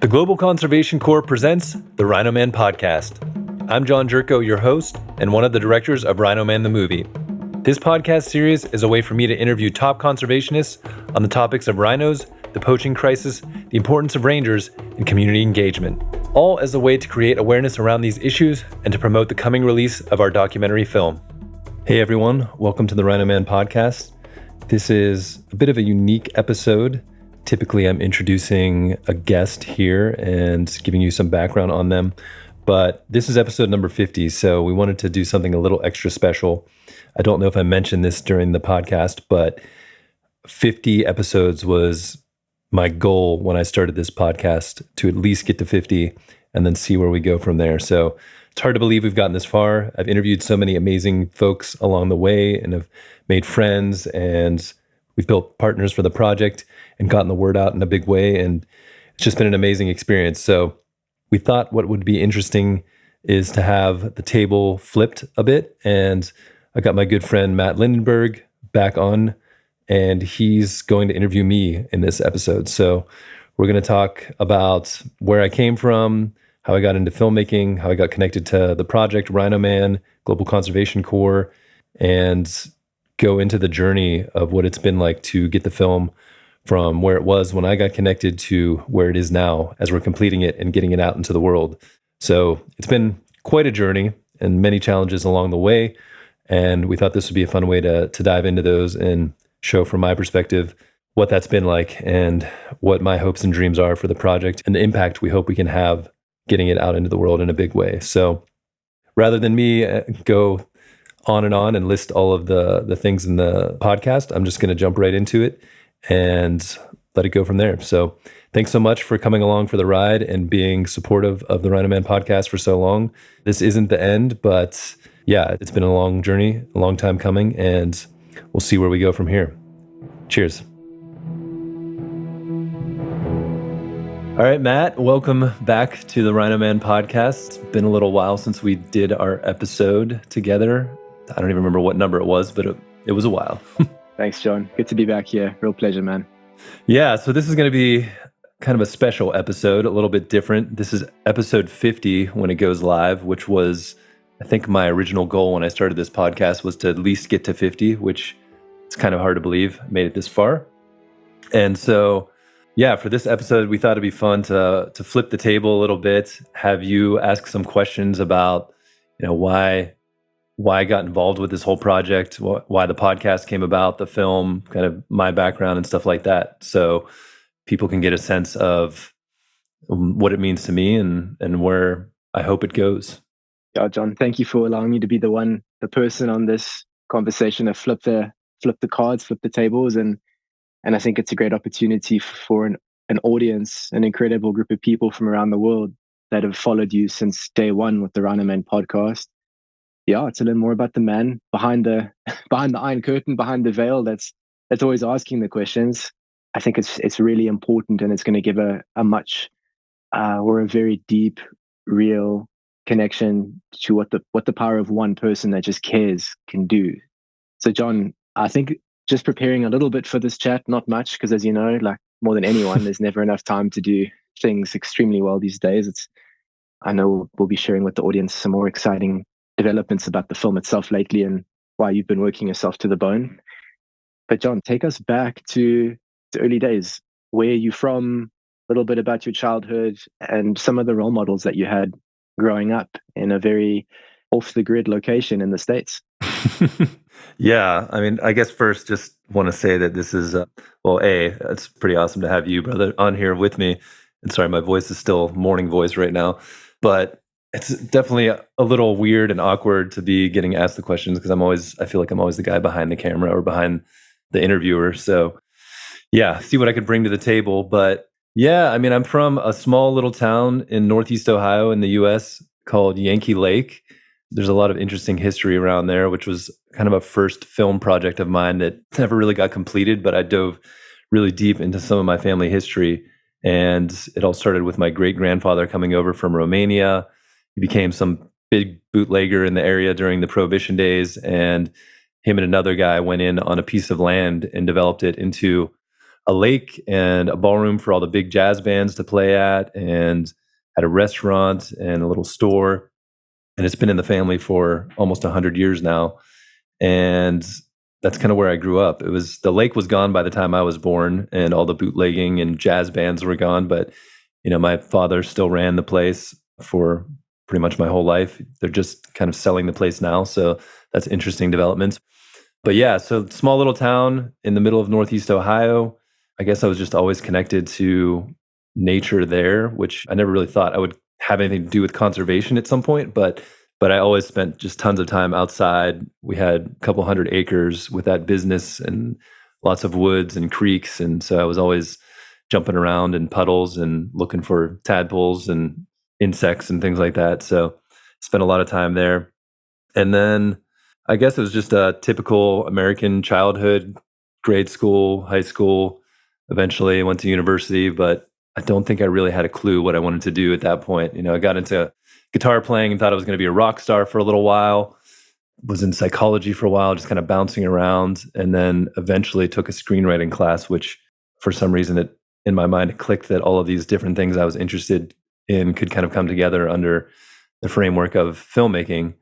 The Global Conservation Corps presents the Rhino Man Podcast. I'm John Jurko, your host, and one of the directors of Rhino Man the movie. This podcast series is a way for me to interview top conservationists on the topics of rhinos, the poaching crisis, the importance of rangers, and community engagement, all as a way to create awareness around these issues and to promote the coming release of our documentary film. Hey everyone, welcome to the Rhino Man Podcast. This is a bit of a unique episode. Typically, I'm introducing a guest here and giving you some background on them, but this is episode number 50, so we wanted to do something a little extra special. I don't know if I mentioned this during the podcast, but 50 episodes was my goal when I started this podcast, to at least get to 50 and then see where we go from there. So it's hard to believe we've gotten this far. I've interviewed so many amazing folks along the way and have made friends, and we've built partners for the project and gotten the word out in a big way. And it's just been an amazing experience. So we thought what would be interesting is to have the table flipped a bit. And I got my good friend, Matt Lindenberg, back on, and he's going to interview me in this episode. So we're going to talk about where I came from, how I got into filmmaking, how I got connected to the project Rhino Man, Global Conservation Corps, and go into the journey of what it's been like to get the film from where it was when I got connected to where it is now as we're completing it and getting it out into the world. So it's been quite a journey and many challenges along the way. And we thought this would be a fun way to dive into those and show from my perspective what that's been like and what my hopes and dreams are for the project and the impact we hope we can have getting it out into the world in a big way. So rather than me go on and list all of the things in the podcast, I'm just going to jump right into it and let it go from there. So thanks so much for coming along for the ride and being supportive of the Rhino Man Podcast for so long. This isn't the end, but yeah, it's been a long journey, a long time coming, and we'll see where we go from here. Cheers. All right, Matt, welcome back to the Rhino Man Podcast. It's been a little while since we did our episode together. I don't even remember what number it was, but it was a while. Thanks, John. Good to be back here. Real pleasure, man. Yeah, so this is going to be kind of a special episode, a little bit different. This is episode 50 when it goes live, which was, I think, my original goal when I started this podcast was to at least get to 50, which it's kind of hard to believe I made it this far. And so, yeah, for this episode, we thought it'd be fun to flip the table a little bit, have you ask some questions about, why I got involved with this whole project, why the podcast came about, the film, kind of my background and stuff like that. So people can get a sense of what it means to me and where I hope it goes. Yeah, John, thank you for allowing me to be the person on this conversation to flip the cards, flip the tables. And I think it's a great opportunity for an audience, an incredible group of people from around the world that have followed you since day one with the Rhino Man Podcast. Yeah, to learn more about the man behind the iron curtain, behind the veil that's always asking the questions. I think it's really important, and it's going to give a very deep, real connection to what the power of one person that just cares can do. So, John, I think just preparing a little bit for this chat, not much, because as you know, like more than anyone, there's never enough time to do things extremely well these days. I know we'll be sharing with the audience some more exciting developments about the film itself lately and why you've been working yourself to the bone. But John, take us back to the early days. Where are you from? A little bit about your childhood and some of the role models that you had growing up in a very off-the-grid location in the States. Yeah, I mean, I guess first just want to say that this is, it's pretty awesome to have you, brother, on here with me. And sorry, my voice is still morning voice right now, but it's definitely a little weird and awkward to be getting asked the questions because I feel like I'm always the guy behind the camera or behind the interviewer. So yeah, see what I could bring to the table. But yeah, I mean, I'm from a small little town in Northeast Ohio in the US called Yankee Lake. There's a lot of interesting history around there, which was kind of a first film project of mine that never really got completed, but I dove really deep into some of my family history. And it all started with my great-grandfather coming over from Romania. He became some big bootlegger in the area during the Prohibition days, and him and another guy went in on a piece of land and developed it into a lake and a ballroom for all the big jazz bands to play at, and had a restaurant and a little store. And it's been in the family for almost 100 years now. And that's kind of where I grew up. The lake was gone by the time I was born, and all the bootlegging and jazz bands were gone. But, my father still ran the place for pretty much my whole life. They're just kind of selling the place now. So that's interesting developments. But yeah, so small little town in the middle of Northeast Ohio. I guess I was just always connected to nature there, which I never really thought I would have anything to do with conservation at some point, but I always spent just tons of time outside. We had a couple hundred acres with that business and lots of woods and creeks, and so I was always jumping around in puddles and looking for tadpoles and insects and things like that. So spent a lot of time there. And then I guess it was just a typical American childhood, grade school, high school. Eventually I went to university, but I don't think I really had a clue what I wanted to do at that point. I got into guitar playing and thought I was going to be a rock star for a little while. Was in psychology for a while, just kind of bouncing around, and then eventually took a screenwriting class, which for some reason in my mind it clicked that all of these different things I was interested in could kind of come together under the framework of filmmaking.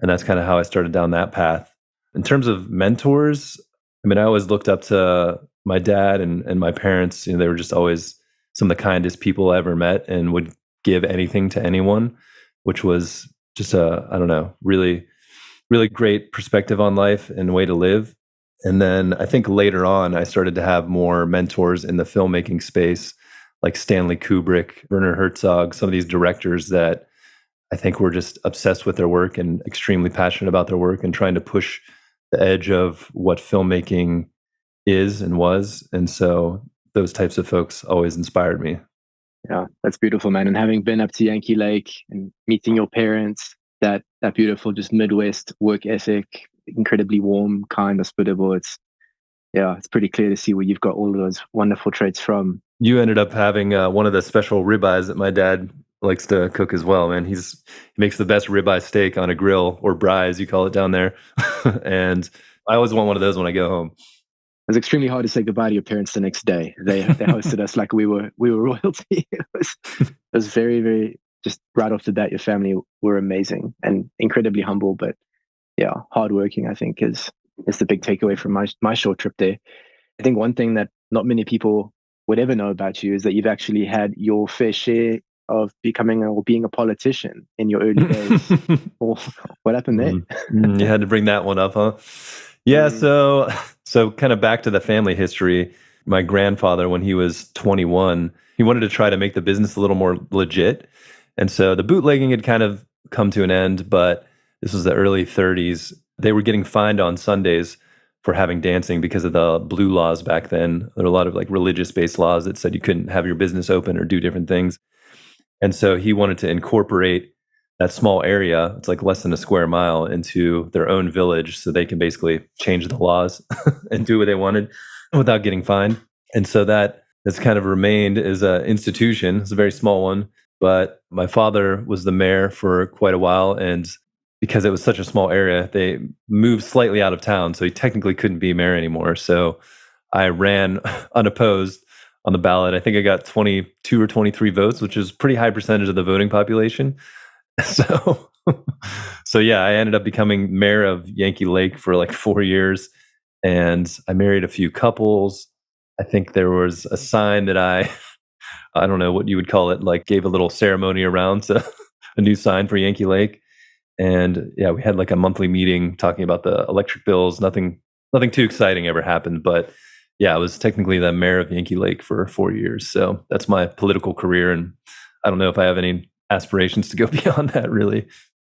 And that's kind of how I started down that path. In terms of mentors, I always looked up to my dad and my parents. They were just always some of the kindest people I ever met and would give anything to anyone, which was just I don't know, really, really great perspective on life and way to live. And then I think later on, I started to have more mentors in the filmmaking space, like Stanley Kubrick, Werner Herzog, some of these directors that I think were just obsessed with their work and extremely passionate about their work and trying to push the edge of what filmmaking is and was. And so those types of folks always inspired me. Yeah, that's beautiful, man. And having been up to Yankee Lake and meeting your parents, that beautiful just Midwest work ethic, incredibly warm, kind, hospitable. It's pretty clear to see where you've got all of those wonderful traits from. You ended up having one of the special ribeyes that my dad likes to cook as well, man. He makes the best ribeye steak on a grill, or braai as you call it down there. And I always want one of those when I go home. It was extremely hard to say goodbye to your parents the next day. They hosted us like we were royalty. It was very, very, just right off the bat, your family were amazing and incredibly humble, but yeah, hardworking, I think is the big takeaway from my short trip there. I think one thing that not many people would ever know about you is that you've actually had your fair share of becoming or being a politician in your early days. What happened there? You had to bring that one up, huh? Yeah, so kind of back to the family history. My grandfather, when he was 21, he wanted to try to make the business a little more legit. And so the bootlegging had kind of come to an end, but this was the early 30s. They were getting fined on Sundays for having dancing because of the blue laws back then. There were a lot of like religious-based laws that said you couldn't have your business open or do different things. And so he wanted to incorporate that small area, it's like less than a square mile, into their own village so they can basically change the laws and do what they wanted without getting fined. And so that's kind of remained as an institution. It's a very small one, but my father was the mayor for quite a while, and because it was such a small area, they moved slightly out of town, so he technically couldn't be mayor anymore. So I ran unopposed on the ballot. I think I got 22 or 23 votes, which is a pretty high percentage of the voting population. So yeah, I ended up becoming mayor of Yankee Lake for like 4 years, and I married a few couples. I think there was a sign that I don't know what you would call it, like gave a little ceremony around to a new sign for Yankee Lake. And yeah, we had like a monthly meeting talking about the electric bills. Nothing too exciting ever happened, but yeah, I was technically the mayor of Yankee Lake for 4 years. So that's my political career, and I don't know if I have any aspirations to go beyond that, really.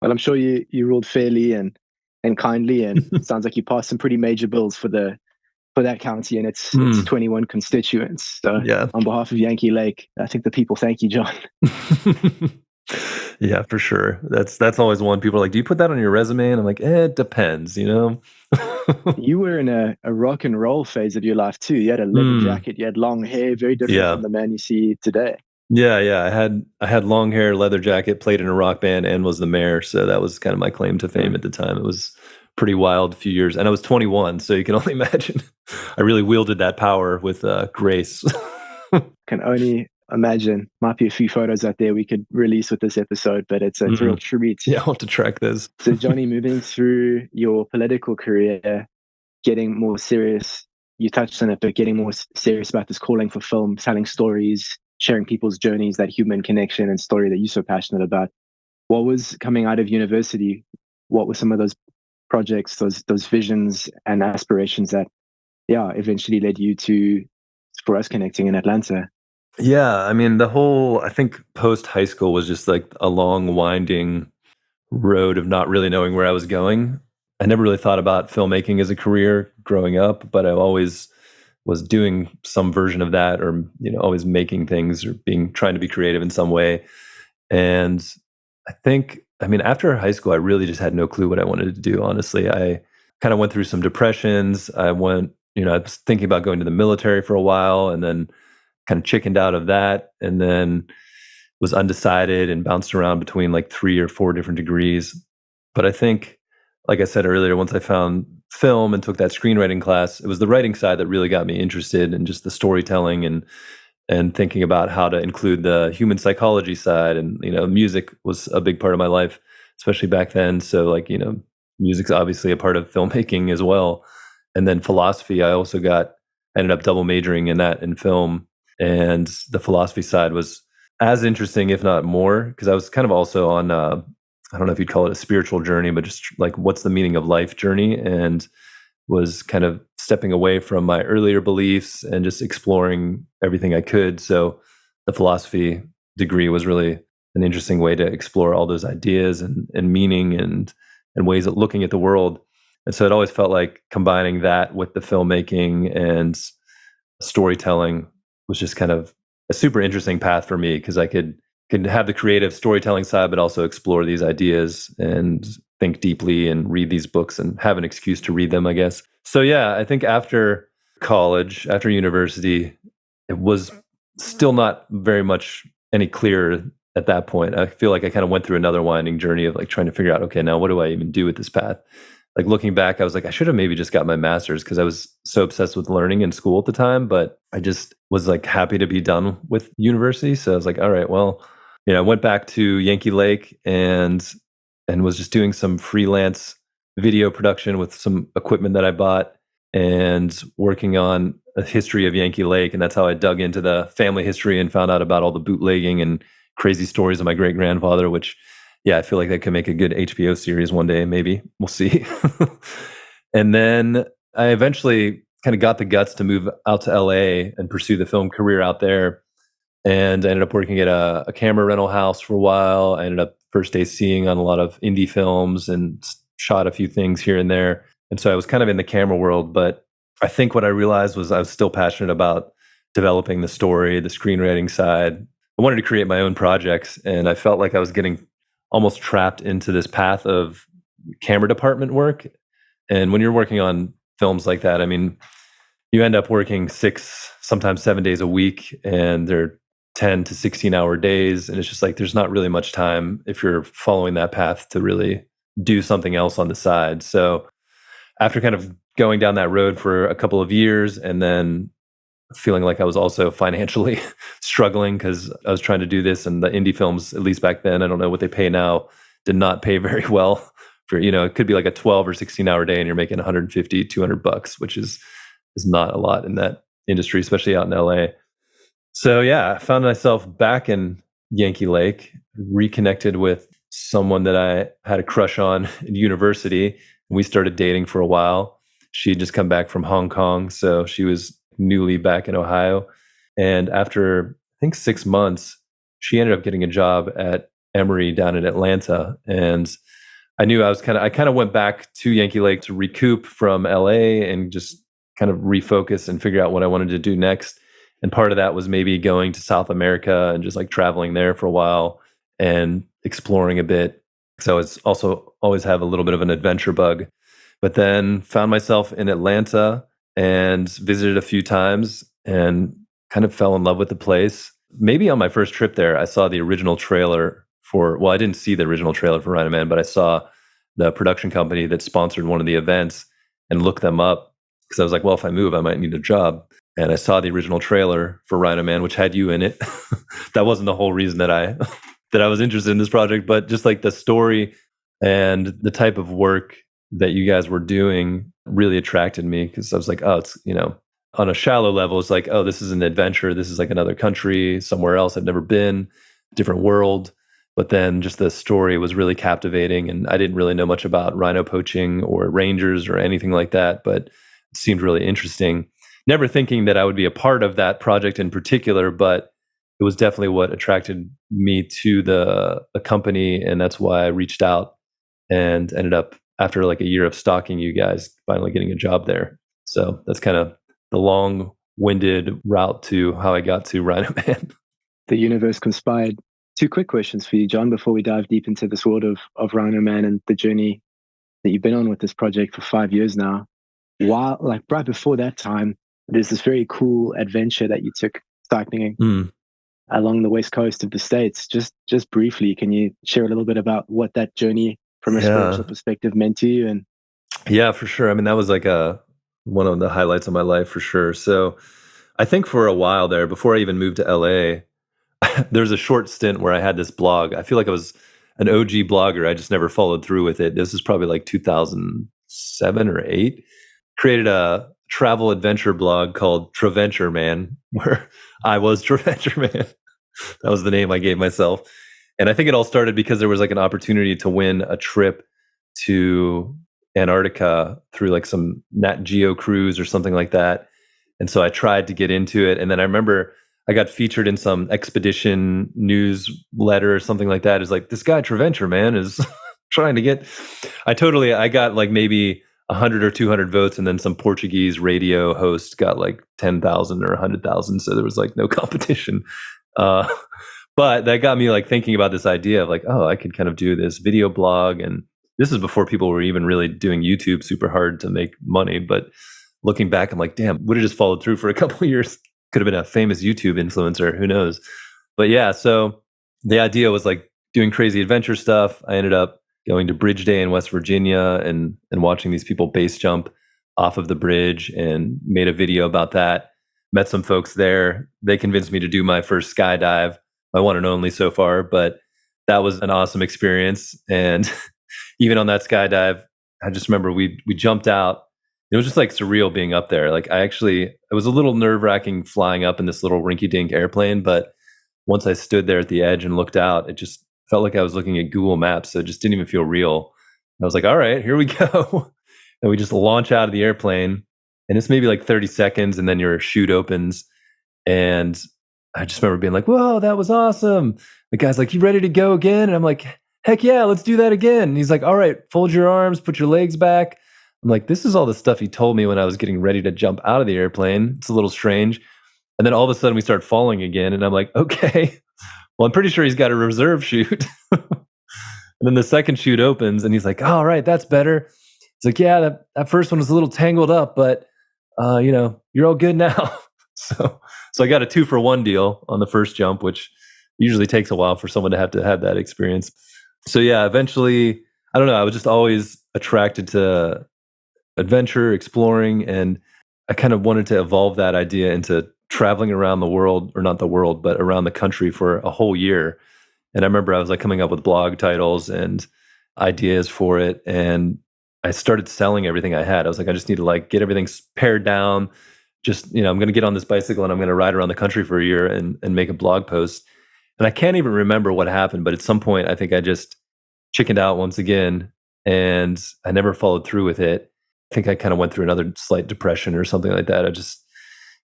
Well, I'm sure you ruled fairly and kindly, and it sounds like you passed some pretty major bills for that county and its 21 constituents. So yeah, on behalf of Yankee Lake, I think the people thank you, John. Yeah, for sure. That's always one. People are like, do you put that on your resume? And I'm like, it depends, You were in a rock and roll phase of your life too. You had a leather jacket, you had long hair, very different from the man you see today. Yeah. I had long hair, leather jacket, played in a rock band, and was the mayor. So that was kind of my claim to fame at the time. It was pretty wild few years. And I was 21, so you can only imagine. I really wielded that power with grace. Can only imagine. Might be a few photos out there we could release with this episode, but it's a real treat. Yeah, I'll have to track this. So, Johnny, moving through your political career, getting more serious, you touched on it, but getting more serious about this calling for film, telling stories, sharing people's journeys, that human connection and story that you're so passionate about. What was coming out of university? What were some of those projects, those visions and aspirations that, eventually led you to, for us, connecting in Atlanta? Yeah, I mean, I think post high school was just like a long, winding road of not really knowing where I was going. I never really thought about filmmaking as a career growing up, but I always was doing some version of that, or always making things or trying to be creative in some way. And I mean, after high school, I really just had no clue what I wanted to do. Honestly, I kind of went through some depressions. I was thinking about going to the military for a while, and then kind of chickened out of that, and then was undecided and bounced around between like 3 or 4 different degrees. But I think, like I said earlier, once I found film and took that screenwriting class, it was the writing side that really got me interested in just the storytelling and thinking about how to include the human psychology side. And music was a big part of my life, especially back then. So like music's obviously a part of filmmaking as well. And then philosophy, ended up double majoring in that in film. And the philosophy side was as interesting, if not more, because I was kind of also on, I don't know if you'd call it a spiritual journey, but just like what's the meaning of life journey, and was kind of stepping away from my earlier beliefs and just exploring everything I could. So the philosophy degree was really an interesting way to explore all those ideas and meaning and ways of looking at the world. And so it always felt like combining that with the filmmaking and storytelling was just kind of a super interesting path for me, because I could have the creative storytelling side, but also explore these ideas and think deeply and read these books and have an excuse to read them, I guess. So yeah, I think after college, after university, it was still not very much any clearer at that point. I feel like I kind of went through another winding journey of like trying to figure out, okay, now what do I even do with this path? Like looking back, I was like, I should have maybe just got my master's, because I was so obsessed with learning in school at the time, but I just was like happy to be done with university. So I was like, all right, well, I went back to Yankee Lake and was just doing some freelance video production with some equipment that I bought, and working on a history of Yankee Lake. And that's how I dug into the family history and found out about all the bootlegging and crazy stories of my great grandfather, which, yeah, I feel like that could make a good HBO series one day. Maybe we'll see. And then I eventually kind of got the guts to move out to LA and pursue the film career out there. And I ended up working at a camera rental house for a while. I ended up first day seeing on a lot of indie films and shot a few things here and there. And so I was kind of in the camera world, but I think what I realized was I was still passionate about developing the story, the screenwriting side. I wanted to create my own projects, and I felt like I was getting almost trapped into this path of camera department work. And when you're working on films like that, I mean, you end up working 6, sometimes 7 days a week, and they're 10 to 16-hour days. And it's just like there's not really much time if you're following that path to really do something else on the side. So after kind of going down that road for a couple of years, and then feeling like I was also financially struggling, because I was trying to do this, and the indie films, at least back then, I don't know what they pay now, did not pay very well. For it could be like a 12 or 16-hour day and you're making 150, $200, which is not a lot in that industry, especially out in LA. So yeah, I found myself back in Yankee Lake, reconnected with someone that I had a crush on in university. We started dating for a while. She had just come back from Hong Kong, so she was newly back in Ohio. And after, I think, 6 months, she ended up getting a job at Emory down in Atlanta. And I knew I kind of went back to Yankee Lake to recoup from LA and just kind of refocus and figure out what I wanted to do next. And part of that was maybe going to South America and just like traveling there for a while and exploring a bit. So I was also always have a little bit of an adventure bug. But then found myself in Atlanta and visited a few times and kind of fell in love with the place. Maybe on my first trip there, I saw the original trailer I didn't see the original trailer for Rhino Man, but I saw the production company that sponsored one of the events and looked them up because I was like, well, if I move, I might need a job. And I saw the original trailer for Rhino Man, which had you in it. That wasn't the whole reason that I that I was interested in this project, but just like the story and the type of work that you guys were doing really attracted me because I was like, oh, it's, on a shallow level, it's like, oh, this is an adventure. This is like another country, somewhere else I've never been, different world. But then just the story was really captivating. And I didn't really know much about rhino poaching or rangers or anything like that, but it seemed really interesting. Never thinking that I would be a part of that project in particular, but it was definitely what attracted me to the company. And that's why I reached out and ended up, after like a year of stalking you guys, finally getting a job there. So that's kind of the long-winded route to how I got to Rhino Man. The universe conspired. 2 quick questions for you, John, before we dive deep into this world of Rhino Man and the journey that you've been on with this project for 5 years now. While, like, right before that time, there's this very cool adventure that you took cycling along the west coast of the States. Just briefly, can you share a little bit about what that journey from a spiritual perspective meant to you? And yeah, for sure. I mean, that was like one of the highlights of my life for sure. So I think for a while there, before I even moved to LA, there was a short stint where I had this blog. I feel like I was an OG blogger. I just never followed through with it. This is probably like 2007 or 8. Created a travel adventure blog called Traventure Man, where I was Traventure Man. That was the name I gave myself. And I think it all started because there was like an opportunity to win a trip to Antarctica through like some Nat Geo cruise or something like that. And so I tried to get into it. And then I remember I got featured in some expedition newsletter or something like that. It's like, this guy Traventure Man is trying to get, I got like maybe 100 or 200 votes. And then some Portuguese radio host got like 10,000 or 100,000. So there was like no competition. But that got me like thinking about this idea of like, oh, I could kind of do this video blog. And this is before people were even really doing YouTube super hard to make money. But looking back, I'm like, damn, would have just followed through for a couple of years. Could have been a famous YouTube influencer. Who knows? But yeah, so the idea was like doing crazy adventure stuff. I ended up going to Bridge Day in West Virginia and watching these people base jump off of the bridge and made a video about that. Met some folks there. They convinced me to do my first skydive, my one and only so far, but that was an awesome experience. And even on that skydive, I just remember we jumped out. It was just like surreal being up there. Like it was a little nerve-wracking flying up in this little rinky-dink airplane, but once I stood there at the edge and looked out, it just felt like I was looking at Google Maps. So it just didn't even feel real. And I was like, all right, here we go. And we just launch out of the airplane, and it's maybe like 30 seconds, and then your chute opens. And I just remember being like, whoa, that was awesome. The guy's like, you ready to go again? And I'm like, heck yeah, let's do that again. And he's like, all right, fold your arms, put your legs back. I'm like, this is all the stuff he told me when I was getting ready to jump out of the airplane. It's a little strange. And then all of a sudden we start falling again. And I'm like, okay, well, I'm pretty sure he's got a reserve chute. And then the second chute opens and he's like, all right, that's better. It's like, yeah, that first one was a little tangled up, but you're all good now. So I got a 2-for-1 deal on the first jump, which usually takes a while for someone to have that experience. So yeah, eventually, I don't know, I was just always attracted to adventure, exploring, and I kind of wanted to evolve that idea into traveling around the world, or not the world, but around the country for a whole year. And I remember I was like coming up with blog titles and ideas for it, and I started selling everything I had. I was like, I just need to like get everything pared down. Just, I'm going to get on this bicycle and I'm going to ride around the country for a year and make a blog post. And I can't even remember what happened, but at some point I think I just chickened out once again and I never followed through with it. I think I kind of went through another slight depression or something like that. I just,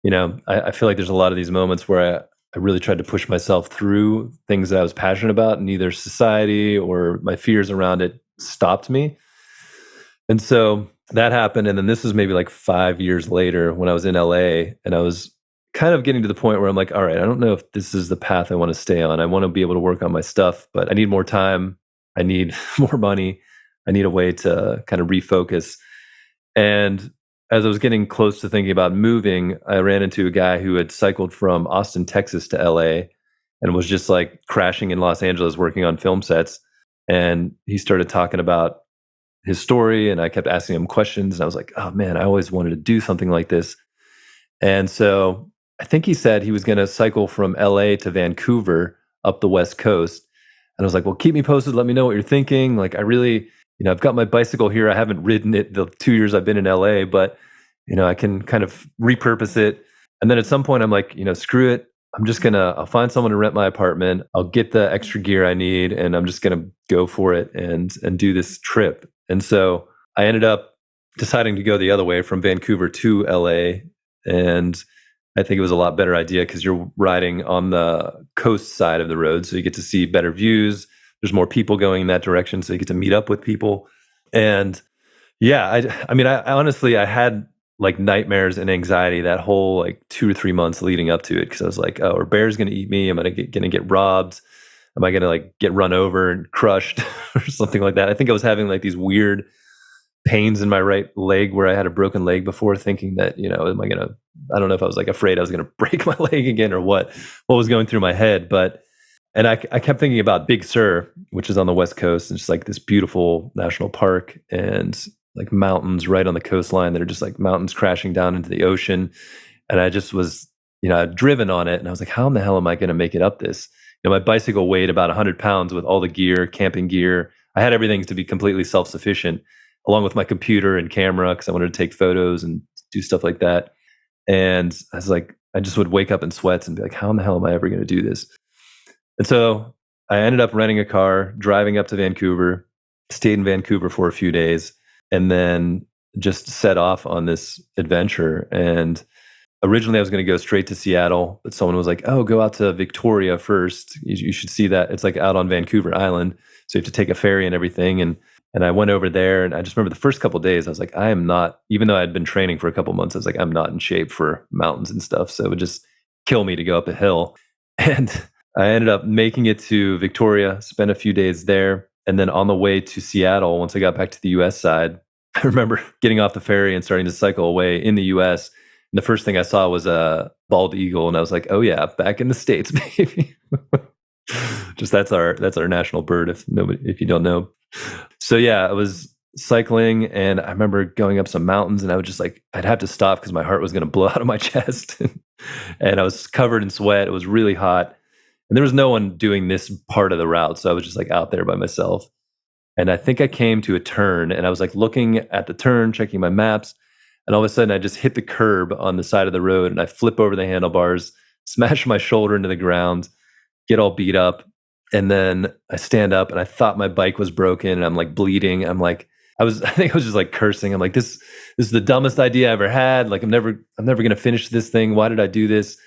I feel like there's a lot of these moments where I really tried to push myself through things that I was passionate about, and either society or my fears around it stopped me. And so that happened. And then this was maybe like 5 years later when I was in LA, and I was kind of getting to the point where I'm like, all right, I don't know if this is the path I want to stay on. I want to be able to work on my stuff, but I need more time. I need more money. I need a way to kind of refocus. And as I was getting close to thinking about moving, I ran into a guy who had cycled from Austin, Texas to LA and was just like crashing in Los Angeles working on film sets. And he started talking about his story and I kept asking him questions. And I was like, oh man, I always wanted to do something like this. And so I think he said he was going to cycle from LA to Vancouver up the West Coast. And I was like, well, keep me posted. Let me know what you're thinking. Like, I really, I've got my bicycle here. I haven't ridden it the 2 years I've been in LA, but, I can kind of repurpose it. And then at some point, I'm like, screw it. I'll find someone to rent my apartment. I'll get the extra gear I need and I'm just going to go for it and do this trip. And so I ended up deciding to go the other way from Vancouver to LA. And I think it was a lot better idea because you're riding on the coast side of the road. So you get to see better views. There's more people going in that direction. So you get to meet up with people. And yeah, I honestly, I had like nightmares and anxiety that whole like 2 or 3 months leading up to it. Cause I was like, oh, are bears going to eat me? Am I going to get robbed? Am I going to like get run over and crushed or something like that? I think I was having like these weird pains in my right leg where I had a broken leg before, thinking that, I don't know if I was like afraid I was going to break my leg again or what was going through my head. And I kept thinking about Big Sur, which is on the West Coast. It's just like this beautiful national park and like mountains right on the coastline that are just like mountains crashing down into the ocean. And I just was, I'd driven on it and I was like, how in the hell am I going to make it up this? My bicycle weighed about 100 pounds with all the gear, camping gear. I had everything to be completely self-sufficient, along with my computer and camera, because I wanted to take photos and do stuff like that. And I was like, I just would wake up in sweats and be like, how in the hell am I ever going to do this? And so I ended up renting a car, driving up to Vancouver, stayed in Vancouver for a few days, and then just set off on this adventure. And originally I was going to go straight to Seattle, but someone was like, oh, go out to Victoria first. You should see that. It's like out on Vancouver Island. So you have to take a ferry and everything. And I went over there and I just remember the first couple of days, I was like, I am not, even though I'd been training for a couple of months, I was like, I'm not in shape for mountains and stuff. So it would just kill me to go up a hill. And I ended up making it to Victoria, spent a few days there. And then on the way to Seattle, once I got back to the US side, I remember getting off the ferry and starting to cycle away in the US. And the first thing I saw was a bald eagle. And I was like, oh yeah, back in the States, baby. Just that's our national bird if you don't know. So yeah, I was cycling and I remember going up some mountains and I would just like, I'd have to stop because my heart was going to blow out of my chest. And I was covered in sweat. It was really hot. And there was no one doing this part of the route. So I was just like out there by myself. And I think I came to a turn and I was like looking at the turn, checking my maps. And all of a sudden I just hit the curb on the side of the road and I flip over the handlebars, smash my shoulder into the ground, get all beat up. And then I stand up and I thought my bike was broken and I'm like bleeding. I think I was just like cursing. I'm like, this is the dumbest idea I ever had. Like I'm never going to finish this thing. Why did I do this?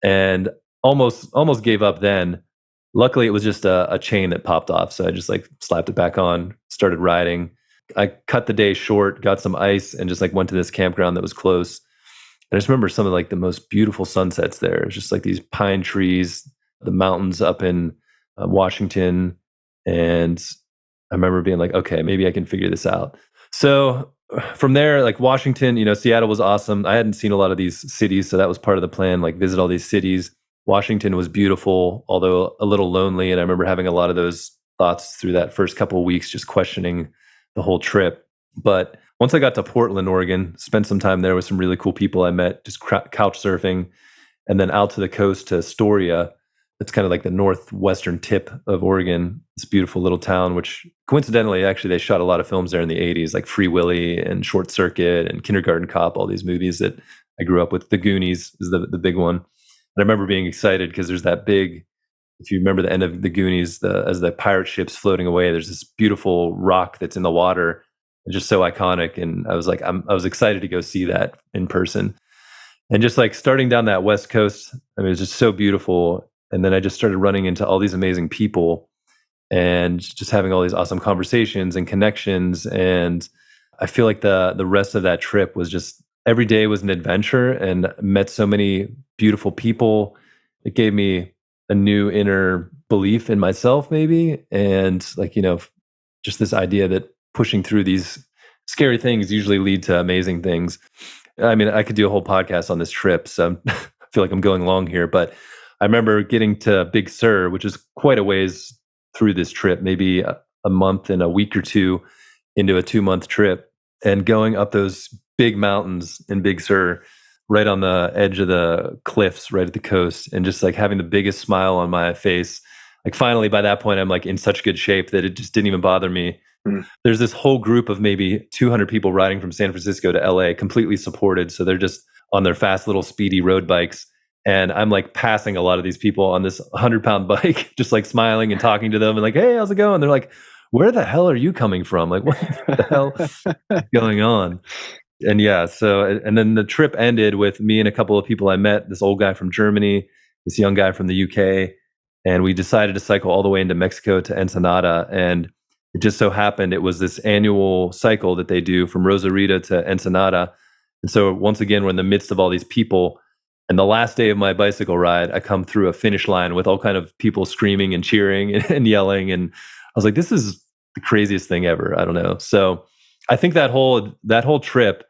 And almost gave up then. Luckily it was just a chain that popped off. So I just like slapped it back on, started riding. I cut the day short, got some ice and just like went to this campground that was close. And I just remember some of like the most beautiful sunsets there. It's just like these pine trees, the mountains up in Washington. And I remember being like, okay, maybe I can figure this out. So from there, like Washington, Seattle was awesome. I hadn't seen a lot of these cities. So that was part of the plan, like visit all these cities. Washington was beautiful, although a little lonely. And I remember having a lot of those thoughts through that first couple of weeks, just questioning the whole trip. But once I got to Portland, Oregon, spent some time there with some really cool people I met, just couch surfing, and then out to the coast to Astoria. It's kind of like the northwestern tip of Oregon. This beautiful little town, which coincidentally, actually, they shot a lot of films there in the 80s, like Free Willy and Short Circuit and Kindergarten Cop, all these movies that I grew up with. The Goonies is the big one. And I remember being excited because there's that big, if you remember the end of the Goonies, as the pirate ship's floating away, there's this beautiful rock that's in the water. It's just so iconic. And I was like, I was excited to go see that in person. And just like starting down that West Coast, I mean, it was just so beautiful. And then I just started running into all these amazing people and just having all these awesome conversations and connections. And I feel like the rest of that trip was just every day was an adventure and met so many beautiful people. It gave me a new inner belief in myself, maybe. And like, just this idea that pushing through these scary things usually lead to amazing things. I mean, I could do a whole podcast on this trip. So I feel like I'm going long here, but I remember getting to Big Sur, which is quite a ways through this trip, maybe a month and a week or two. into a 2-month trip, and going up those big mountains in Big Sur, right on the edge of the cliffs, right at the coast, and just like having the biggest smile on my face. Like finally, by that point, I'm like in such good shape that it just didn't even bother me. Mm. There's this whole group of maybe 200 people riding from San Francisco to LA, completely supported. So they're just on their fast little speedy road bikes. And I'm like passing a lot of these people on this 100-pound bike, just like smiling and talking to them and like, hey, how's it going? They're like, where the hell are you coming from? Like, what the hell is going on? And yeah, so, and then the trip ended with me and a couple of people I met, this old guy from Germany, this young guy from the UK, and we decided to cycle all the way into Mexico to Ensenada. And it just so happened it was this annual cycle that they do from Rosarita to Ensenada. And so once again, we're in the midst of all these people. And the last day of my bicycle ride, I come through a finish line with all kind of people screaming and cheering and yelling. And I was like, this is the craziest thing ever. I don't know. So I think that whole trip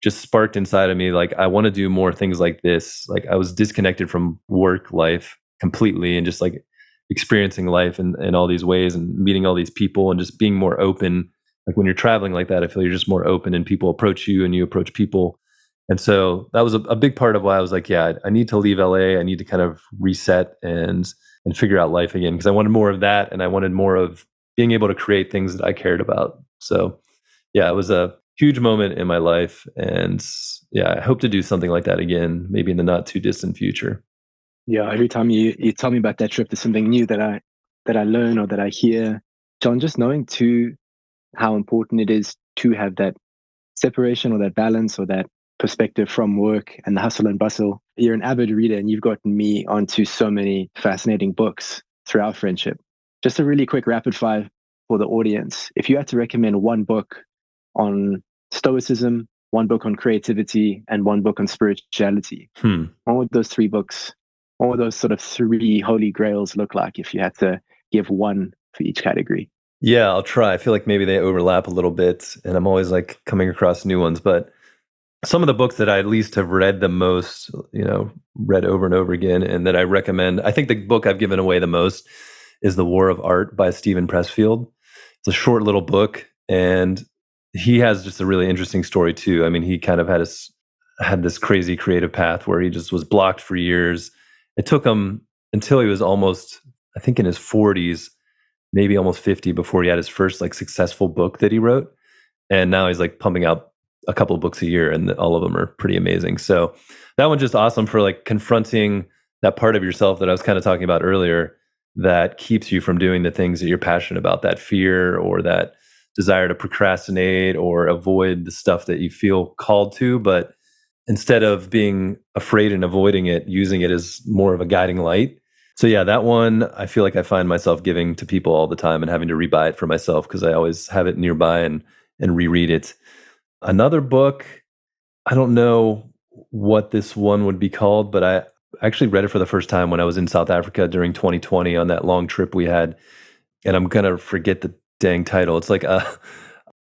just sparked inside of me, like, I want to do more things like this. Like, I was disconnected from work life completely and just like experiencing life in all these ways and meeting all these people and just being more open. Like when you're traveling like that, I feel you're just more open and people approach you and you approach people. And so that was a big part of why I was like, yeah, I need to leave LA. I need to kind of reset and figure out life again, because I wanted more of that and I wanted more of being able to create things that I cared about. So yeah, it was a huge moment in my life. And yeah, I hope to do something like that again, maybe in the not too distant future. Yeah, every time you tell me about that trip, there's something new that I learn or that I hear. John, just knowing too how important it is to have that separation or that balance or that perspective from work and the hustle and bustle. You're an avid reader and you've gotten me onto so many fascinating books through our friendship. Just a really quick rapid fire for the audience. If you had to recommend one book on stoicism, one book on creativity, and one book on spirituality, what would those three books, what would those sort of three holy grails look like if you had to give one for each category? Yeah, I'll try. I feel like maybe they overlap a little bit and I'm always like coming across new ones, but some of the books that I at least have read the most, read over and over again, and that I recommend. I think the book I've given away the most is The War of Art by Stephen Pressfield. It's a short little book, and he has just a really interesting story too. I mean, he kind of had this crazy creative path where he just was blocked for years. It took him until he was almost, I think, in his 40s, maybe almost 50, before he had his first like successful book that he wrote. And now he's like pumping out a couple of books a year, and all of them are pretty amazing. So that one's just awesome for like confronting that part of yourself that I was kind of talking about earlier that keeps you from doing the things that you're passionate about, that fear or that desire to procrastinate or avoid the stuff that you feel called to. But instead of being afraid and avoiding it, using it as more of a guiding light. So yeah, that one I feel like I find myself giving to people all the time and having to rebuy it for myself because I always have it nearby and reread it. Another book, I don't know what this one would be called, but I actually read it for the first time when I was in South Africa during 2020 on that long trip we had. And I'm going to forget the dang title. It's like a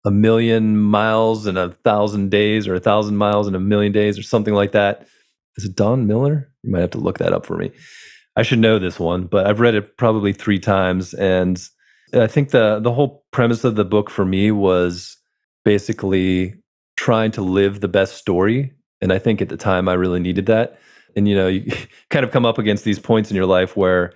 million miles in 1,000 days, or 1,000 miles in a million days, or something like that. Is it Don Miller? You might have to look that up for me. I should know this one, but I've read it probably 3 times. And I think the whole premise of the book for me was basically trying to live the best story. And I think at the time I really needed that. And, you kind of come up against these points in your life where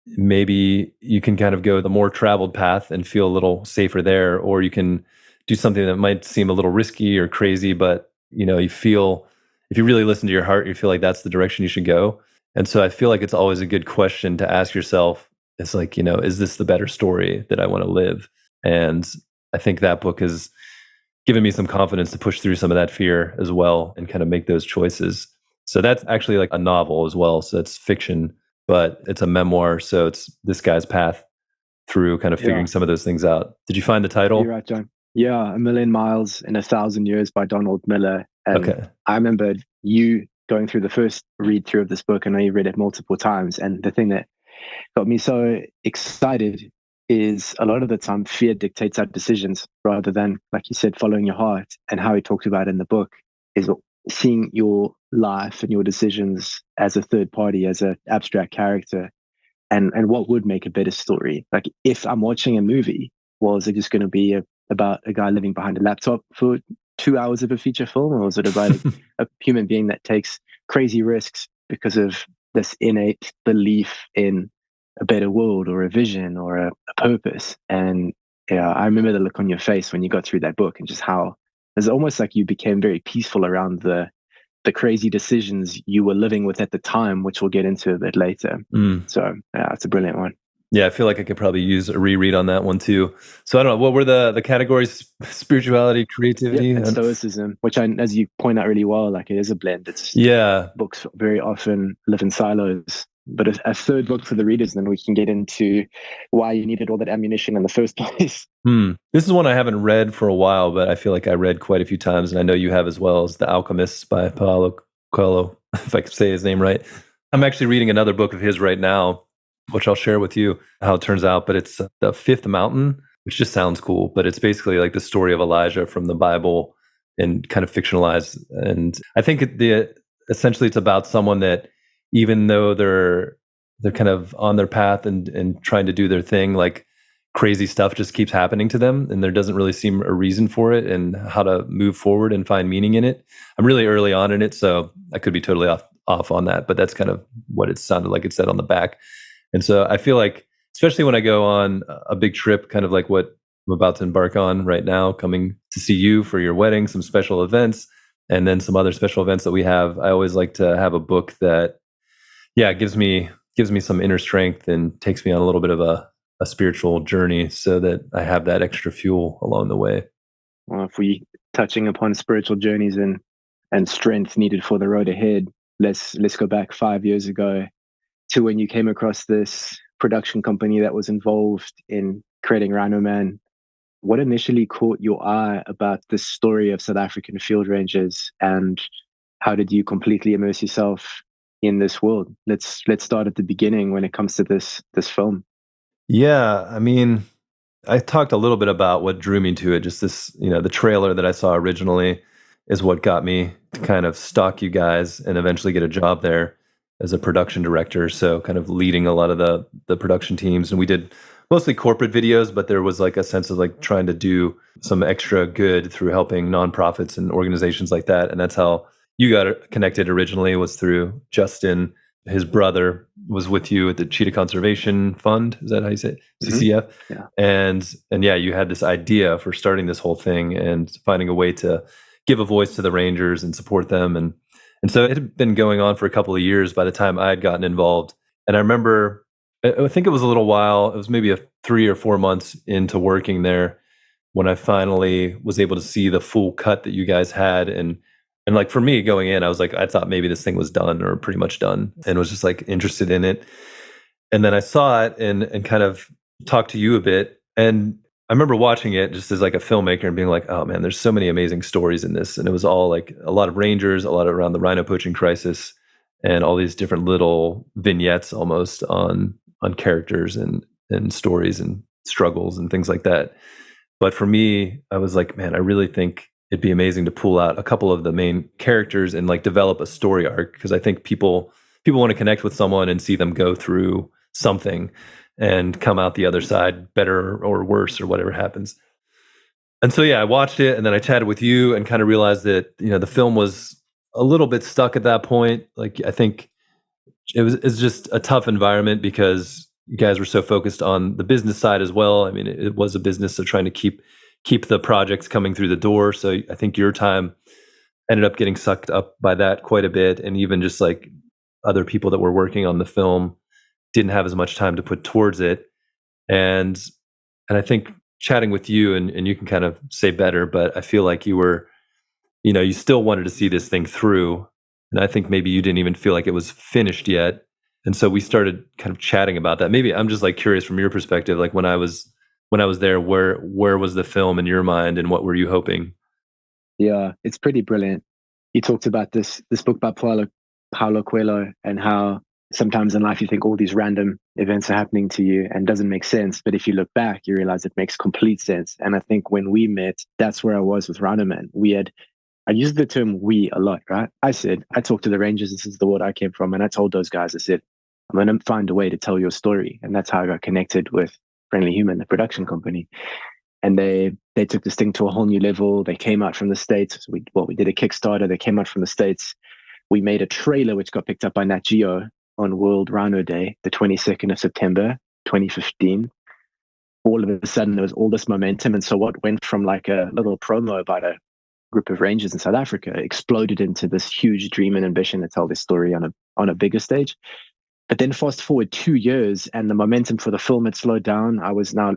maybe you can kind of go the more traveled path and feel a little safer there, or you can do something that might seem a little risky or crazy, but, you feel, if you really listen to your heart, you feel like that's the direction you should go. And so I feel like it's always a good question to ask yourself. It's like, is this the better story that I want to live? And I think that book has given me some confidence to push through some of that fear as well and kind of make those choices. So that's actually like a novel as well. So it's fiction, but it's a memoir. So it's this guy's path through kind of figuring some of those things out. Did you find the title? You're right, John. Yeah, A Million Miles in 1,000 Years by Donald Miller. And Okay. I remember you going through the first read through of this book. I know you read it multiple times. And the thing that got me so excited is a lot of the time fear dictates our decisions rather than, like you said, following your heart. And how he talked about in the book is seeing your life and your decisions as a third party, as an abstract character, and what would make a better story. Like if I'm watching a movie, well, is it just going to be a about a guy living behind a laptop for 2 hours of a feature film, or was it about a human being that takes crazy risks because of this innate belief in a better world or a vision or a purpose? And yeah, I remember the look on your face when you got through that book, and just how it's almost like you became very peaceful around the crazy decisions you were living with at the time, which we'll get into a bit later. So yeah, it's a brilliant one. Yeah, I feel like I could probably use a reread on that one too. So I don't know, what were the categories? Spirituality, creativity, and stoicism, which as you point out really well, like it is a blend. It's books very often live in silos, but a third book for the readers, then we can get into why you needed all that ammunition in the first place. This is one I haven't read for a while, but I feel like I read quite a few times, and I know you have as well, as The Alchemist by Paulo Coelho, if I can say his name right. I'm actually reading another book of his right now, which I'll share with you how it turns out, but it's The Fifth Mountain, which just sounds cool, but it's basically like the story of Elijah from the Bible and kind of fictionalized. And I think essentially it's about someone that, even though they're kind of on their path and trying to do their thing, like crazy stuff just keeps happening to them, and there doesn't really seem a reason for it and how to move forward and find meaning in it. I'm really early on in it, so I could be totally off on that, but that's kind of what it sounded like it said on the back. And so I feel like, especially when I go on a big trip, kind of like what I'm about to embark on right now, coming to see you for your wedding, some special events, and then some other special events that we have, I always like to have a book that, gives me some inner strength and takes me on a little bit of a spiritual journey, so that I have that extra fuel along the way. Well, if we touching upon spiritual journeys and strength needed for the road ahead, let's go back 5 years ago to when you came across this production company that was involved in creating Rhino Man. What initially caught your eye about the story of South African field rangers, and how did you completely immerse yourself in this world? Let's start at the beginning when it comes to this film. Yeah, I mean, I talked a little bit about what drew me to it. Just this, the trailer that I saw originally is what got me to kind of stalk you guys and eventually get a job there as a production director. So kind of leading a lot of the production teams. And we did mostly corporate videos, but there was like a sense of like trying to do some extra good through helping nonprofits and organizations like that. And that's how you got connected originally, was through Justin. His brother was with you at the Cheetah Conservation Fund. Is that how you say it? CCF? Yeah. And yeah, you had this idea for starting this whole thing and finding a way to give a voice to the Rangers and support them. And so it had been going on for a couple of years by the time I had gotten involved. And I remember, I think it was a little while, it was maybe 3 or 4 months into working there, when I finally was able to see the full cut that you guys had. And like for me going in, I was like, I thought maybe this thing was done or pretty much done, and was just like interested in it. And then I saw it and kind of talked to you a bit. And I remember watching it just as like a filmmaker and being like, oh man, there's so many amazing stories in this. And it was all like a lot of Rangers, a lot around the rhino poaching crisis, and all these different little vignettes almost on characters and stories and struggles and things like that. But for me, I was like, man, I really think it'd be amazing to pull out a couple of the main characters and like develop a story arc, because I think people want to connect with someone and see them go through something and come out the other side better or worse or whatever happens. And so yeah, I watched it, and then I chatted with you and kind of realized that the film was a little bit stuck at that point. Like I think it's just a tough environment because you guys were so focused on the business side as well. I mean, it was a business, so trying to keep the projects coming through the door. So I think your time ended up getting sucked up by that quite a bit, and even just like other people that were working on the film didn't have as much time to put towards it. And I think chatting with you, and you can kind of say better, but I feel like you were, you still wanted to see this thing through. And I think maybe you didn't even feel like it was finished yet. And so we started kind of chatting about that. Maybe I'm just like curious from your perspective, like when I was there, where was the film in your mind, and what were you hoping? Yeah, it's pretty brilliant. You talked about this book by Paulo Coelho, and how sometimes in life you think all these random events are happening to you and doesn't make sense. But if you look back, you realize it makes complete sense. And I think when we met, that's where I was with Rhino Man. I used the term we a lot, right? I talked to the Rangers, this is the world I came from. And I told those guys, I said, I'm going to find a way to tell your story. And that's how I got connected with Friendly Human, the production company. and they took this thing to a whole new level. They came out from the States. So we did a Kickstarter. They came out from the States. We made a trailer which got picked up by Nat Geo on World Rhino Day, the 22nd of September, 2015. All of a sudden, there was all this momentum. And so what went from like a little promo about a group of rangers in South Africa exploded into this huge dream and ambition to tell this story on a bigger stage. But then fast forward 2 years and the momentum for the film had slowed down. I was now,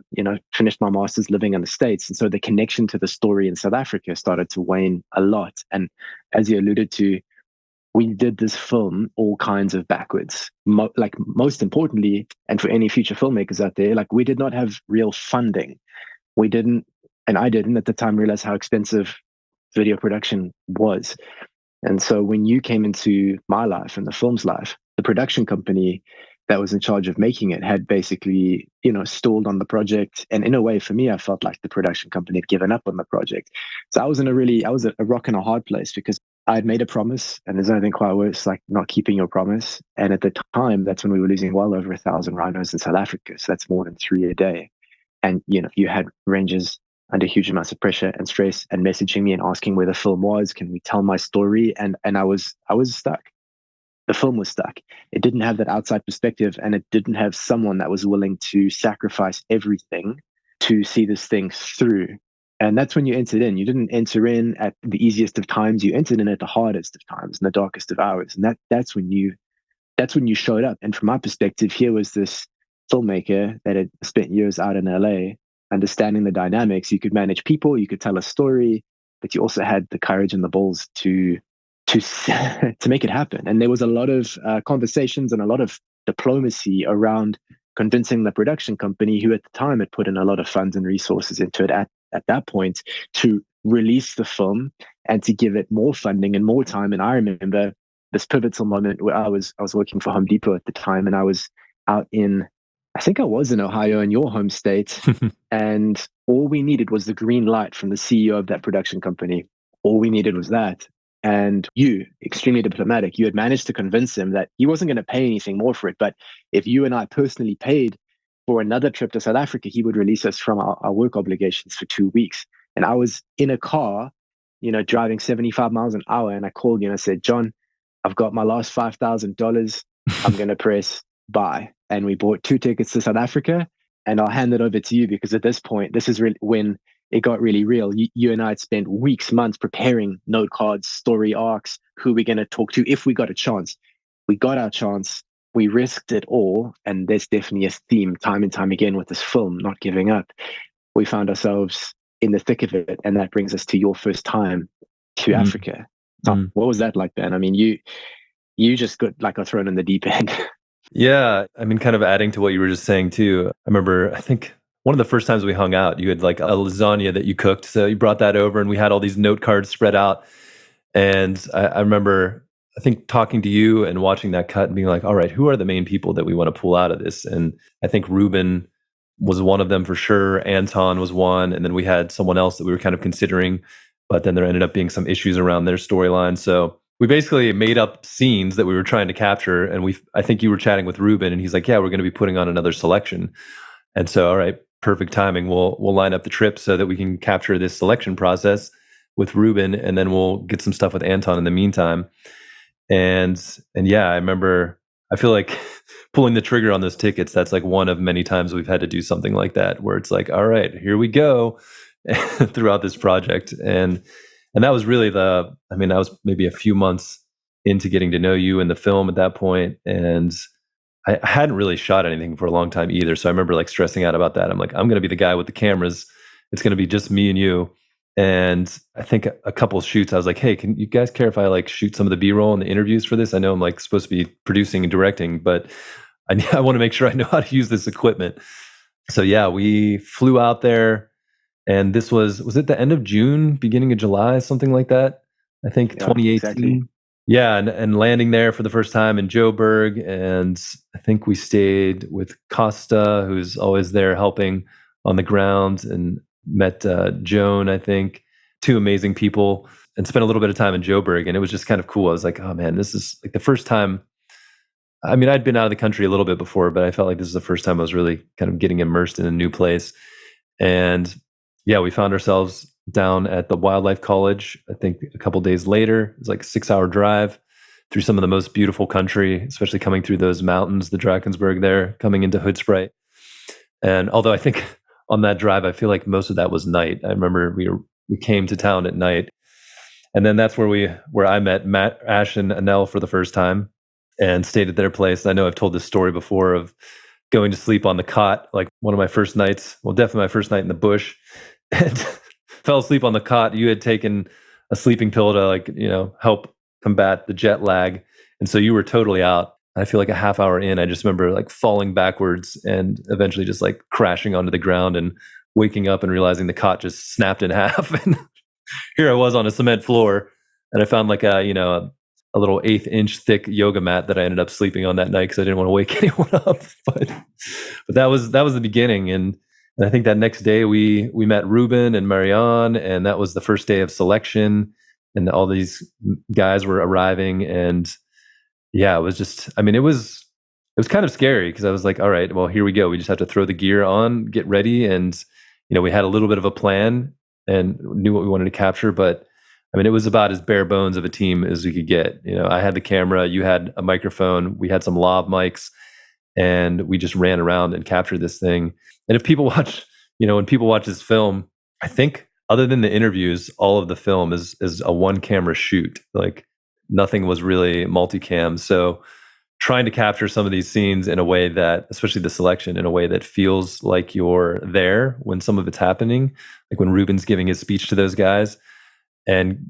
finished my master's living in the States. And so the connection to the story in South Africa started to wane a lot. And as you alluded to, we did this film all kinds of backwards. Most importantly, and for any future filmmakers out there, like we did not have real funding. We didn't, and I didn't at the time realize how expensive video production was. And so when you came into my life and the film's life, the production company that was in charge of making it had basically, stalled on the project. And in a way, for me, I felt like the production company had given up on the project. So I was a rock and a hard place because I had made a promise, and there's nothing quite worse like not keeping your promise. And at the time, that's when we were losing well over 1,000 rhinos in South Africa. So that's more than 3 a day. And, you had rangers under huge amounts of pressure and stress and messaging me and asking where the film was. Can we tell my story? And I was stuck. The film was stuck. It didn't have that outside perspective, and it didn't have someone that was willing to sacrifice everything to see this thing through. And that's when you entered in. You didn't enter in at the easiest of times. You entered in at the hardest of times and the darkest of hours. And that's when you showed up. And from my perspective, here was this filmmaker that had spent years out in LA, understanding the dynamics. You could manage people, you could tell a story, but you also had the courage and the balls to make it happen. And there was a lot of conversations and a lot of diplomacy around convincing the production company, who at the time had put in a lot of funds and resources into it at that point, to release the film and to give it more funding and more time. And I remember this pivotal moment where I was working for Home Depot at the time, and I was out in, I think I was in Ohio, in your home state, and all we needed was the green light from the CEO of that production company. All we needed was that. And you, extremely diplomatic, you had managed to convince him that he wasn't going to pay anything more for it. But if you and I personally paid for another trip to South Africa, he would release us from our work obligations for 2 weeks. And I was in a car, driving 75 miles an hour. And I called you and I said, John, I've got my last $5,000. I'm going to press buy. And we bought 2 tickets to South Africa, and I'll hand it over to you, because at this point, this is really when it got really real. You and I had spent weeks, months preparing note cards, story arcs, who we're going to talk to if we got a chance. We got our chance. We risked it all. And there's definitely a theme time and time again with this film, not giving up. We found ourselves in the thick of it. And that brings us to your first time to Africa. So what was that like, Ben? I mean, you just got thrown in the deep end. Yeah. I mean, kind of adding to what you were just saying too. I remember, I think one of the first times we hung out, you had like a lasagna that you cooked. So you brought that over and we had all these note cards spread out. And I remember, I think, talking to you and watching that cut and being like, all right, who are the main people that we want to pull out of this? And I think Ruben was one of them for sure. Anton was one. And then we had someone else that we were kind of considering, but then there ended up being some issues around their storyline. So we basically made up scenes that we were trying to capture. And I think you were chatting with Ruben and he's like, yeah, we're going to be putting on another selection. And so, all right, perfect timing. We'll line up the trip so that we can capture this selection process with Ruben, and then we'll get some stuff with Anton in the meantime. And yeah, I remember, I feel like pulling the trigger on those tickets, that's like one of many times we've had to do something like that, where it's like, all right, here we go throughout this project. And that was really that was maybe a few months into getting to know you in the film at that point. And I hadn't really shot anything for a long time either. So I remember like stressing out about that. I'm like, I'm going to be the guy with the cameras. It's going to be just me and you. And I think a couple of shoots, I was like, hey, can you guys care if I like shoot some of the B-roll and the interviews for this? I know I'm like supposed to be producing and directing, but I want to make sure I know how to use this equipment. So yeah, we flew out there, and this was it the end of June, beginning of July, something like that? I think 2018. Exactly. Yeah, and landing there for the first time in Joburg, and I think we stayed with Costa, who's always there helping on the ground, and met Joan, I think, 2 amazing people, and spent a little bit of time in Joburg, and it was just kind of cool. I was like, oh man, this is like the first time. I mean, I'd been out of the country a little bit before, but I felt like this is the first time I was really kind of getting immersed in a new place. And yeah, we found ourselves down at the Wildlife College. I think a couple days later, it was like a 6 hour drive through some of the most beautiful country, especially coming through those mountains, the Drakensberg there, coming into Hoodspray. And although I think on that drive, I feel like most of that was night. I remember we came to town at night, and then that's where I met Matt, Ash, and Anel for the first time, and stayed at their place. I know I've told this story before of going to sleep on the cot, like one of my first nights. Well, definitely my first night in the bush, and fell asleep on the cot. You had taken a sleeping pill to help combat the jet lag, and so you were totally out. I feel like a half hour in, I just remember like falling backwards and eventually just like crashing onto the ground and waking up and realizing the cot just snapped in half. And here I was on a cement floor, and I found like a little 1/8 inch thick yoga mat that I ended up sleeping on that night because I didn't want to wake anyone up. But that was the beginning, and I think that next day we met Ruben and Marianne, and that was the first day of selection, and all these guys were arriving, and yeah, it was just, I mean, it was kind of scary because I was like, all right, well, here we go. We just have to throw the gear on, get ready. And, we had a little bit of a plan and knew what we wanted to capture. But I mean, it was about as bare bones of a team as we could get. I had the camera, you had a microphone, we had some lav mics, and we just ran around and captured this thing. And if people watch, when people watch this film, I think other than the interviews, all of the film is a one camera shoot. Like nothing was really multicam. So trying to capture some of these scenes in a way that, especially the selection, in a way that feels like you're there when some of it's happening, like when Ruben's giving his speech to those guys, and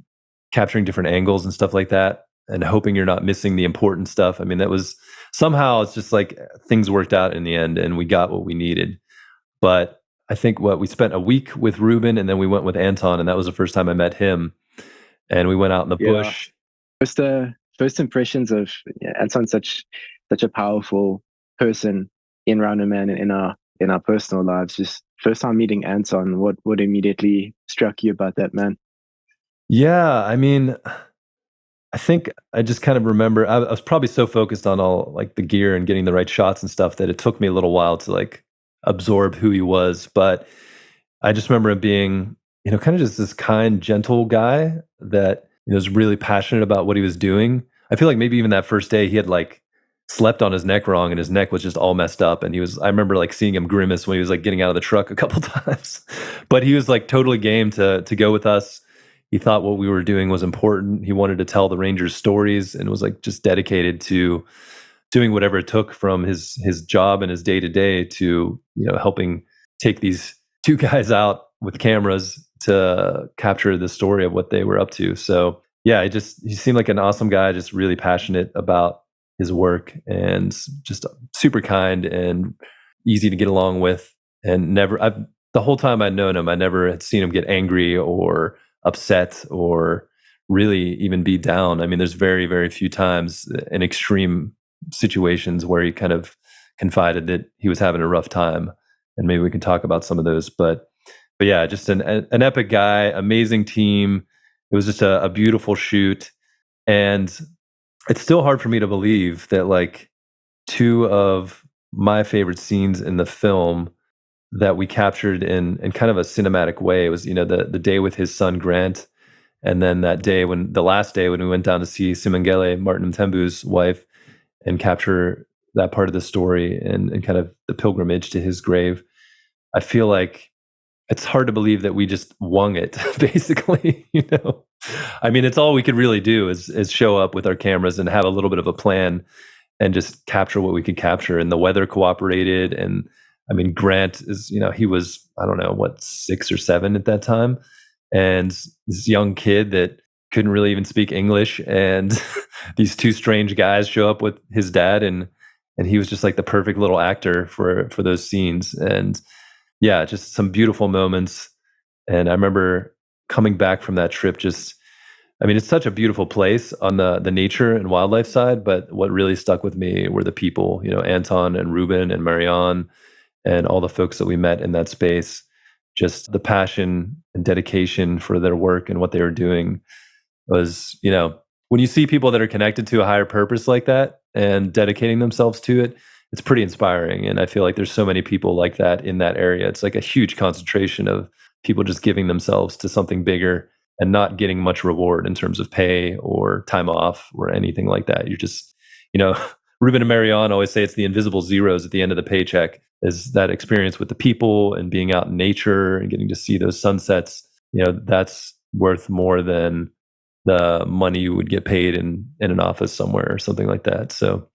capturing different angles and stuff like that, and hoping you're not missing the important stuff. I mean, that was somehow, it's just like things worked out in the end and we got what we needed. But I think we spent a week with Ruben, and then we went with Anton, and that was the first time I met him. And we went out in the bush. First impressions of Anton's such a powerful person in Rhino Man and in our personal lives. Just first time meeting Anton, what immediately struck you about that man? Yeah, I mean, I think I just kind of remember I was probably so focused on all like the gear and getting the right shots and stuff that it took me a little while to like absorb who he was. But I just remember him being, kind of just this kind, gentle guy that was really passionate about what he was doing. I feel like maybe even that first day he had like slept on his neck wrong and his neck was just all messed up. And I remember like seeing him grimace when he was like getting out of the truck a couple times. But he was like totally game to go with us. He thought what we were doing was important. He wanted to tell the Rangers stories and was like just dedicated to doing whatever it took from his job and his day to day to helping take these two guys out with cameras to capture the story of what they were up to. So yeah, he seemed like an awesome guy, just really passionate about his work and just super kind and easy to get along with. And the whole time I'd known him, I never had seen him get angry or upset or really even be down. I mean, there's very, very few times in extreme situations where he kind of confided that he was having a rough time. And maybe we can talk about some of those. But yeah, just an epic guy, amazing team. It was just a beautiful shoot. And it's still hard for me to believe that like two of my favorite scenes in the film that we captured in kind of a cinematic way was, the day with his son Grant, and then the last day when we went down to see Simangele, Martin Mtembu's wife, and capture that part of the story and kind of the pilgrimage to his grave. I feel like it's hard to believe that we just wung it, basically. I mean, it's all we could really do is show up with our cameras and have a little bit of a plan and just capture what we could capture. And the weather cooperated. And I mean, Grant is, he was, I don't know, 6 or 7 at that time. And this young kid that couldn't really even speak English. And these two strange guys show up with his dad, and he was just like the perfect little actor for those scenes. And yeah, just some beautiful moments. And I remember coming back from that trip, I mean, it's such a beautiful place on the nature and wildlife side, but what really stuck with me were the people, Anton and Ruben and Marianne and all the folks that we met in that space. Just the passion and dedication for their work and what they were doing was, when you see people that are connected to a higher purpose like that and dedicating themselves to it, it's pretty inspiring. And I feel like there's so many people like that in that area. It's like a huge concentration of people just giving themselves to something bigger and not getting much reward in terms of pay or time off or anything like that. You're just, Ruben and Marianne always say it's the invisible zeros at the end of the paycheck, is that experience with the people and being out in nature and getting to see those sunsets. That's worth more than the money you would get paid in an office somewhere or something like that. So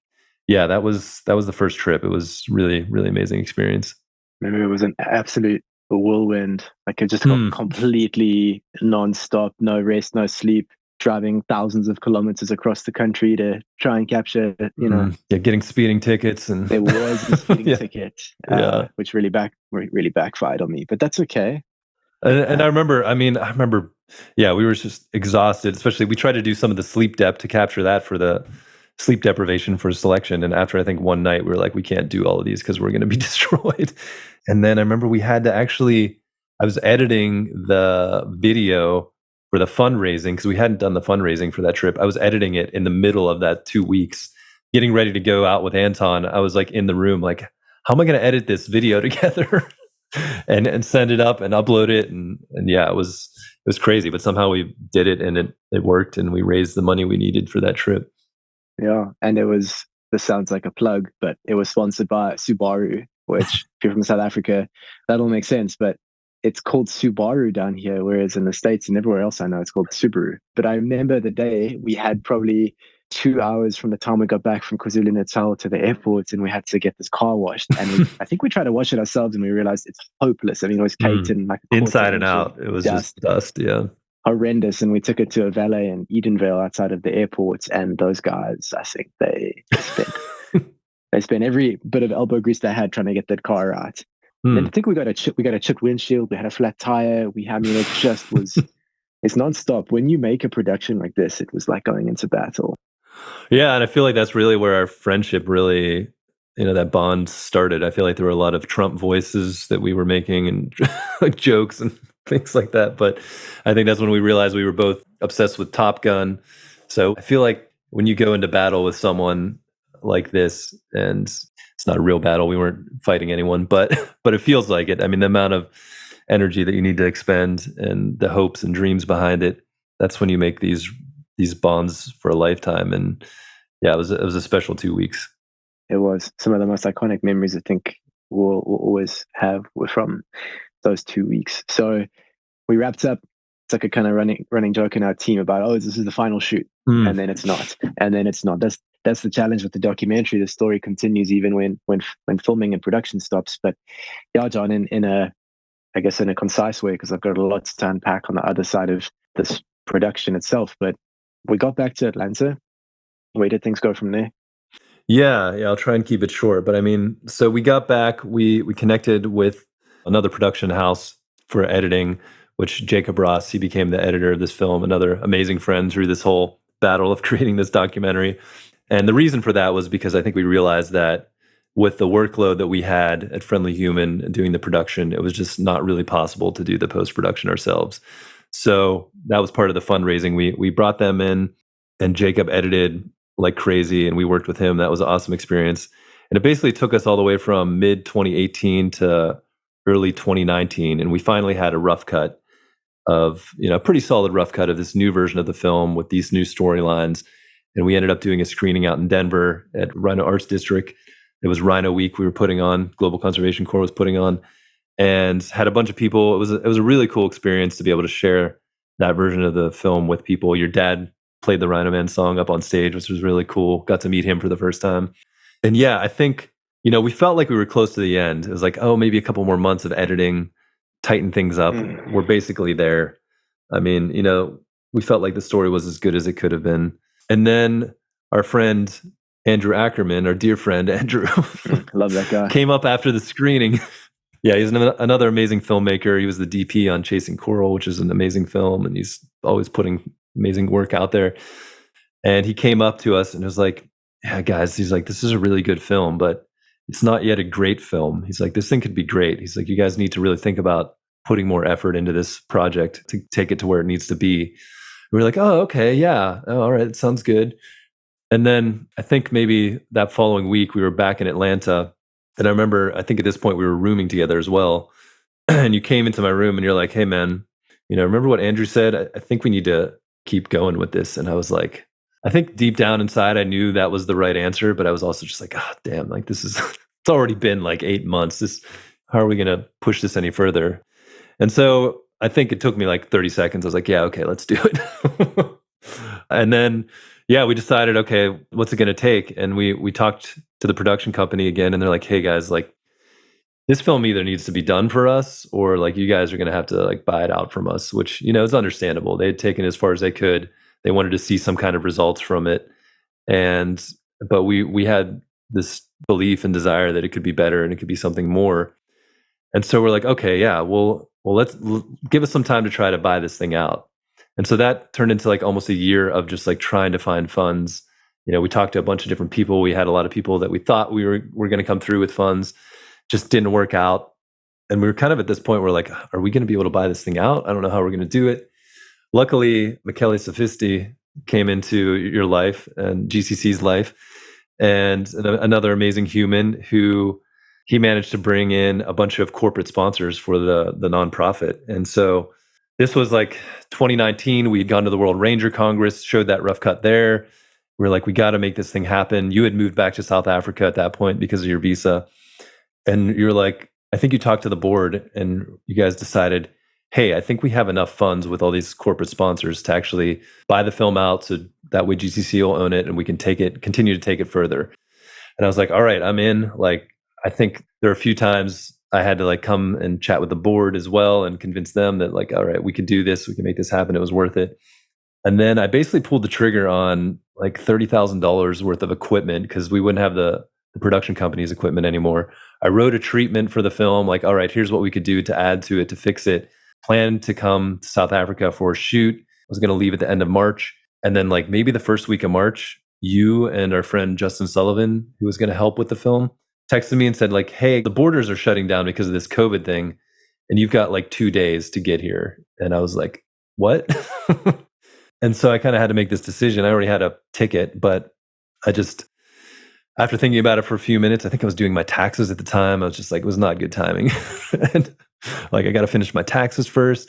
yeah, that was the first trip. It was really, really amazing experience. Maybe it was an absolute whirlwind. Like it just got completely nonstop, no rest, no sleep, driving thousands of kilometers across the country to try and capture, Yeah, getting speeding tickets, and there was a speeding ticket, Yeah. which really backfired on me. But that's okay. And I remember, yeah, we were just exhausted. Especially, we tried to do some of the sleep depth to capture that for the sleep deprivation for selection. And after I think one night, we were like, we can't do all of these because we're going to be destroyed. And then I remember we had to I was editing the video for the fundraising because we hadn't done the fundraising for that trip. I was editing it in the middle of that 2 weeks, getting ready to go out with Anton. I was like in the room, like, how am I going to edit this video together? and send it up and upload it, and yeah, it was crazy, but somehow we did it, and it worked, and we raised the money we needed for that trip. Yeah, and this sounds like a plug, but it was sponsored by Subaru, which if you're from South Africa, that'll make sense, but it's called Subaru down here, whereas in the States and everywhere else I know it's called Subaru. But I remember the day we had probably 2 hours from the time we got back from KwaZulu-Natal to the airport, and we had to get this car washed. And I think we tried to wash it ourselves, and we realized it's hopeless. I mean, it was caked in like inside and out. It was just dust. Yeah, horrendous. And we took it to a valet in Edenvale outside of the airport, and those guys, I think they spent every bit of elbow grease they had trying to get that car right. And I think we got a chipped windshield. We had a flat tire. It just was. It's nonstop. When you make a production like this, it was like going into battle. Yeah, and I feel like that's really where our friendship really, that bond started. I feel like there were a lot of Trump voices that we were making and like jokes and things like that. But I think that's when we realized we were both obsessed with Top Gun. So I feel like when you go into battle with someone like this, and it's not a real battle, we weren't fighting anyone, but it feels like it. I mean, the amount of energy that you need to expend and the hopes and dreams behind it, that's when you make these bonds for a lifetime. And yeah, it was a special 2 weeks. It was some of the most iconic memories I think we'll always have from those 2 weeks. So we wrapped up. It's like a kind of running joke in our team about, this is the final shoot, and then it's not, That's the challenge with the documentary. The story continues even when filming and production stops. But yeah, John, in a concise way, because I've got a lot to unpack on the other side of this production itself. But we got back to Atlanta. Where did things go from there? Yeah, I'll try and keep it short. But I mean, so we got back, we connected with another production house for editing, which Jacob Ross, he became the editor of this film, another amazing friend through this whole battle of creating this documentary. And the reason for that was because I think we realized that with the workload that we had at Friendly Human doing the production, it was just not really possible to do the post-production ourselves. So that was part of the fundraising. We brought them in, and Jacob edited like crazy, and we worked with him. That was an awesome experience. And it basically took us all the way from mid-2018 to early 2019, and we finally had a rough cut of, a pretty solid rough cut of this new version of the film with these new storylines. And we ended up doing a screening out in Denver at Rhino Arts District. It was Rhino Week we were putting on, Global Conservation Corps was putting on, and had a bunch of people. It was a really cool experience to be able to share that version of the film with people. Your dad played the Rhino Man song up on stage, which was really cool. Got to meet him for the first time. And yeah, I think, we felt like we were close to the end. It was like, maybe a couple more months of editing, tighten things up. We're basically there. I mean, we felt like the story was as good as it could have been. And then our friend Andrew Ackerman, our dear friend Andrew, love that guy, came up after the screening. Yeah, he's another amazing filmmaker. He was the DP on Chasing Coral, which is an amazing film, and he's always putting amazing work out there. And he came up to us and was like, yeah, guys, he's like, this is a really good film, but it's not yet a great film. He's like, this thing could be great. He's like, you guys need to really think about putting more effort into this project to take it to where it needs to be. We were like, oh, okay, yeah. Oh, all right, it sounds good. And then I think maybe that following week we were back in Atlanta. And I remember, I think at this point we were rooming together as well. and you came into my room and you're like, hey man, remember what Andrew said? I think we need to keep going with this. And I was like, I think deep down inside, I knew that was the right answer, but I was also just like, oh, damn, like this is, it's already been like 8 months. How are we going to push this any further? And so I think it took me like 30 seconds. I was like, yeah, okay, let's do it. And then, yeah, we decided, okay, what's it going to take? And we talked to the production company again, and they're like, hey guys, like this film either needs to be done for us, or like you guys are going to have to like buy it out from us, which, is understandable. They had taken it as far as they could. They wanted to see some kind of results from it. But we had this belief and desire that it could be better and it could be something more. And so we're like, okay, yeah, well, give us some time to try to buy this thing out. And so that turned into like almost a year of just like trying to find funds. We talked to a bunch of different people. We had a lot of people that we thought we were going to come through with funds, just didn't work out. And we were kind of at this point where like, are we going to be able to buy this thing out? I don't know how we're going to do it. Luckily, Michele Sophisti came into your life and GCC's life, and another amazing human who he managed to bring in a bunch of corporate sponsors for the nonprofit. And so this was like 2019. We had gone to the World Ranger Congress, showed that rough cut there. We were like, we got to make this thing happen. You had moved back to South Africa at that point because of your visa. And you're like, I think you talked to the board and you guys decided, hey, I think we have enough funds with all these corporate sponsors to actually buy the film out, so that way GCC will own it and we can continue to take it further. And I was like, all right, I'm in. Like, I think there are a few times I had to like come and chat with the board as well and convince them that like, all right, we can do this, we can make this happen. It was worth it. And then I basically pulled the trigger on like $30,000 worth of equipment because we wouldn't have the production company's equipment anymore. I wrote a treatment for the film, like, all right, here's what we could do to add to it, to fix it. Planned to come to South Africa for a shoot. I was going to leave at the end of March. And then like maybe the first week of March, you and our friend Justin Sullivan, who was going to help with the film, texted me and said like, hey, the borders are shutting down because of this COVID thing. And you've got like 2 days to get here. And I was like, what? And so I kind of had to make this decision. I already had a ticket, but I just, after thinking about it for a few minutes, I think I was doing my taxes at the time. I was just like, it was not good timing. And like, I got to finish my taxes first.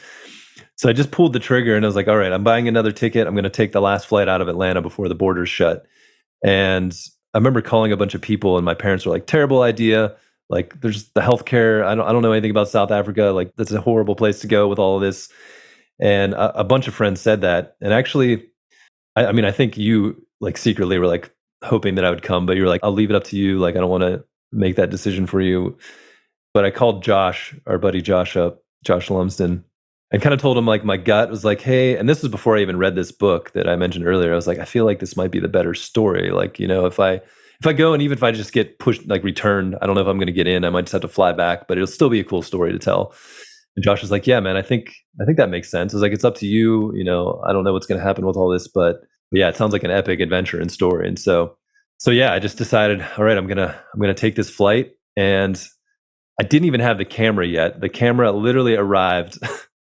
So I just pulled the trigger and I was like, all right, I'm buying another ticket. I'm going to take the last flight out of Atlanta before the borders shut. And I remember calling a bunch of people and my parents were like, terrible idea. Like there's the healthcare. I don't know anything about South Africa. Like that's a horrible place to go with all of this. And a bunch of friends said that. And actually, I mean, I think you like secretly were like hoping that I would come, but you were like, I'll leave it up to you. Like, I don't want to make that decision for you. But I called Josh, our buddy Josh up, Josh Lumsden, and kind of told him like my gut was like, hey, and this was before I even read this book that I mentioned earlier. I was like, I feel like this might be the better story. Like, if I go and even if I just get pushed, like returned, I don't know if I'm going to get in. I might just have to fly back, but it'll still be a cool story to tell. And Josh was like, yeah, man, I think that makes sense. I was like, it's up to you. I don't know what's going to happen with all this, but yeah, it sounds like an epic adventure and story. And so yeah, I just decided, all right, I'm going to take this flight. And I didn't even have the camera yet. The camera literally arrived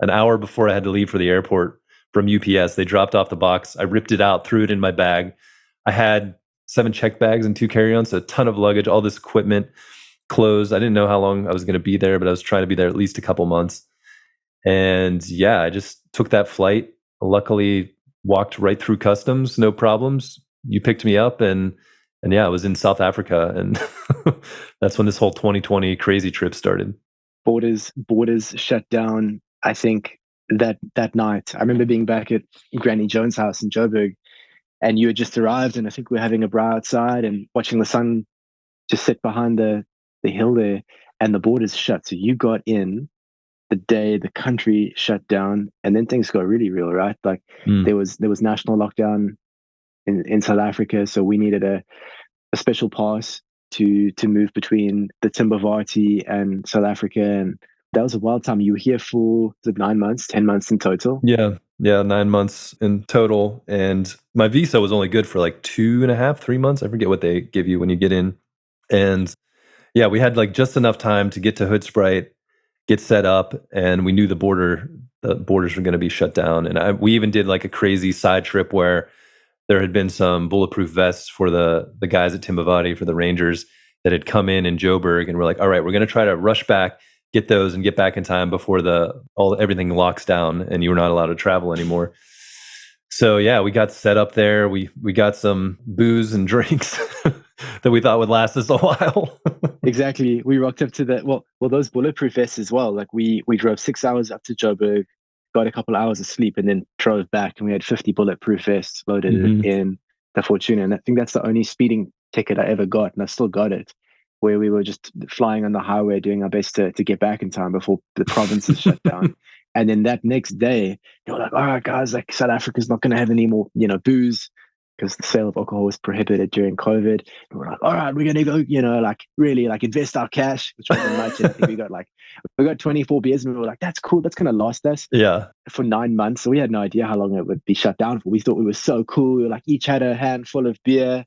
an hour before I had to leave for the airport from UPS. They dropped off the box. I ripped it out, threw it in my bag. I had 7 check bags and 2 carry-ons, a ton of luggage, all this equipment, clothes. I didn't know how long I was going to be there, but I was trying to be there at least a couple months. And yeah, I just took that flight. Luckily, walked right through customs, no problems. You picked me up, and yeah, I was in South Africa, and that's when this whole 2020 crazy trip started. Borders shut down. I think that night, I remember being back at Granny Jones' house in Joburg, and you had just arrived, and I think we were having a braai outside and watching the sun just sit behind the hill there, and the borders shut. So you got in the day the country shut down, and then things got really real, right? Like there was national lockdown in South Africa, so we needed a special pass to move between the Timbavati and South Africa, and that was a wild time. You were here for 9 months, 10 months in total. Yeah, 9 months in total, and my visa was only good for like 2.5, 3 months. I forget what they give you when you get in, and yeah, we had like just enough time to get to Hoedspruit, get set up, and we knew the borders were going to be shut down. And we even did like a crazy side trip where there had been some bulletproof vests for the guys at Timbavati, for the Rangers, that had come in Joburg, and we're like, all right, we're going to try to rush back, get those and get back in time before everything locks down and you were not allowed to travel anymore. So yeah, we got set up there. We got some booze and drinks that we thought would last us a while. Exactly. We rocked up to those bulletproof vests as well. Like we drove 6 hours up to Joburg, got a couple hours of sleep, and then drove back, and we had 50 bulletproof vests loaded in the Fortuna. And I think that's the only speeding ticket I ever got, and I still got it, where we were just flying on the highway, doing our best to get back in time before the provinces shut down. And then that next day, they were like, all right, guys, like South Africa's not going to have any more, booze, because the sale of alcohol was prohibited during COVID. And we're like, all right, we're going to go, like really like invest our cash, which wasn't much. And I think we got 24 beers, and we were like, that's cool. That's going to last us for 9 months. So we had no idea how long it would be shut down for. We thought we were so cool. We were like, each had a handful of beer.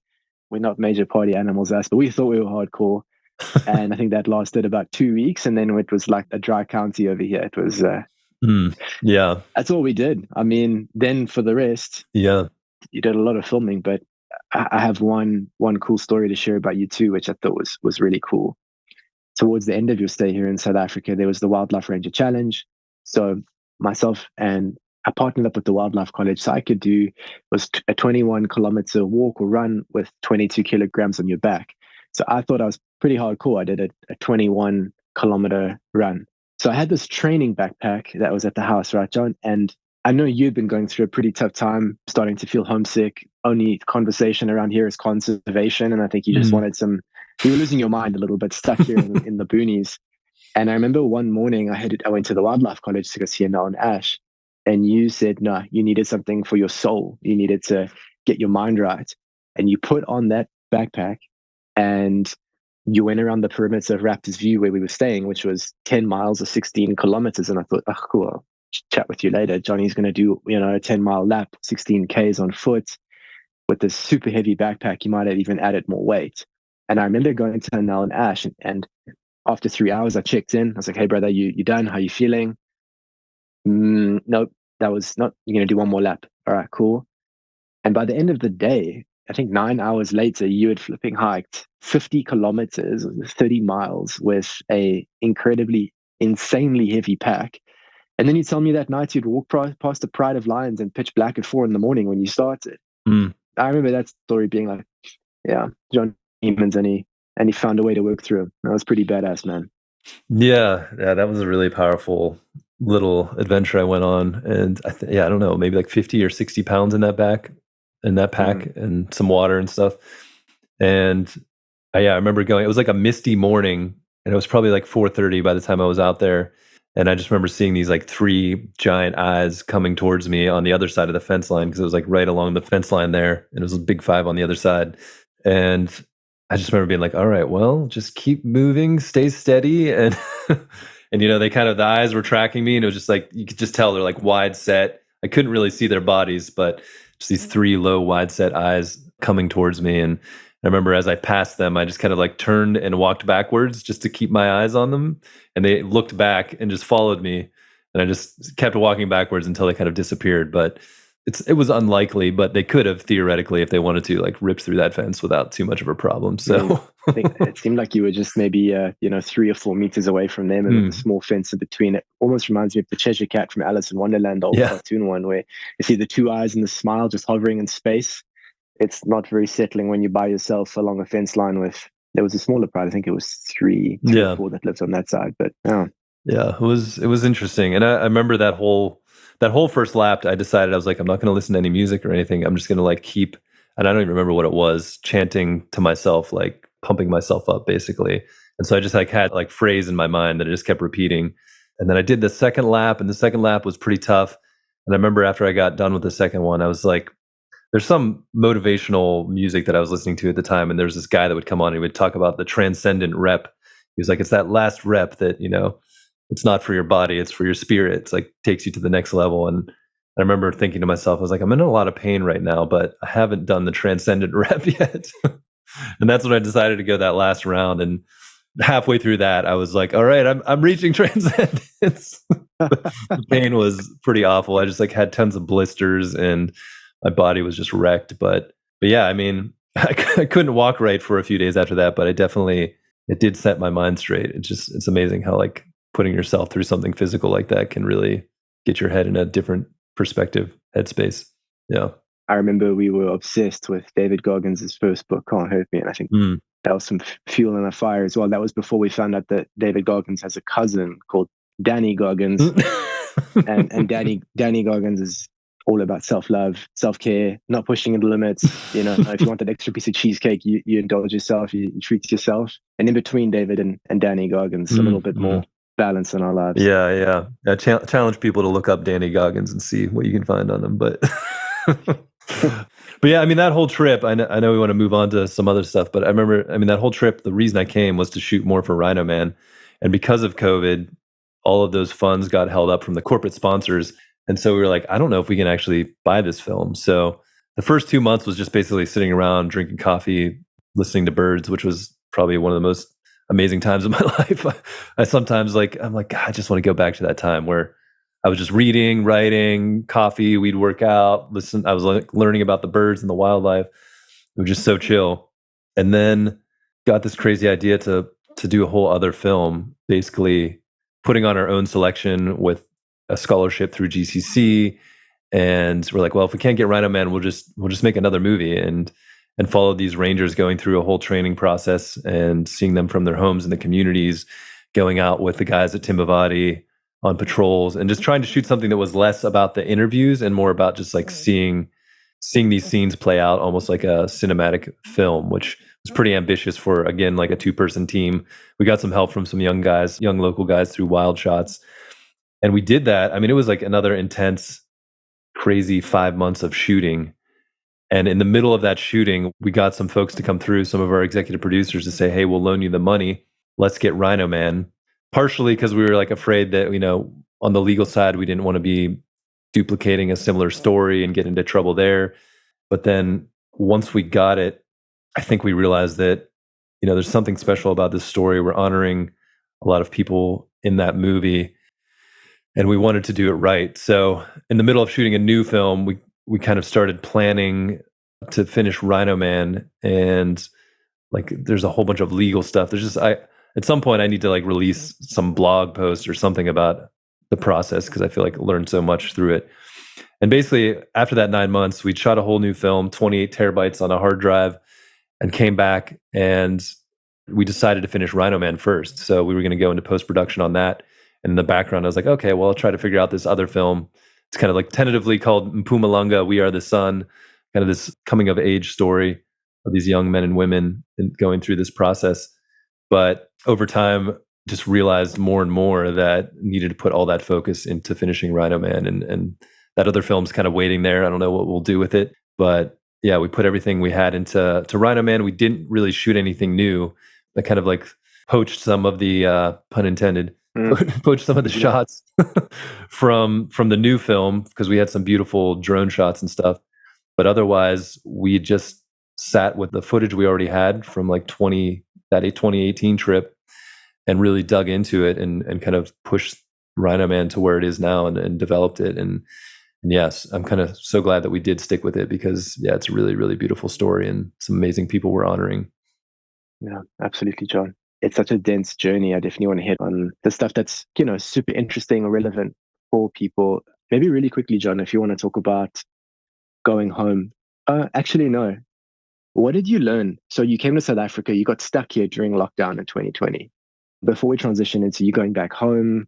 We're not major party animals, us, but we thought we were hardcore. And I think that lasted about 2 weeks. And then it was like a dry county over here. It was, that's all we did. I mean, then for the rest, you did a lot of filming, but I have one cool story to share about you too, which I thought was really cool. Towards the end of your stay here in South Africa, there was the Wildlife Ranger Challenge. So myself and I partnered up with the Wildlife College, so I could do was a 21-kilometer walk or run with 22 kilograms on your back. So I thought I was pretty hardcore. I did a 21-kilometer run. So I had this training backpack that was at the house, right, John? And I know you've been going through a pretty tough time, starting to feel homesick. Only conversation around here is conservation. And I think you just wanted you were losing your mind a little bit, stuck here in the boonies. And I remember one morning I went to the Wildlife College to go see Nell and Ash. And you said, no, you needed something for your soul. You needed to get your mind right. And you put on that backpack and you went around the perimeter of Raptors View where we were staying, which was 10 miles or 16 kilometers. And I thought, oh, cool, I'll chat with you later. Johnny's going to do, a 10-mile lap, 16 Ks on foot with this super heavy backpack. You might have even added more weight. And I remember going to Nell and Ash, and after 3 hours, I checked in. I was like, hey, brother, you done? How you feeling? Nope, that was not, you're going to do one more lap. All right, cool. And by the end of the day, I think 9 hours later, you had flipping hiked 50 kilometers, 30 miles with a incredibly, insanely heavy pack. And then you tell me that night you'd walk past the Pride of Lions in pitch black at 4 a.m. when you started. I remember that story being like, yeah, John Heemans, and he found a way to work through it. That was pretty badass, man. Yeah, that was a really powerful little adventure I went on. And I don't know, maybe like 50 or 60 pounds in that pack, and some water and stuff. And I remember going, it was like a misty morning, and it was probably like 4:30 by the time I was out there. And I just remember seeing these like 3 giant eyes coming towards me on the other side of the fence line, because it was like right along the fence line there. And it was a big 5 on the other side. And I just remember being like, all right, well, just keep moving, stay steady. And, and the eyes were tracking me, and it was just like, you could just tell they're like wide set. I couldn't really see their bodies, but just these 3 low, wide set eyes coming towards me. And I remember as I passed them, I just kind of like turned and walked backwards just to keep my eyes on them. And they looked back and just followed me. And I just kept walking backwards until they kind of disappeared. But it was unlikely, but they could have theoretically, if they wanted to, like rip through that fence without too much of a problem. So I think it seemed like you were just maybe 3 or 4 meters away from them, and with a small fence in between. It almost reminds me of the Cheshire Cat from Alice in Wonderland, the old cartoon one, where you see the 2 eyes and the smile just hovering in space. It's not very settling when you're by yourself along a fence line there was a smaller pride. I think it was 3 or 4 that lived on that side. But it was interesting. And I remember that whole first lap, I decided, I was like, I'm not going to listen to any music or anything. I'm just going to like keep, and I don't even remember what it was, chanting to myself, like pumping myself up basically. And so I just like had like phrase in my mind that I just kept repeating. And then I did the second lap, and the second lap was pretty tough. And I remember after I got done with the second one, I was like, there's some motivational music that I was listening to at the time, and there was this guy that would come on and he would talk about the transcendent rep. He was like, it's that last rep that, it's not for your body, it's for your spirit. It's like takes you to the next level. And I remember thinking to myself, I was like, I'm in a lot of pain right now, but I haven't done the transcendent rep yet. And that's when I decided to go that last round. And halfway through that, I was like, all right, I'm reaching transcendence. The pain was pretty awful. I just like had tons of blisters and my body was just wrecked. But yeah, I mean, I couldn't walk right for a few days after that, but it did set my mind straight. It's amazing how like putting yourself through something physical like that can really get your head in a different perspective, headspace. Yeah. I remember we were obsessed with David Goggins' first book, Can't Hurt Me. And I think that was some fuel in the fire as well. That was before we found out that David Goggins has a cousin called Danny Goggins. and Danny Goggins is all about self-love, self-care, not pushing the limits. You know, if you want that extra piece of cheesecake, you indulge yourself, you treat yourself. And in between David and Danny Goggins, a little bit more balance in our lives. Yeah. I challenge people to look up Danny Goggins and see what you can find on him. But but yeah, I mean, that whole trip, I know we want to move on to some other stuff, but I remember, I mean, that whole trip, the reason I came was to shoot more for Rhino Man. And because of COVID, all of those funds got held up from the corporate sponsors. And so we were like, I don't know if we can actually buy this film. So the first 2 months was just basically sitting around, drinking coffee, listening to birds, which was probably one of the most amazing times of my life. I sometimes I'm like, God, I just want to go back to that time where I was just reading, writing, coffee, we'd work out, listen. I was learning about the birds and the wildlife. It was just so chill. And then got this crazy idea to do a whole other film, basically putting on our own selection with a scholarship through GCC. And we're like, well, if we can't get Rhino Man, we'll just make another movie and follow these rangers going through a whole training process and seeing them from their homes in the communities, going out with the guys at Timbavati on patrols, and just trying to shoot something that was less about the interviews and more about just like seeing these scenes play out almost like a cinematic film, which was pretty ambitious for, again, like a 2-person team. We got some help from some young local guys through Wild Shots. And we did that. I mean, it was like another intense, crazy 5 months of shooting. And in the middle of that shooting, we got some folks to come through, some of our executive producers, to say, hey, we'll loan you the money. Let's get Rhino Man. Partially because we were like afraid that, on the legal side, we didn't want to be duplicating a similar story and get into trouble there. But then once we got it, I think we realized that, there's something special about this story. We're honoring a lot of people in that movie, and we wanted to do it right. So in the middle of shooting a new film, we kind of started planning to finish Rhino Man, and there's a whole bunch of legal stuff. There's just at some point I need to release some blog post or something about the process, because I feel like I learned so much through it. And basically after that 9 months, we shot a whole new film, 28 terabytes on a hard drive, and came back and we decided to finish Rhino Man first. So we were going to go into post-production on that. And in the background, I was like, okay, well, I'll try to figure out this other film. It's kind of tentatively called Mpumalanga, We Are the Sun, kind of this coming of age story of these young men and women going through this process. But over time, just realized more and more that needed to put all that focus into finishing Rhino Man, and that other film's kind of waiting there. I don't know what we'll do with it, but yeah, we put everything we had into Rhino Man. We didn't really shoot anything new. I kind of poached some of the pun intended, poached some of the shots from the new film, because we had some beautiful drone shots and stuff. But otherwise, we just sat with the footage we already had from 2018 trip and really dug into it and kind of pushed Rhino Man to where it is now and developed it. And yes, I'm kind of so glad that we did stick with it, because yeah, it's a really, really beautiful story and some amazing people we're honoring. Yeah, absolutely, John. It's such a dense journey. I definitely want to hit on the stuff that's, super interesting or relevant for people. Maybe really quickly, John, if you want to talk about going home. Actually, no. What did you learn? So you came to South Africa, you got stuck here during lockdown in 2020. Before we transition into you going back home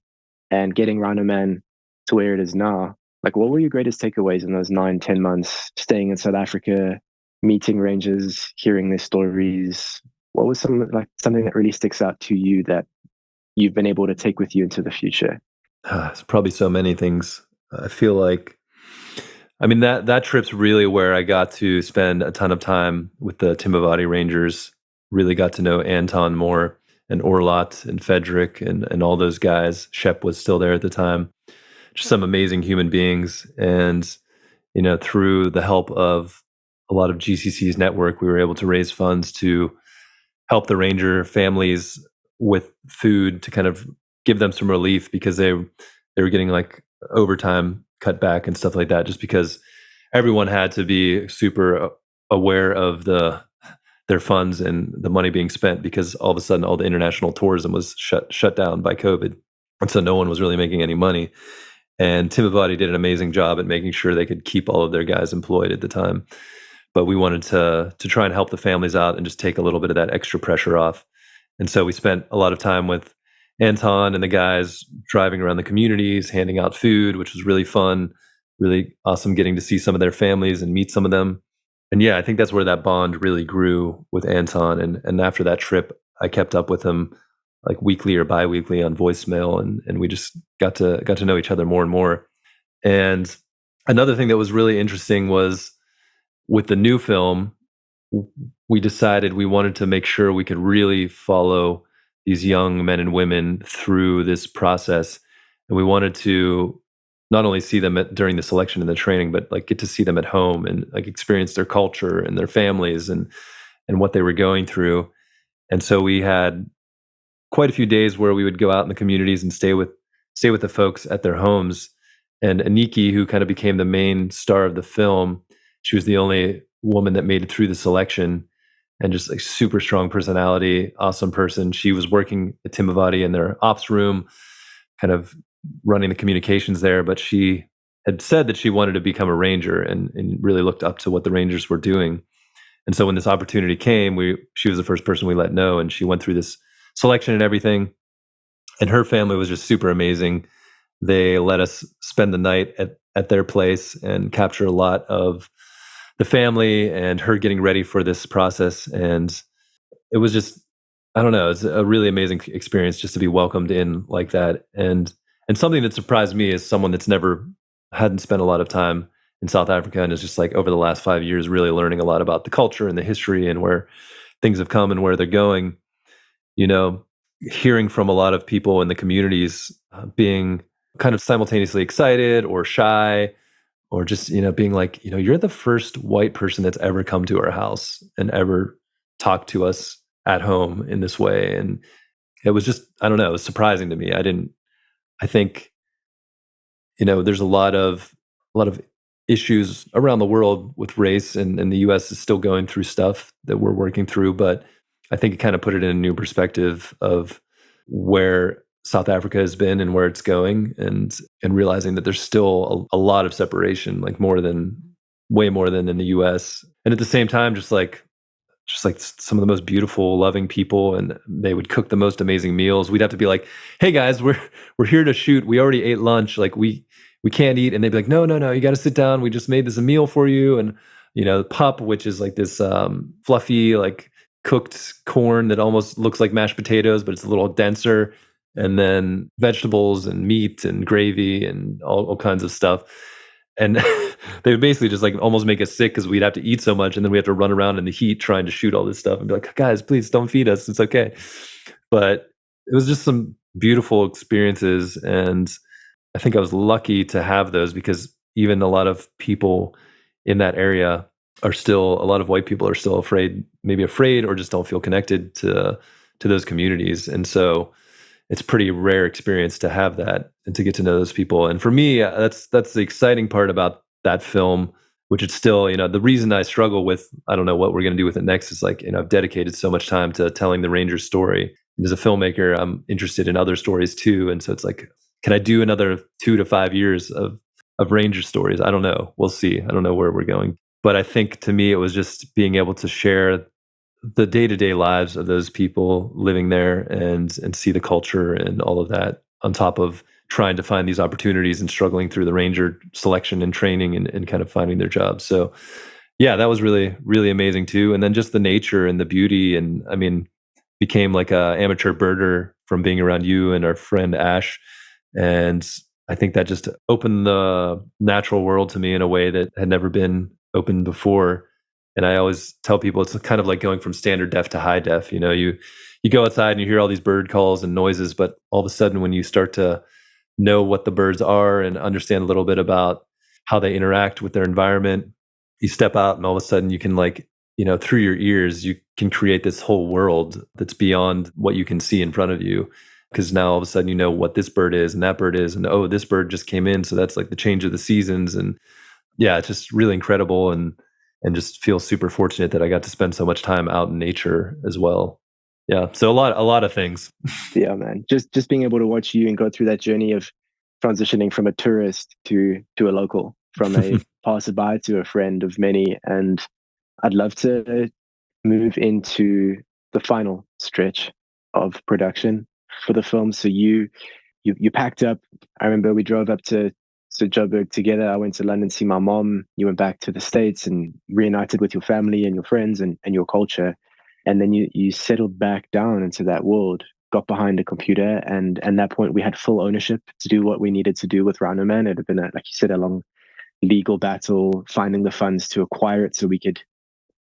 and getting Rhino Man to where it is now, what were your greatest takeaways in those 9-10 months staying in South Africa, meeting rangers, hearing their stories? What was something that really sticks out to you that you've been able to take with you into the future? It's probably so many things. I feel like, that trip's really where I got to spend a ton of time with the Timbavati Rangers, really got to know Anton more, and Orlot and Frederick and all those guys. Shep was still there at the time. Just some amazing human beings. And, through the help of a lot of GCC's network, we were able to raise funds to help the Ranger families with food, to kind of give them some relief, because they were getting overtime cut back and stuff like that, just because everyone had to be super aware of their funds and the money being spent, because all of a sudden all the international tourism was shut down by COVID. And so no one was really making any money. And Timavati did an amazing job at making sure they could keep all of their guys employed at the time. But we wanted to try and help the families out and just take a little bit of that extra pressure off. And so we spent a lot of time with Anton and the guys driving around the communities, handing out food, which was really fun, really awesome getting to see some of their families and meet some of them. And yeah, I think that's where that bond really grew with Anton. And after that trip, I kept up with him like weekly or biweekly on voicemail, and we just got to know each other more and more. And another thing that was really interesting was with the new film, we decided we wanted to make sure we could really follow these young men and women through this process, and we wanted to not only see them during the selection and the training, but like get to see them at home and like experience their culture and their families and what they were going through. And so we had quite a few days where we would go out in the communities and stay with the folks at their homes. And Aniki, who kind of became the main star of the film, she was the only woman that made it through the selection, and just like super strong personality, awesome person. She was working at Timavati in their ops room, kind of running the communications there, but she had said that she wanted to become a ranger and really looked up to what the rangers were doing. And so when this opportunity came, she was the first person we let know, and she went through this selection and everything. And her family was just super amazing. They let us spend the night at their place and capture a lot of the family and her getting ready for this process. And it was just, I don't know, it's a really amazing experience just to be welcomed in like that. And something that surprised me as someone that's never hadn't spent a lot of time in South Africa and is just like over the last 5 years really learning a lot about the culture and the history and where things have come and where they're going. You know, hearing from a lot of people in the communities being kind of simultaneously excited or shy, or just, being like, you're the first white person that's ever come to our house and ever talked to us at home in this way. And it was just, I don't know, it was surprising to me. I think, there's a lot of issues around the world with race, and the US is still going through stuff that we're working through. But I think it kind of put it in a new perspective of where South Africa has been and where it's going, and realizing that there's still a lot of separation, like way more than in the US. And at the same time, just like some of the most beautiful, loving people, and they would cook the most amazing meals. We'd have to be like, "Hey guys, we're here to shoot. We already ate lunch. Like we can't eat." And they'd be like, "No, no, no, you got to sit down. We just made this a meal for you." And the pup, which is like this fluffy, like cooked corn that almost looks like mashed potatoes, but it's a little denser. And then vegetables and meat and gravy and all kinds of stuff. And they would basically just like almost make us sick because we'd have to eat so much, and then we have to run around in the heat trying to shoot all this stuff and be like, "Guys, please don't feed us. It's okay." But it was just some beautiful experiences, and I think I was lucky to have those, because even a lot of people in that area a lot of white people are still maybe afraid or just don't feel connected to those communities. And so it's a pretty rare experience to have that and to get to know those people. And for me, that's the exciting part about that film, which it's still, the reason I struggle with, I don't know what we're going to do with it next, is like, I've dedicated so much time to telling the Rangers story. And as a filmmaker, I'm interested in other stories too. And so it's like, can I do another 2 to 5 years of Ranger stories? I don't know. We'll see. I don't know where we're going. But I think to me, it was just being able to share the day-to-day lives of those people living there, and see the culture and all of that, on top of trying to find these opportunities and struggling through the ranger selection and training, and kind of finding their jobs. So yeah, that was really, really amazing too. And then just the nature and the beauty, and I mean, became like a amateur birder from being around you and our friend Ash. And I think that just opened the natural world to me in a way that had never been opened before. And I always tell people it's kind of like going from standard def to high def. You go outside and you hear all these bird calls and noises, but all of a sudden when you start to know what the birds are and understand a little bit about how they interact with their environment, you step out and all of a sudden you can through your ears, you can create this whole world that's beyond what you can see in front of you. Because now all of a sudden you know what this bird is and that bird is, and oh, this bird just came in, so that's like the change of the seasons. And yeah, it's just really incredible, and just feel super fortunate that I got to spend so much time out in nature as well. Yeah. So a lot of things. Yeah, man. Just being able to watch you and go through that journey of transitioning from a tourist to a local, from a passerby to a friend of many. And I'd love to move into the final stretch of production for the film. So you packed up. I remember we drove up to Joburg together. I went to London to see my mom. You went back to the States and reunited with your family and your friends and your culture. And then you settled back down into that world, got behind a computer, and that point we had full ownership to do what we needed to do with Rhino Man. It had been, like you said, a long legal battle, finding the funds to acquire it so we could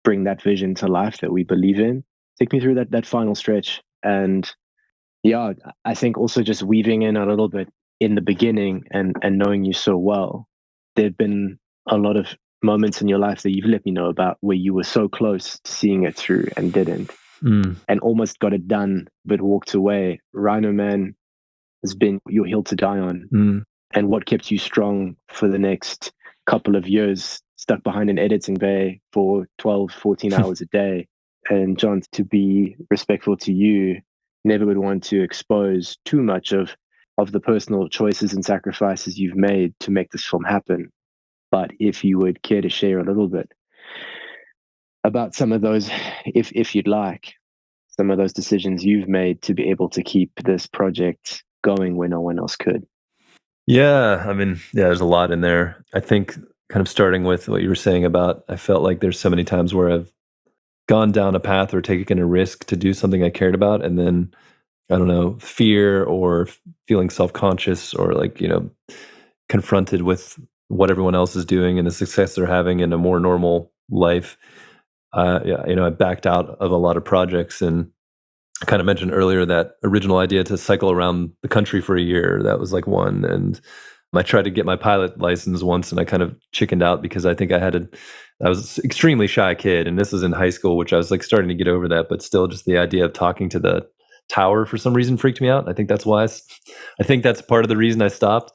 bring that vision to life that we believe in. Take me through that final stretch. And yeah, I think also just weaving in a little bit in the beginning and knowing you so well, there've been a lot of moments in your life that you've let me know about where you were so close to seeing it through and didn't, and almost got it done but walked away. Rhino Man has been your hill to die on, and what kept you strong for the next couple of years, stuck behind an editing bay for 12, 14 hours a day. And John, to be respectful to you, never would want to expose too much of the personal choices and sacrifices you've made to make this film happen. But if you would care to share a little bit about some of those, if you'd like, some of those decisions you've made to be able to keep this project going when no one else could. Yeah, I mean, yeah, there's a lot in there. I think kind of starting with what you were saying about, I felt like there's so many times where I've gone down a path or taken a risk to do something I cared about, and then I don't know, fear or feeling self-conscious or like, confronted with what everyone else is doing and the success they're having in a more normal life. Yeah, I backed out of a lot of projects, and I kind of mentioned earlier that original idea to cycle around the country for a year. That was like one. And I tried to get my pilot license once, and I kind of chickened out because I think I was an extremely shy kid. And this was in high school, which I was like starting to get over that, but still just the idea of talking to the tower for some reason freaked me out. I think that's why I think that's part of the reason I stopped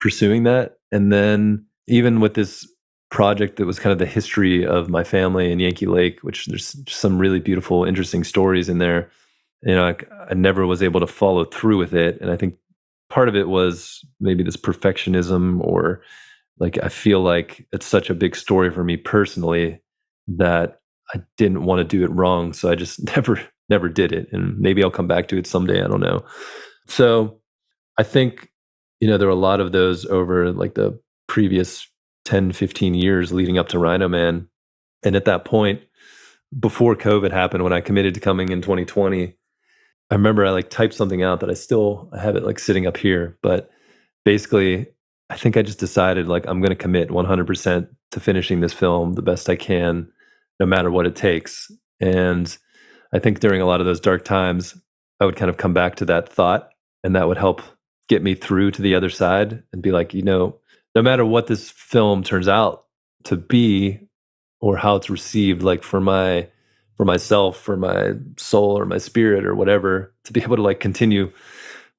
pursuing that. And then even with this project that was kind of the history of my family in Yankee Lake, which there's some really beautiful, interesting stories in there. I never was able to follow through with it. And I think part of it was maybe this perfectionism, or like I feel like it's such a big story for me personally that I didn't want to do it wrong. So I just never did it. And maybe I'll come back to it someday. I don't know. So I think, there were a lot of those over like the previous 10, 15 years leading up to Rhino Man. And at that point, before COVID happened, when I committed to coming in 2020, I remember I like typed something out that I have it like sitting up here. But basically, I think I just decided like I'm going to commit 100% to finishing this film the best I can, no matter what it takes. And I think during a lot of those dark times, I would kind of come back to that thought, and that would help get me through to the other side and be like, no matter what this film turns out to be or how it's received, like for myself, for my soul or my spirit or whatever, to be able to like continue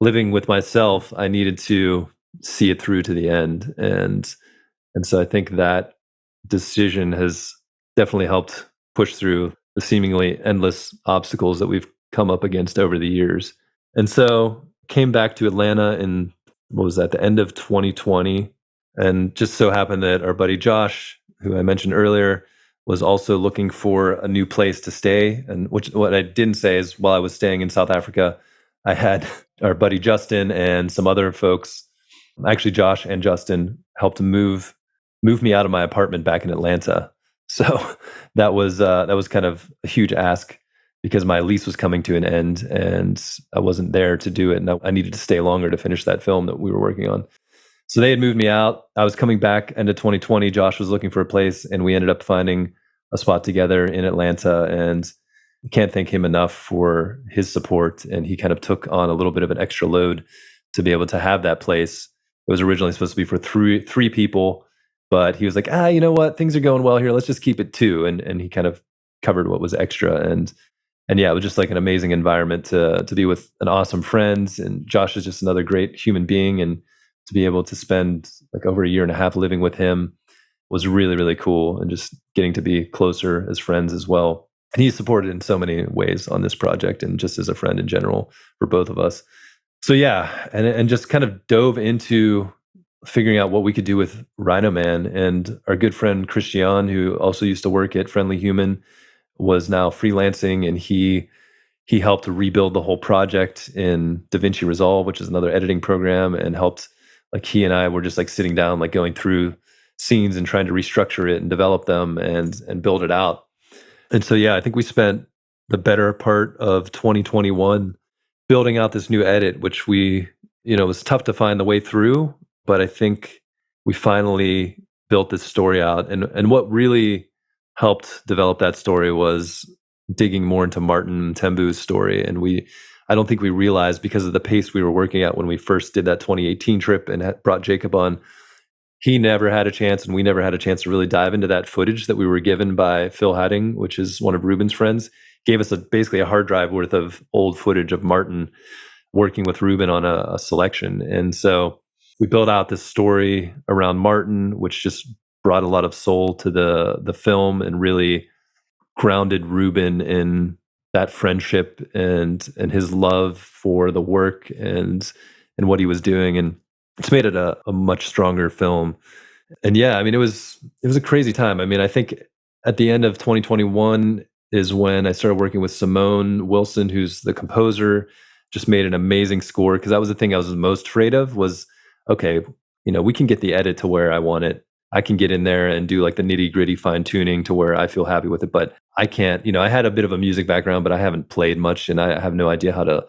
living with myself, I needed to see it through to the end. And so I think that decision has definitely helped push through the seemingly endless obstacles that we've come up against over the years. And so came back to Atlanta in, what was that, the end of 2020. And just so happened that our buddy Josh, who I mentioned earlier, was also looking for a new place to stay. And what I didn't say is while I was staying in South Africa, I had our buddy Justin and some other folks, actually Josh and Justin, helped move me out of my apartment back in Atlanta. So that was kind of a huge ask, because my lease was coming to an end and I wasn't there to do it. And I needed to stay longer to finish that film that we were working on. So they had moved me out. I was coming back end of 2020. Josh was looking for a place, and we ended up finding a spot together in Atlanta. And I can't thank him enough for his support. And he kind of took on a little bit of an extra load to be able to have that place. It was originally supposed to be for three people, but he was like, you know what? Things are going well here. Let's just keep it two. And he kind of covered what was extra. And yeah, it was just like an amazing environment to be with an awesome friend. And Josh is just another great human being. And to be able to spend like over a year and a half living with him was really, really cool. And just getting to be closer as friends as well. And he's supported in so many ways on this project and just as a friend in general for both of us. So yeah, and just kind of dove into figuring out what we could do with Rhino Man. And our good friend Christian, who also used to work at Friendly Human, was now freelancing, and he helped to rebuild the whole project in DaVinci Resolve, which is another editing program, and helped, like, he and I were just like sitting down, like going through scenes and trying to restructure it and develop them and build it out. And so yeah, I think we spent the better part of 2021 building out this new edit, which was tough to find the way through, but I think we finally built this story out. And what really helped develop that story was digging more into Martin Tembu's story. And I don't think we realized, because of the pace we were working at when we first did that 2018 trip and had brought Jacob on, he never had a chance, and we never had a chance to really dive into that footage that we were given by Phil Hadding, which is one of Ruben's friends. Gave us basically a hard drive worth of old footage of Martin working with Ruben on a selection. And so we built out this story around Martin, which just brought a lot of soul to the film and really grounded Ruben in that friendship and his love for the work and what he was doing. And it's made it a much stronger film. And yeah, I mean, it was a crazy time. I mean, I think at the end of 2021 is when I started working with Simone Wilson, who's the composer. Just made an amazing score, because that was the thing I was most afraid of was, okay, we can get the edit to where I want it. I can get in there and do like the nitty gritty fine tuning to where I feel happy with it. But I can't, I had a bit of a music background, but I haven't played much, and I have no idea how to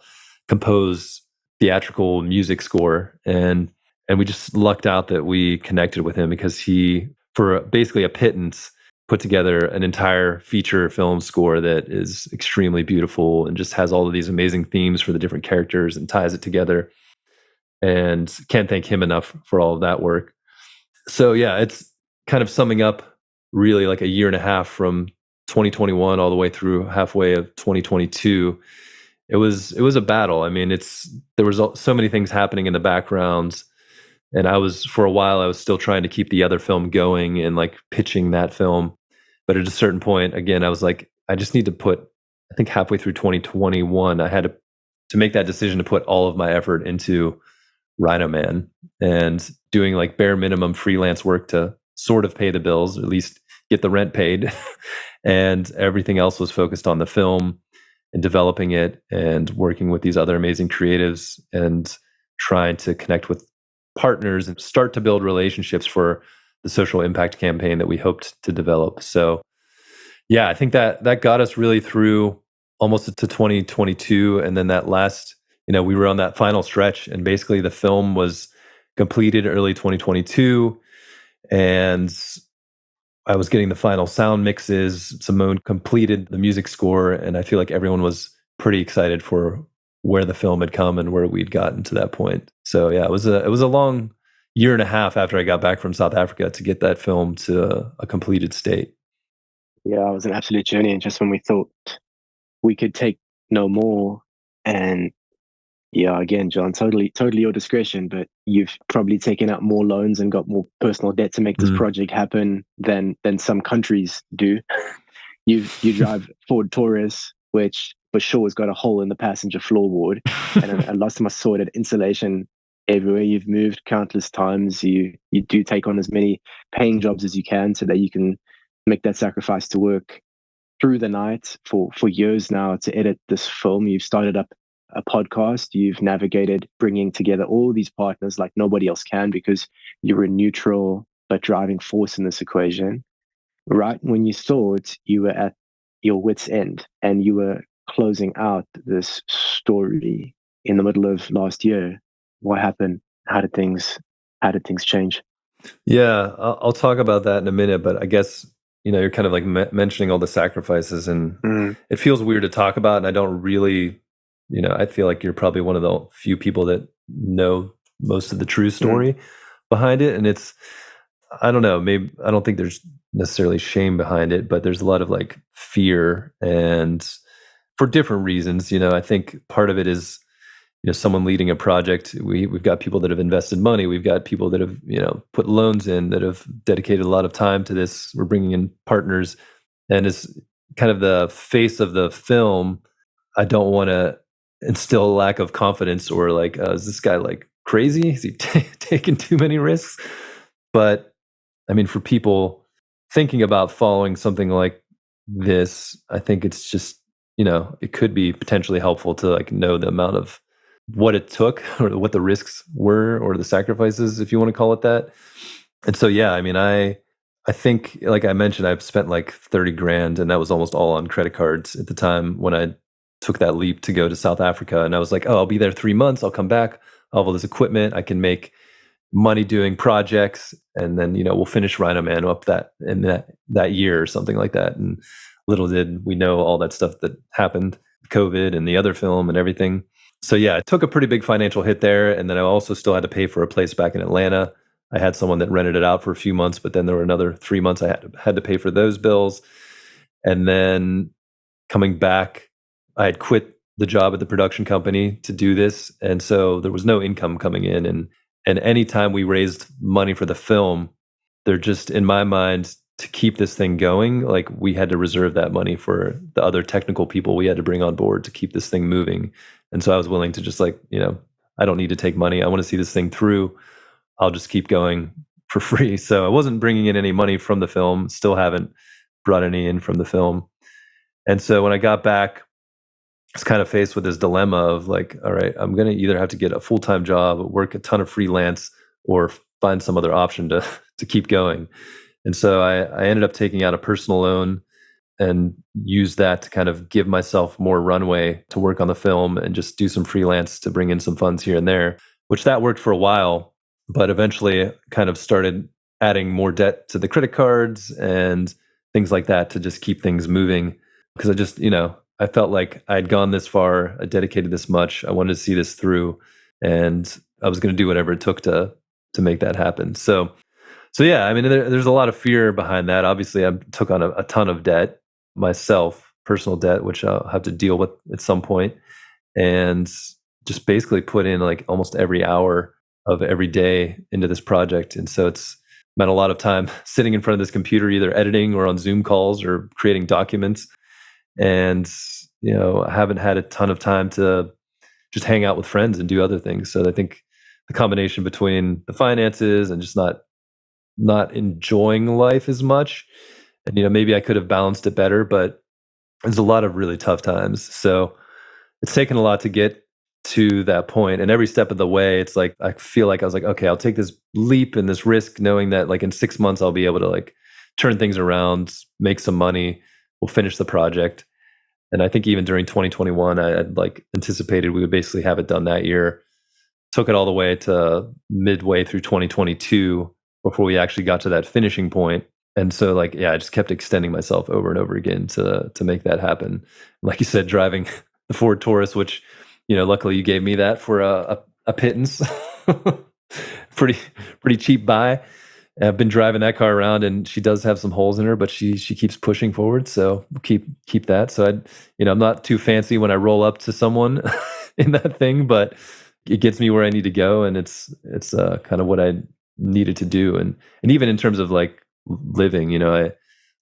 compose theatrical music score. And we just lucked out that we connected with him, because he, for basically a pittance, put together an entire feature film score that is extremely beautiful and just has all of these amazing themes for the different characters and ties it together. And can't thank him enough for all of that work. So yeah, it's kind of summing up really like a year and a half from 2021 all the way through halfway of 2022. It was a battle. I mean, there was so many things happening in the background. And for a while, I was still trying to keep the other film going and like pitching that film. But at a certain point, again, I was like, I just need to I think halfway through 2021, I had to make that decision to put all of my effort into Rhino Man and doing like bare minimum freelance work to sort of pay the bills, or at least get the rent paid. And everything else was focused on the film and developing it and working with these other amazing creatives and trying to connect with partners and start to build relationships for the social impact campaign that we hoped to develop. So yeah, I think that got us really through almost to 2022. And then that last, we were on that final stretch, and basically the film was completed early 2022. And I was getting the final sound mixes. Simone completed the music score, and I feel like everyone was pretty excited for where the film had come and where we'd gotten to that point. So yeah, it was a long year and a half after I got back from South Africa to get that film to a completed state. Yeah, it was an absolute journey. And just when we thought we could take no more, and yeah, again, John, totally your discretion, but you've probably taken out more loans and got more personal debt to make this project happen than some countries do. You drive Ford Taurus, which for sure has got a hole in the passenger floorboard, and last time I saw it, at insulation everywhere. You've moved countless times. You do take on as many paying jobs as you can so that you can make that sacrifice to work through the night for years now to edit this film. You've started up a podcast. You've navigated bringing together all these partners like nobody else can, because you're a neutral but driving force in this equation. Right when you thought you were at your wit's end and you were closing out this story in the middle of last year, what happened? How did things change? Yeah, I'll talk about that in a minute, but I guess you're kind of like mentioning all the sacrifices, and it feels weird to talk about, and I don't really, I feel like you're probably one of the few people that know most of the true story behind it. And I don't know, maybe I don't think there's necessarily shame behind it, but there's a lot of like fear, and for different reasons. I think part of it is, someone leading a project. We've got people that have invested money. We've got people that have, put loans in, that have dedicated a lot of time to this. We're bringing in partners, and it's kind of the face of the film, I don't want to instill a lack of confidence or like, is this guy like crazy? Is he taking too many risks? But I mean, for people thinking about following something like this, I think it's just, it could be potentially helpful to like know the amount of what it took or what the risks were or the sacrifices, if you want to call it that. And so, yeah, I mean, I think, like I mentioned, I've spent like 30 grand, and that was almost all on credit cards at the time when I took that leap to go to South Africa. And I was like, oh, I'll be there 3 months. I'll come back. I'll have all this equipment. I can make money doing projects. And then, we'll finish Rhino Man up in that year or something like that. And little did we know all that stuff that happened, COVID and the other film and everything. So yeah, it took a pretty big financial hit there. And then I also still had to pay for a place back in Atlanta. I had someone that rented it out for a few months, but then there were another 3 months I had to pay for those bills. And then coming back, I had quit the job at the production company to do this. And so there was no income coming in. And anytime we raised money for the film, they're just, in my mind, to keep this thing going, like we had to reserve that money for the other technical people we had to bring on board to keep this thing moving. And so I was willing to just like, I don't need to take money. I want to see this thing through. I'll just keep going for free. So I wasn't bringing in any money from the film, still haven't brought any in from the film. And so when I got back, I was kind of faced with this dilemma of like, all right, I'm going to either have to get a full-time job, work a ton of freelance, or find some other option to keep going. And so I ended up taking out a personal loan and use that to kind of give myself more runway to work on the film and just do some freelance to bring in some funds here and there, which that worked for a while, but eventually kind of started adding more debt to the credit cards and things like that to just keep things moving. Because I just, I felt like I'd gone this far, I dedicated this much, I wanted to see this through, and I was going to do whatever it took to make that happen. So yeah, I mean, there's a lot of fear behind that. Obviously, I took on a ton of debt myself, personal debt, which I'll have to deal with at some point, and just basically put in like almost every hour of every day into this project. And so it's meant a lot of time sitting in front of this computer, either editing or on Zoom calls or creating documents. And, I haven't had a ton of time to just hang out with friends and do other things. So I think the combination between the finances and just not enjoying life as much, and maybe I could have balanced it better, but there's a lot of really tough times. So it's taken a lot to get to that point. And every step of the way, it's like I feel like I was like, okay, I'll take this leap and this risk, knowing that like in 6 months I'll be able to like turn things around, make some money, we'll finish the project. And I think even during 2021, I had like anticipated we would basically have it done that year. Took it all the way to midway through 2022 before we actually got to that finishing point. And so like, yeah, I just kept extending myself over and over again to make that happen. Like you said, driving the Ford Taurus, which, luckily you gave me that for a pittance. pretty cheap buy. And I've been driving that car around, and she does have some holes in her, but she keeps pushing forward. So we'll keep that. So I'm not too fancy when I roll up to someone in that thing, but it gets me where I need to go, and it's kind of what I needed to do. And even in terms of like living,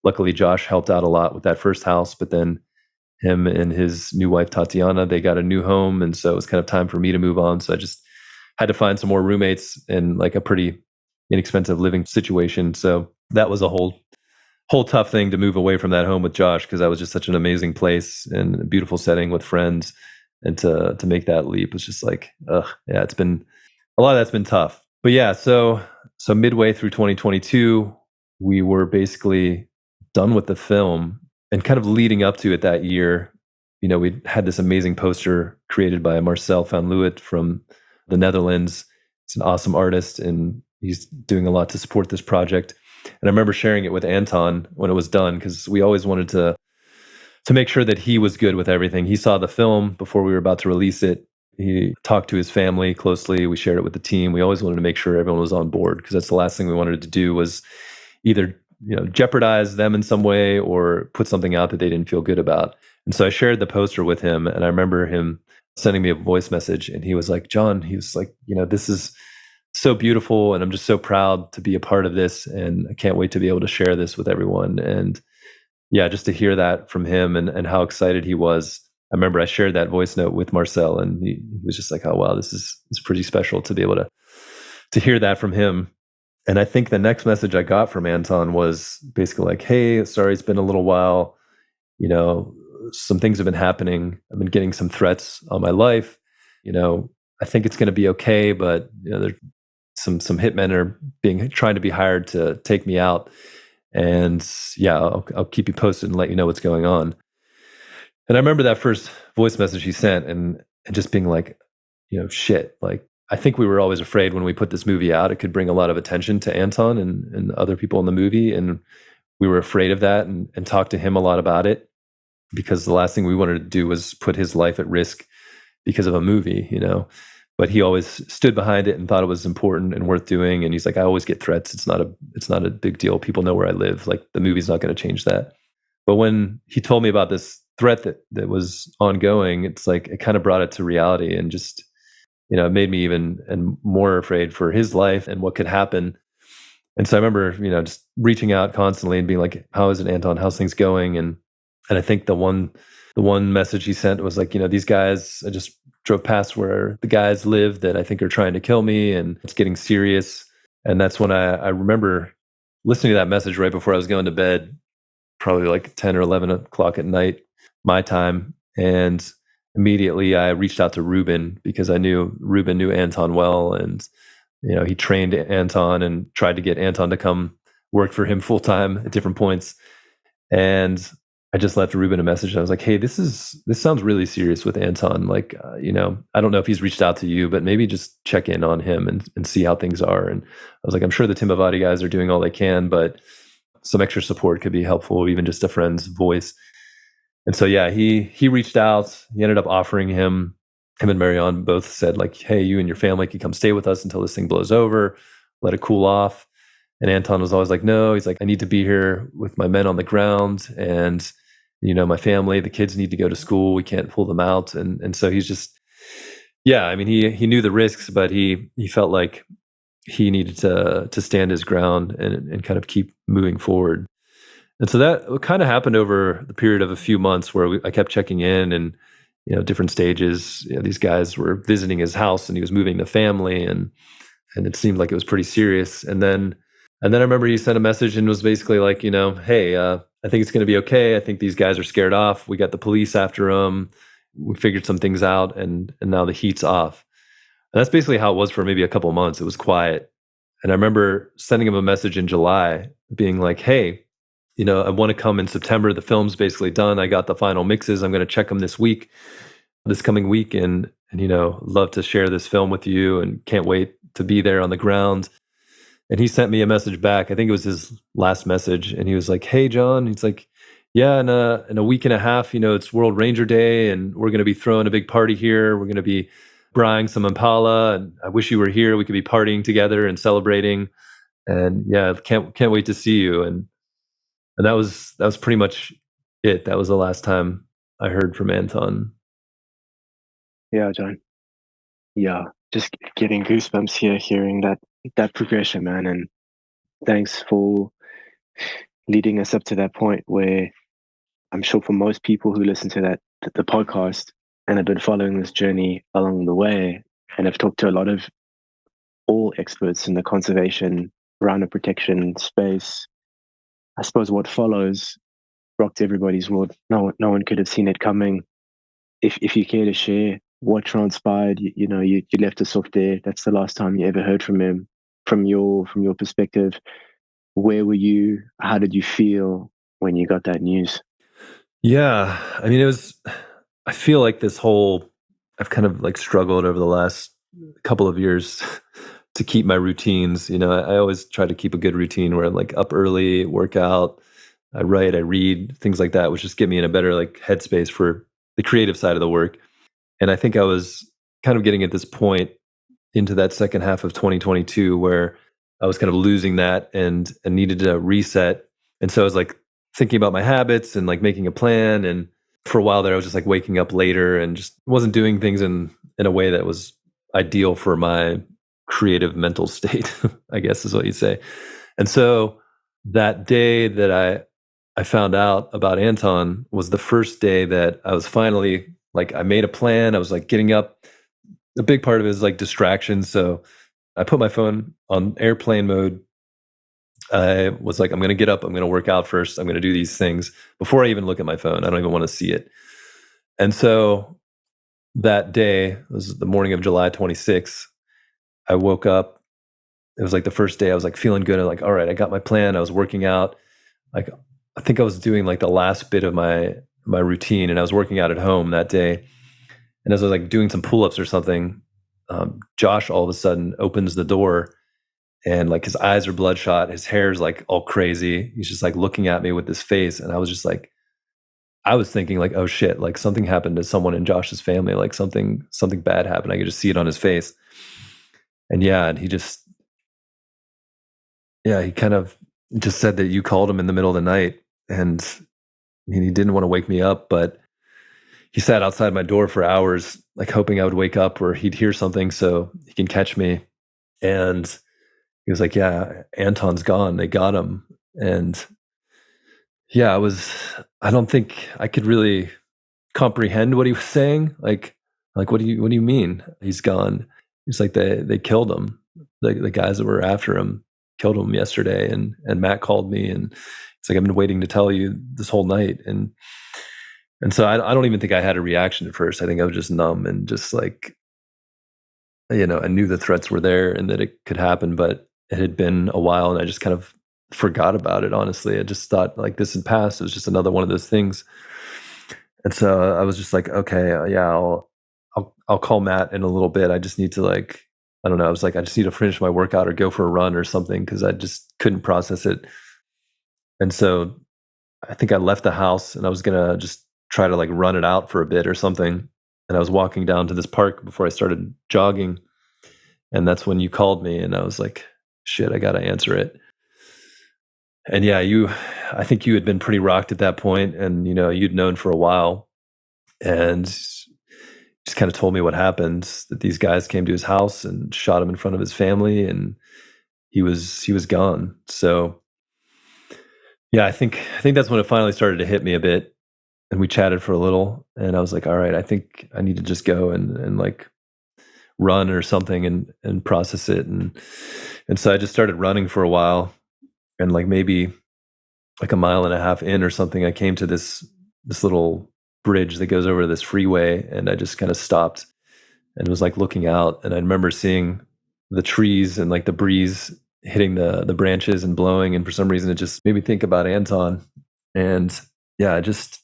luckily Josh helped out a lot with that first house, but then him and his new wife Tatiana, they got a new home, and so it was kind of time for me to move on. So I just had to find some more roommates in like a pretty inexpensive living situation. So that was a whole tough thing to move away from that home with Josh, because that was just such an amazing place and a beautiful setting with friends. And to make that leap was just like, yeah, it's been a lot of that's been tough. But yeah, so midway through 2022, we were basically done with the film, and kind of leading up to it that year, we had this amazing poster created by Marcel van Leeuwen from the Netherlands. It's an awesome artist, and he's doing a lot to support this project. And I remember sharing it with Anton when it was done, because we always wanted to make sure that he was good with everything. He saw the film before we were about to release it. He talked to his family closely. We shared it with the team. We always wanted to make sure everyone was on board, because that's the last thing we wanted to do was either jeopardize them in some way or put something out that they didn't feel good about. And so I shared the poster with him, and I remember him sending me a voice message, and he was like, John, he was like, this is so beautiful, and I'm just so proud to be a part of this, and I can't wait to be able to share this with everyone. And yeah, just to hear that from him and how excited he was. I remember I shared that voice note with Marcel, and he was just like, "Oh wow, this is pretty special to be able to hear that from him." And I think the next message I got from Anton was basically like, "Hey, sorry, it's been a little while. You know, some things have been happening. I've been getting some threats on my life. You know, I think it's going to be okay, but there's some hitmen are being trying to be hired to take me out. And yeah, I'll keep you posted and let you know what's going on." And I remember that first voice message he sent, and just being like, shit. Like, I think we were always afraid when we put this movie out, it could bring a lot of attention to Anton and other people in the movie. And we were afraid of that and talked to him a lot about it, because the last thing we wanted to do was put his life at risk because of a movie. But he always stood behind it and thought it was important and worth doing. And he's like, I always get threats. It's not a big deal. People know where I live. Like, the movie's not going to change that. But when he told me about this threat that was ongoing, it's like it kind of brought it to reality, and just, it made me even and more afraid for his life and what could happen. And so I remember, just reaching out constantly and being like, how is it, Anton? How's things going? And I think the one message he sent was like, these guys, I just drove past where the guys live that I think are trying to kill me, and it's getting serious. And that's when I remember listening to that message right before I was going to bed, probably like 10 or 11 o'clock at night, my time. And immediately I reached out to Ruben, because I knew Ruben knew Anton well. And, he trained Anton and tried to get Anton to come work for him full time at different points. And I just left Ruben a message. I was like, hey, this sounds really serious with Anton. Like, I don't know if he's reached out to you, but maybe just check in on him and see how things are. And I was like, I'm sure the Timbavati guys are doing all they can, but some extra support could be helpful, even just a friend's voice. And so, yeah, he reached out. He ended up offering him and Marianne both said like, hey, you and your family can come stay with us until this thing blows over, let it cool off. And Anton was always like, no, he's like, I need to be here with my men on the ground, and my family, the kids need to go to school. We can't pull them out. And so he's just, yeah, I mean, he knew the risks, but he felt like he needed to stand his ground and kind of keep moving forward. And so that kind of happened over the period of a few months, where I kept checking in, and different stages. These guys were visiting his house, and he was moving the family, and it seemed like it was pretty serious. And then I remember he sent a message and was basically like, hey, I think it's going to be okay. I think these guys are scared off. We got the police after them. We figured some things out, and now the heat's off. And that's basically how it was for maybe a couple of months. It was quiet. And I remember sending him a message in July being like, hey, I want to come in September. The film's basically done. I got the final mixes. I'm going to check them this coming week. And love to share this film with you, and can't wait to be there on the ground. And he sent me a message back. I think it was his last message. And he was like, hey, John, he's like, yeah, in a week and a half, it's World Ranger Day, and we're going to be throwing a big party here. We're going to be buying some Impala, and I wish you were here. We could be partying together and celebrating. And yeah, can't wait to see you. And that was pretty much it. That was the last time I heard from Anton. Yeah, John. Yeah, just getting goosebumps here, hearing that progression, man. And thanks for leading us up to that point where I'm sure for most people who listen to the podcast and have been following this journey along the way, and have talked to a lot of all experts in the conservation, rhino protection space, I suppose what follows rocked everybody's world. No one could have seen it coming. If you care to share what transpired, you left us off there. That's the last time you ever heard from him. From your perspective, where were you? How did you feel when you got that news? Yeah, I mean, I feel like I've kind of like struggled over the last couple of years to keep my routines. I always try to keep a good routine where I'm like up early, work out, I write, I read, things like that, which just get me in a better like headspace for the creative side of the work. And I think I was kind of getting at this point into that second half of 2022 where I was kind of losing that and needed to reset. And so I was like thinking about my habits and like making a plan. And for a while there, I was just like waking up later and just wasn't doing things in a way that was ideal for my creative mental state, I guess is what you'd say. And so that day that I found out about Anton was the first day that I was finally like, I made a plan. I was like getting up. A big part of it is like distractions. So I put my phone on airplane mode. I was like, I'm going to get up. I'm going to work out first. I'm going to do these things before I even look at my phone. I don't even want to see it. And so that day, it was the morning of July 26th, I woke up. It was like the first day I was like feeling good. I'm like, all right, I got my plan. I was working out. Like, I think I was doing like the last bit of my routine, and I was working out at home that day. And as I was like doing some pull-ups or something, Josh all of a sudden opens the door, and like his eyes are bloodshot, his hair's like all crazy. He's just like looking at me with this face, and I was just like, I was thinking like, oh shit, like something happened to someone in Josh's family, like something bad happened. I could just see it on his face. And yeah, and he kind of just said that you called him in the middle of the night, and he didn't want to wake me up, but he sat outside my door for hours, like hoping I would wake up or he'd hear something so he can catch me. And he was like, yeah, Anton's gone. They got him. And yeah, I don't think I could really comprehend what he was saying. Like, what do you mean he's gone? He's like, they killed him. The guys that were after him killed him yesterday. And Matt called me, and it's like, I've been waiting to tell you this whole night. And so I don't even think I had a reaction at first. I think I was just numb and just like, I knew the threats were there and that it could happen, but it had been a while and I just kind of forgot about it, honestly. I just thought like this had passed. It was just another one of those things. And so I was just like, okay, yeah, I'll call Matt in a little bit. I just need to like, I don't know. I was like, I just need to finish my workout or go for a run or something, because I just couldn't process it. And so I think I left the house and I was gonna just try to like run it out for a bit or something. And I was walking down to this park before I started jogging. And that's when you called me, and I was like, shit, I gotta answer it. And yeah, I think you had been pretty rocked at that point, and you'd known for a while, and just kind of told me what happened, that these guys came to his house and shot him in front of his family, and he was gone. So yeah, I think that's when it finally started to hit me a bit. And we chatted for a little, and I was like, all right, I think I need to just go and like run or something and process it. And so I just started running for a while, and like maybe like a mile and a half in or something, I came to this little bridge that goes over this freeway, and I just kind of stopped and was like looking out, and I remember seeing the trees and like the breeze hitting the branches and blowing, and for some reason it just made me think about Anton. And yeah, I just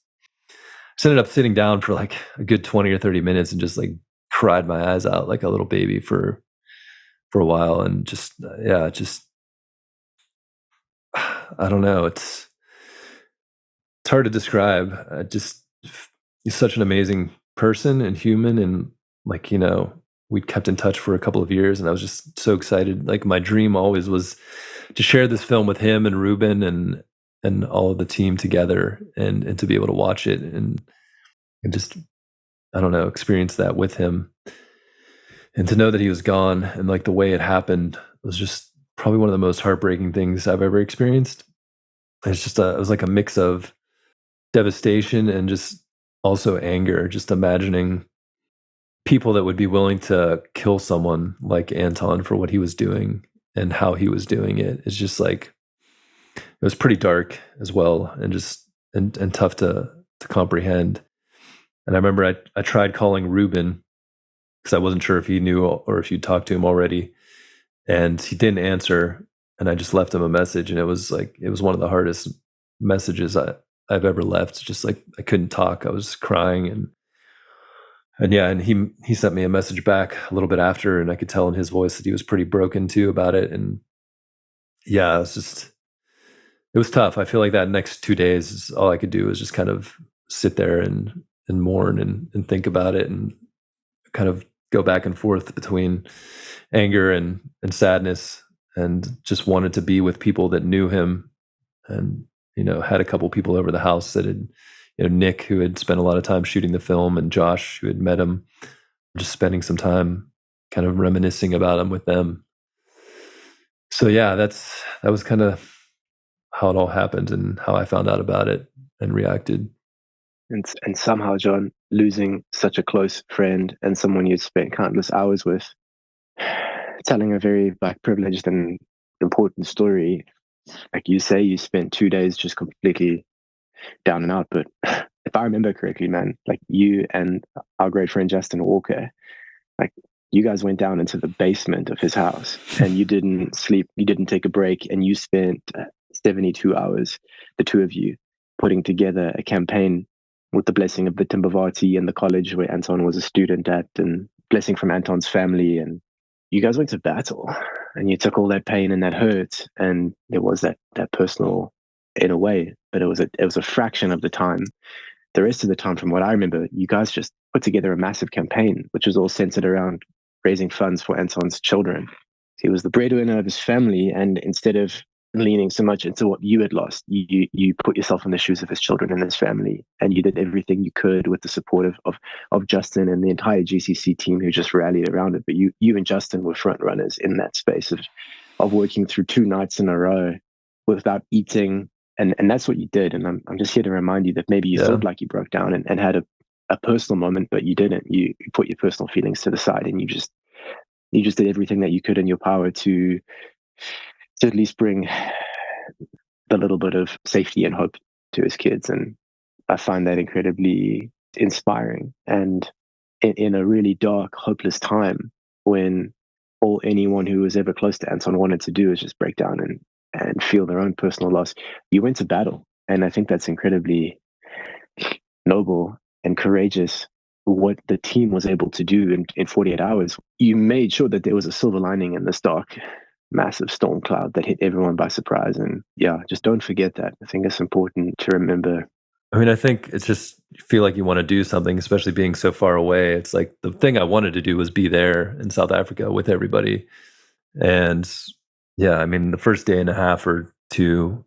ended up sitting down for like a good 20 or 30 minutes and just like cried my eyes out like a little baby for a while. And just yeah, just I don't know, it's hard to describe. He's such an amazing person and human, and like we kept in touch for a couple of years, and I was just so excited. Like my dream always was to share this film with him and Ruben and all of the team together, and to be able to watch it and just, I don't know, experience that with him. And to know that he was gone and like the way it happened was just probably one of the most heartbreaking things I've ever experienced. It was like a mix of devastation and just also anger, just imagining people that would be willing to kill someone like Anton for what he was doing and how he was doing it. It's just like, it was pretty dark as well, and just and tough to comprehend. And I remember I tried calling Ruben because I wasn't sure if he knew or if you'd talked to him already, and he didn't answer. And I just left him a message, and it was one of the hardest messages I've ever left. Just like I couldn't talk, I was crying, and yeah, and he sent me a message back a little bit after, and I could tell in his voice that he was pretty broken too about it. And yeah, it was tough. I feel like that next 2 days, all I could do was just kind of sit there and mourn and think about it, and kind of go back and forth between anger and sadness, and just wanted to be with people that knew him, and had a couple people over the house that had, Nick, who had spent a lot of time shooting the film, and Josh, who had met him, just spending some time kind of reminiscing about him with them. So yeah, that was kind of how it all happened and how I found out about it and reacted. And somehow, John, losing such a close friend and someone you'd spent countless hours with, telling a very like privileged and important story. Like you say, you spent 2 days just completely down and out. But if I remember correctly, man, like you and our great friend Justin Walker, like you guys went down into the basement of his house and you didn't sleep, you didn't take a break, and you spent 72 hours, the two of you, putting together a campaign with the blessing of the Timbavati and the college where Anton was a student at, and blessing from Anton's family. And you guys went to battle and you took all that pain and that hurt, and there was that personal in a way, but it was a fraction of the time. The rest of the time, from what I remember, you guys just put together a massive campaign, which was all centered around raising funds for Anton's children. He was the breadwinner of his family, and instead of leaning so much into what you had lost, you put yourself in the shoes of his children and his family, and you did everything you could with the support of Justin and the entire GCC team who just rallied around it. But you and Justin were front runners in that space of working through 2 nights in a row without eating. And that's what you did. And I'm just here to remind you that maybe you thought like you broke down and had a personal moment, but you didn't. You put your personal feelings to the side, and you just did everything that you could in your power to at least bring the little bit of safety and hope to his kids. And I find that incredibly inspiring. And in a really dark, hopeless time when all anyone who was ever close to Anton wanted to do is just break down and feel their own personal loss, you went to battle. And I think that's incredibly noble and courageous what the team was able to do in 48 hours. You made sure that there was a silver lining in this dark, massive storm cloud that hit everyone by surprise. And yeah, just don't forget that. I think it's important to remember. I mean, I think it's just, you feel like you want to do something, especially being so far away. It's like the thing I wanted to do was be there in South Africa with everybody. And yeah, I mean, the first day and a half or two,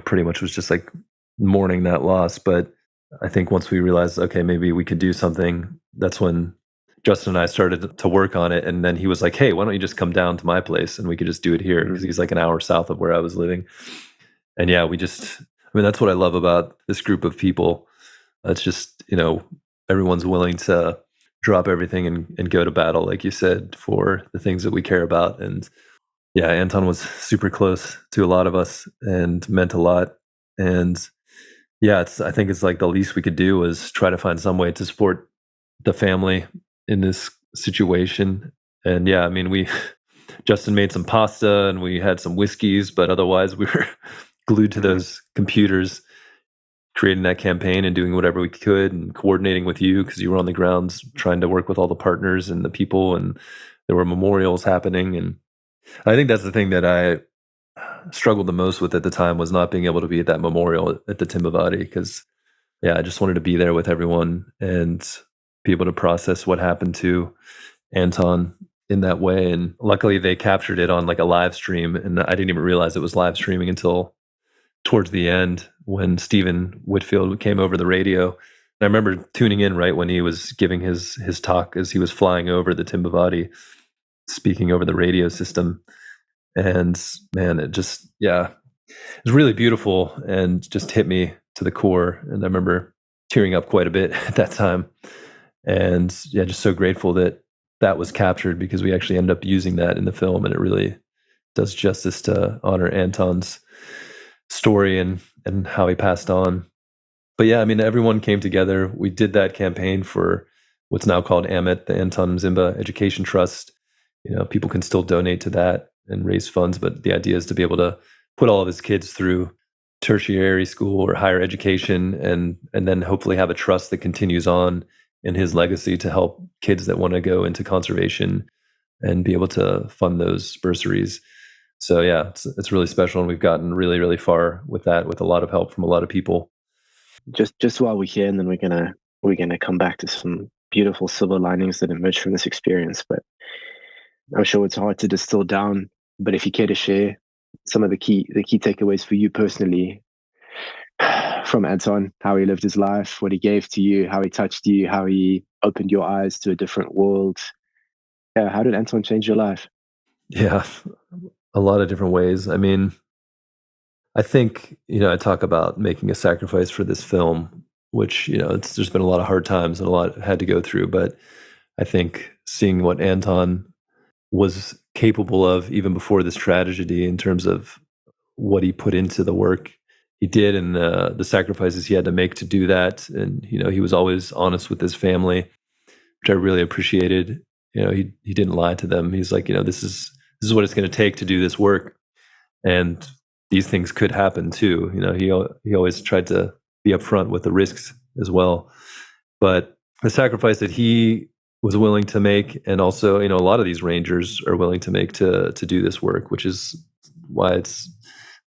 pretty much was just like mourning that loss. But I think once we realized, okay, maybe we could do something, that's when Justin and I started to work on it. And then he was like, hey, why don't you just come down to my place and we could just do it here? Because he's like an hour south of where I was living. And yeah, that's what I love about this group of people. It's just, everyone's willing to drop everything and go to battle, like you said, for the things that we care about. And yeah, Anton was super close to a lot of us and meant a lot. And yeah, I think it's like the least we could do was try to find some way to support the family in this situation. And yeah, I mean, Justin made some pasta and we had some whiskeys, but otherwise we were glued to those computers, creating that campaign and doing whatever we could and coordinating with you because you were on the grounds trying to work with all the partners and the people, and there were memorials happening. And I think that's the thing that I struggled the most with at the time, was not being able to be at that memorial at the Timbavati, because yeah, I just wanted to be there with everyone and be able to process what happened to Anton in that way. And luckily they captured it on like a live stream, and I didn't even realize it was live streaming until towards the end when Stephen Whitfield came over the radio. And I remember tuning in right when he was giving his talk as he was flying over the Timbavati, speaking over the radio system. And man, it just, yeah, it was really beautiful and just hit me to the core. And I remember tearing up quite a bit at that time. And yeah, just so grateful that that was captured, because we actually ended up using that in the film, and it really does justice to honor Anton's story and how he passed on. But yeah, I mean, everyone came together. We did that campaign for what's now called AMIT, the Anton Mzimba Education Trust. People can still donate to that and raise funds, but the idea is to be able to put all of his kids through tertiary school or higher education, and then hopefully have a trust that continues on in his legacy to help kids that want to go into conservation and be able to fund those bursaries. So yeah, it's really special, and we've gotten really, really far with that, with a lot of help from a lot of people. Just while we're here, and then we're gonna come back to some beautiful silver linings that emerge from this experience. But I'm sure it's hard to distill down. But if you care to share some of the key takeaways for you personally from Anton, how he lived his life, what he gave to you, how he touched you, how he opened your eyes to a different world. Yeah, how did Anton change your life? Yeah, a lot of different ways. I mean, I think, I talk about making a sacrifice for this film, which, there's been a lot of hard times and a lot had to go through. But I think seeing what Anton was capable of even before this tragedy in terms of what he put into the work he did and the sacrifices he had to make to do that. And, he was always honest with his family, which I really appreciated. He didn't lie to them. He's like, this is what it's going to take to do this work. And these things could happen too. He always tried to be upfront with the risks as well. But the sacrifice that he was willing to make, and also, a lot of these rangers are willing to make to do this work, which is why it's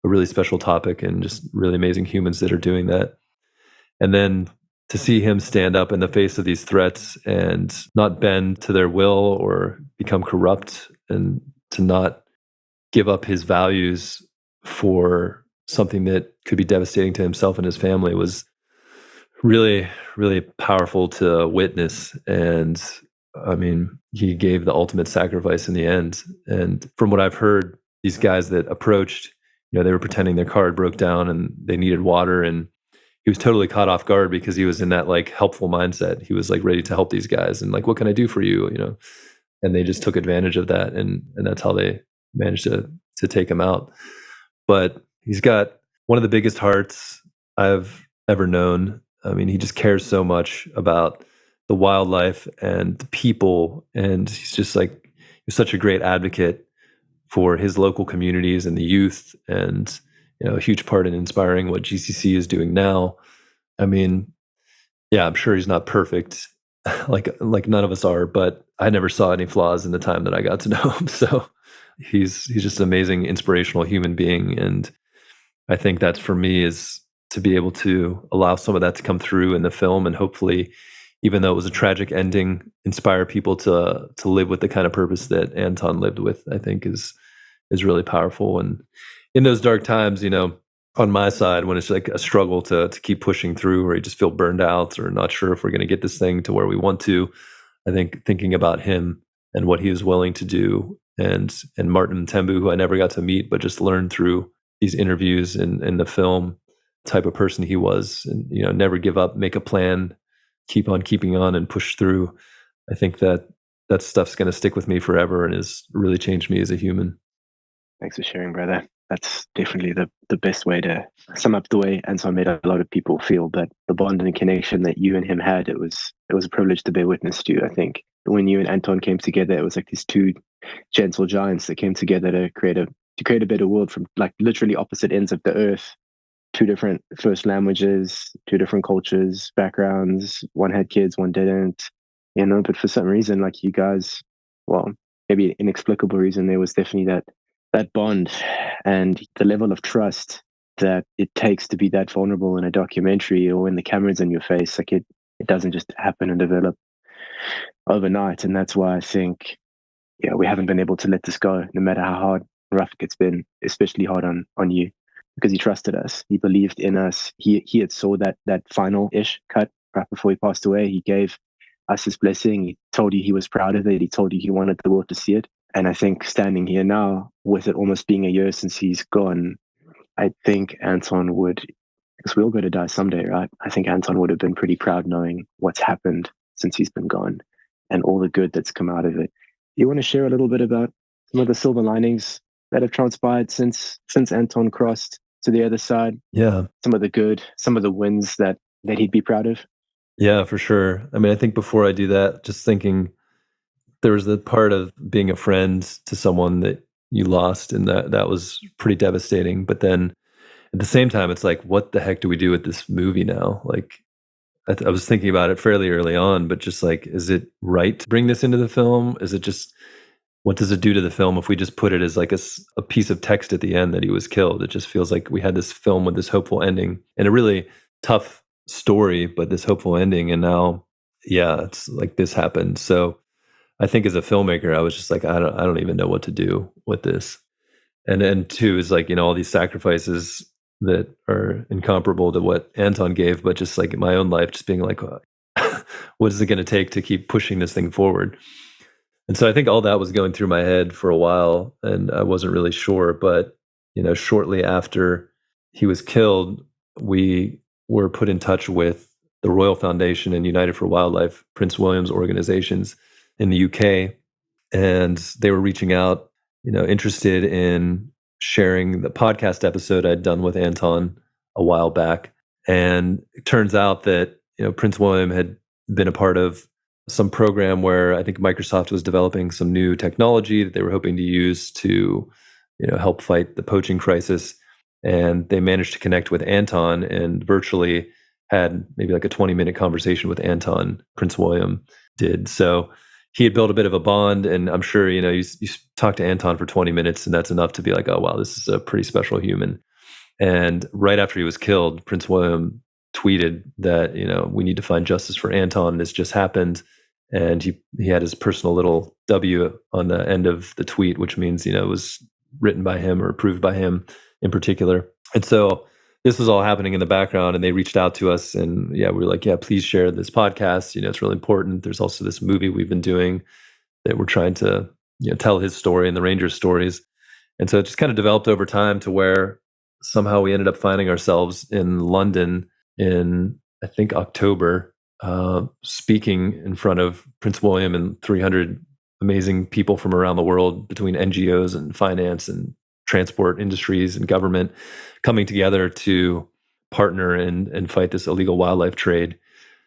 a really special topic and just really amazing humans that are doing that. And then to see him stand up in the face of these threats and not bend to their will or become corrupt, and to not give up his values for something that could be devastating to himself and his family was really, really powerful to witness. And I mean, he gave the ultimate sacrifice in the end. And from what I've heard, these guys that approached, they were pretending their car broke down and they needed water. And he was totally caught off guard because he was in that like helpful mindset. He was like ready to help these guys and like, what can I do for you? And they just took advantage of that. And that's how they managed to take him out. But he's got one of the biggest hearts I've ever known. I mean, he just cares so much about the wildlife and the people. And he's just like, he's such a great advocate for his local communities and the youth, and, a huge part in inspiring what GCC is doing now. I mean, yeah, I'm sure he's not perfect, like none of us are, but I never saw any flaws in the time that I got to know him. So he's just an amazing, inspirational human being. And I think that's, for me, is to be able to allow some of that to come through in the film, and hopefully, even though it was a tragic ending, inspire people to live with the kind of purpose that Anton lived with. I think is really powerful. And in those dark times, on my side, when it's like a struggle to keep pushing through, or you just feel burned out or not sure if we're going to get this thing to where we want to, I think thinking about him and what he was willing to do, and Martin Tembu, who I never got to meet, but just learned through these interviews and the film, type of person he was, and never give up, make a plan, keep on keeping on, and push through. I think that stuff's going to stick with me forever and has really changed me as a human. Thanks for sharing, brother. That's definitely the best way to sum up the way Anton made a lot of people feel. But the bond and connection that you and him had, it was a privilege to bear witness to. I think when you and Anton came together, it was like these two gentle giants that came together to create a better world from like literally opposite ends of the earth. Two different first languages, two different cultures, backgrounds. One had kids, one didn't. But for some reason, like you guys, well, maybe inexplicable reason, there was definitely that bond and the level of trust that it takes to be that vulnerable in a documentary or when the camera's in your face. Like it doesn't just happen and develop overnight. And that's why I think, we haven't been able to let this go, no matter how hard and rough it's been, especially hard on you, because he trusted us. He believed in us. He had saw that final-ish cut right before he passed away. He gave us his blessing. He told you he was proud of it. He told you he wanted the world to see it. And I think standing here now, with it almost being a year since he's gone, I think Anton would, because we're all going to die someday, right? I think Anton would have been pretty proud knowing what's happened since he's been gone and all the good that's come out of it. Do you want to share a little bit about some of the silver linings that have transpired since Anton crossed to the other side? Yeah. Some of the good, some of the wins that he'd be proud of? Yeah, for sure. I mean, I think before I do that, just thinking, there was the part of being a friend to someone that you lost, and that was pretty devastating. But then at the same time, it's like, what the heck do we do with this movie now? Like, I was thinking about it fairly early on, but just like, is it right to bring this into the film? Is it just, what does it do to the film if we just put it as like a piece of text at the end that he was killed? It just feels like we had this film with this hopeful ending and a really tough story, but this hopeful ending. And now, yeah, it's like this happened. So I think as a filmmaker, I was just like, I don't even know what to do with this. And then two is like, all these sacrifices that are incomparable to what Anton gave, but just like in my own life, just being like, what is it going to take to keep pushing this thing forward? And so I think all that was going through my head for a while, and I wasn't really sure. But, shortly after he was killed, we were put in touch with the Royal Foundation and United for Wildlife, Prince William's organizations in the UK, and they were reaching out, interested in sharing the podcast episode I'd done with Anton a while back. And it turns out that, Prince William had been a part of some program where I think Microsoft was developing some new technology that they were hoping to use to, help fight the poaching crisis. And they managed to connect with Anton and virtually had maybe like a 20-minute conversation with Anton, Prince William did. So he had built a bit of a bond, and I'm sure, you talk to Anton for 20 minutes and that's enough to be like, oh, wow, this is a pretty special human. And right after he was killed, Prince William tweeted that, we need to find justice for Anton. This just happened. And he had his personal little W on the end of the tweet, which means, it was written by him or approved by him in particular. And so this was all happening in the background, and they reached out to us, and we were like, yeah, please share this podcast. It's really important. There's also this movie we've been doing that we're trying to, tell his story and the Rangers' stories. And so it just kind of developed over time to where somehow we ended up finding ourselves in London in, I think, October, speaking in front of Prince William and 300 amazing people from around the world between NGOs and finance and transport industries and government coming together to partner and fight this illegal wildlife trade.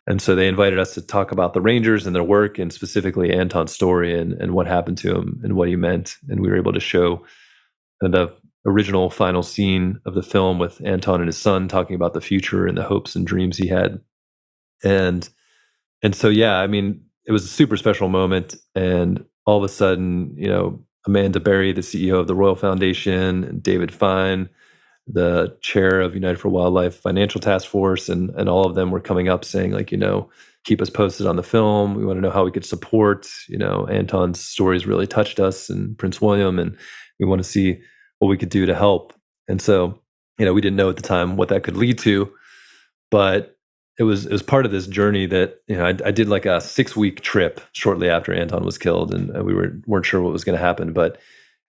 And so they invited us to talk about the Rangers and their work, and specifically Anton's story and what happened to him and what he meant. And we were able to show the original final scene of the film with Anton and his son talking about the future and the hopes and dreams he had. And so, it was a super special moment. And all of a sudden, Amanda Berry, the CEO of the Royal Foundation, and David Fine, the chair of United for Wildlife Financial Task Force, and all of them were coming up saying, like, keep us posted on the film. We want to know how we could support. Anton's stories really touched us and Prince William, and we want to see what we could do to help. And so, we didn't know at the time what that could lead to, but it was part of this journey that, I did like a 6-week trip shortly after Anton was killed, and we weren't sure what was going to happen, but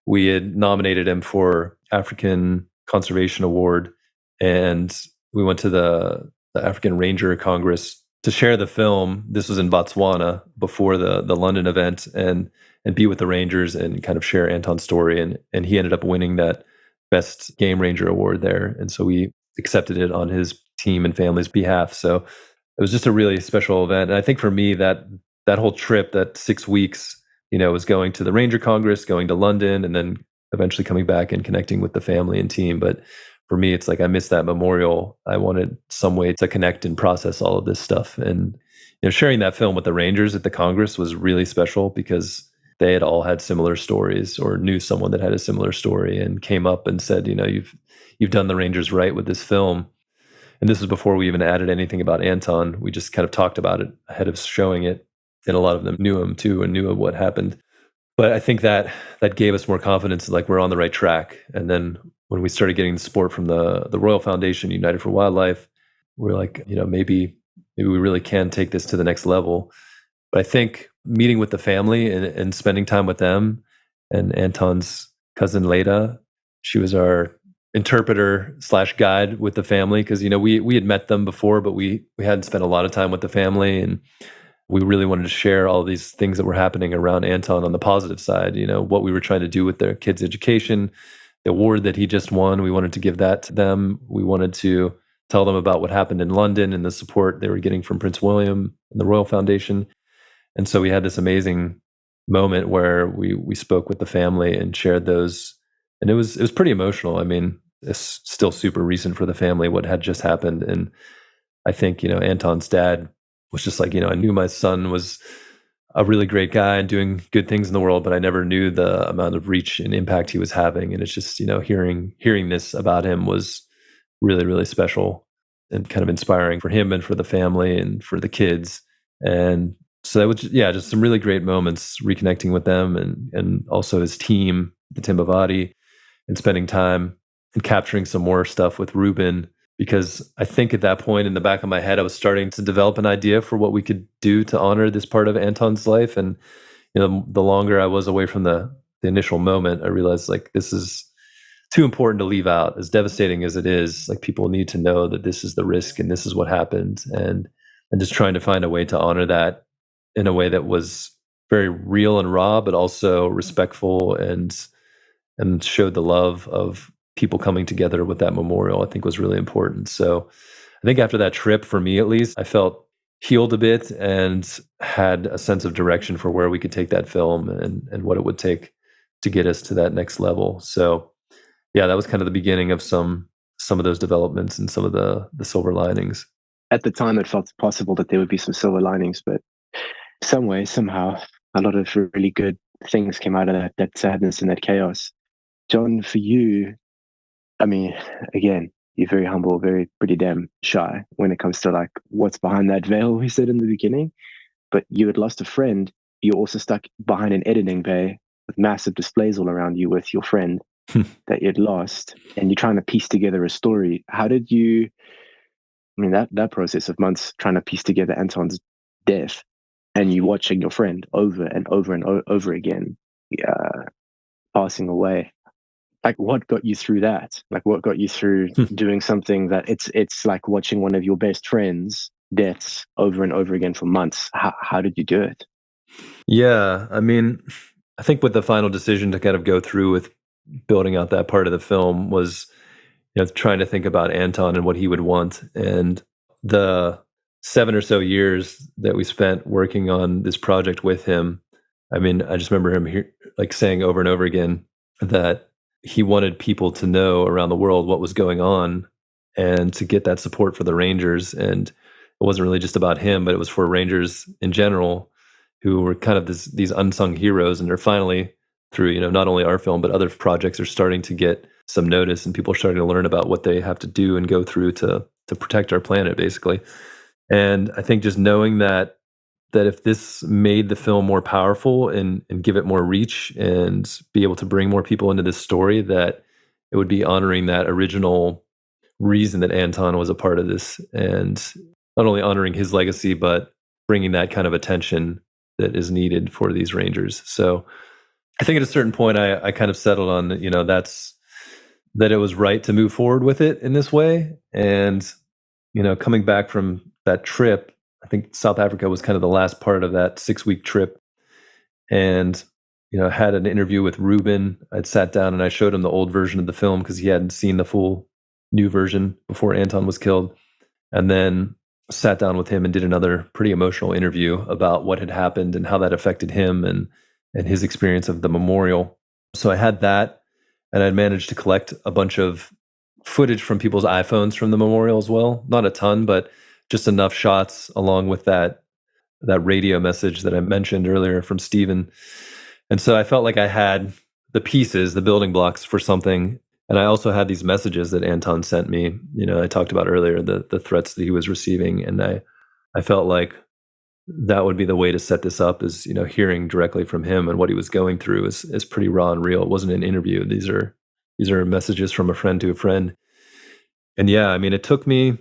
we had nominated him for African Conservation Award, and we went to the African Ranger Congress to share the film. This was in Botswana before the London event, and be with the Rangers and kind of share Anton's story, and he ended up winning that Best Game Ranger Award there, and so we accepted it on his team and family's behalf. So it was just a really special event. And I think for me, that whole trip, that 6 weeks, was going to the Ranger Congress, going to London, and then eventually coming back and connecting with the family and team. But for me, it's like I missed that memorial. I wanted some way to connect and process all of this stuff. And sharing that film with the Rangers at the Congress was really special because they had all had similar stories or knew someone that had a similar story and came up and said, you've done the Rangers right with this film. And this was before we even added anything about Anton. We just kind of talked about it ahead of showing it. And a lot of them knew him too and knew of what happened. But I think that gave us more confidence, like we're on the right track. And then when we started getting the support from the Royal Foundation, United for Wildlife, we're like, maybe we really can take this to the next level. But I think meeting with the family and spending time with them, and Anton's cousin Leda, she was our interpreter / guide with the family, because we had met them before, but we hadn't spent a lot of time with the family, and we really wanted to share all these things that were happening around Anton on the positive side. What we were trying to do with their kids' education, the award that he just won, we wanted to give that to them. We wanted to tell them about what happened in London and the support they were getting from Prince William and the Royal Foundation. And so we had this amazing moment where we spoke with the family and shared those, and it was pretty emotional. I mean, it's still super recent for the family what had just happened, and I think Anton's dad was just like, I knew my son was a really great guy and doing good things in the world, but I never knew the amount of reach and impact he was having. And it's just hearing this about him was really, really special and kind of inspiring for him and for the family and for the kids. And so that was just some really great moments reconnecting with them and also his team, the Timbavati, and spending time and capturing some more stuff with Ruben, because I think at that point in the back of my head, I was starting to develop an idea for what we could do to honor this part of Anton's life. And the longer I was away from the initial moment, I realized like this is too important to leave out. As devastating as it is, like people need to know that this is the risk and this is what happened, and just trying to find a way to honor that in a way that was very real and raw, but also respectful and showed the love of people coming together with that memorial, I think was really important. So I think after that trip, for me at least, I felt healed a bit and had a sense of direction for where we could take that film and what it would take to get us to that next level. So yeah, that was kind of the beginning of some of those developments and some of the silver linings. At the time, it felt possible that there would be some silver linings, but some way, somehow, a lot of really good things came out of that sadness and that chaos. John, for you, I mean, again, you're very humble, pretty damn shy when it comes to like what's behind that veil we said in the beginning. But you had lost a friend. You're also stuck behind an editing bay with massive displays all around you with your friend that you'd lost, and you're trying to piece together a story. How did you? I mean, that process of months trying to piece together Anton's death, and you watching your friend over and over and over again, passing away. Like, what got you through that? Like, what got you through doing something that it's like watching one of your best friends' deaths over and over again for months? How did you do it? Yeah, I mean, I think with the final decision to kind of go through with building out that part of the film was, trying to think about Anton and what he would want. And the 7 or so years that we spent working on this project with him, I mean, I just remember him like saying over and over again that he wanted people to know around the world what was going on and to get that support for the Rangers. And it wasn't really just about him, but it was for Rangers in general, who were kind of these unsung heroes. And they're finally, through not only our film but other projects, are starting to get some notice, and people are starting to learn about what they have to do and go through to protect our planet, basically. And I think just knowing that if this made the film more powerful and give it more reach and be able to bring more people into this story, that it would be honoring that original reason that Anton was a part of this, and not only honoring his legacy, but bringing that kind of attention that is needed for these Rangers. So I think at a certain point, I kind of settled on, that it was right to move forward with it in this way. And, coming back from that trip, I think South Africa was kind of the last part of that 6-week trip. And, I had an interview with Ruben. I'd sat down and I showed him the old version of the film because he hadn't seen the full new version before Anton was killed. And then sat down with him and did another pretty emotional interview about what had happened and how that affected him and his experience of the memorial. So I had that, and I'd managed to collect a bunch of footage from people's iPhones from the memorial as well. Not a ton, but just enough shots along with that radio message that I mentioned earlier from Stephen. And so I felt like I had the pieces, the building blocks for something. And I also had these messages that Anton sent me. I talked about earlier, the threats that he was receiving. And I felt like that would be the way to set this up, is, hearing directly from him and what he was going through is pretty raw and real. It wasn't an interview. These are messages from a friend to a friend. And yeah, I mean, it took me,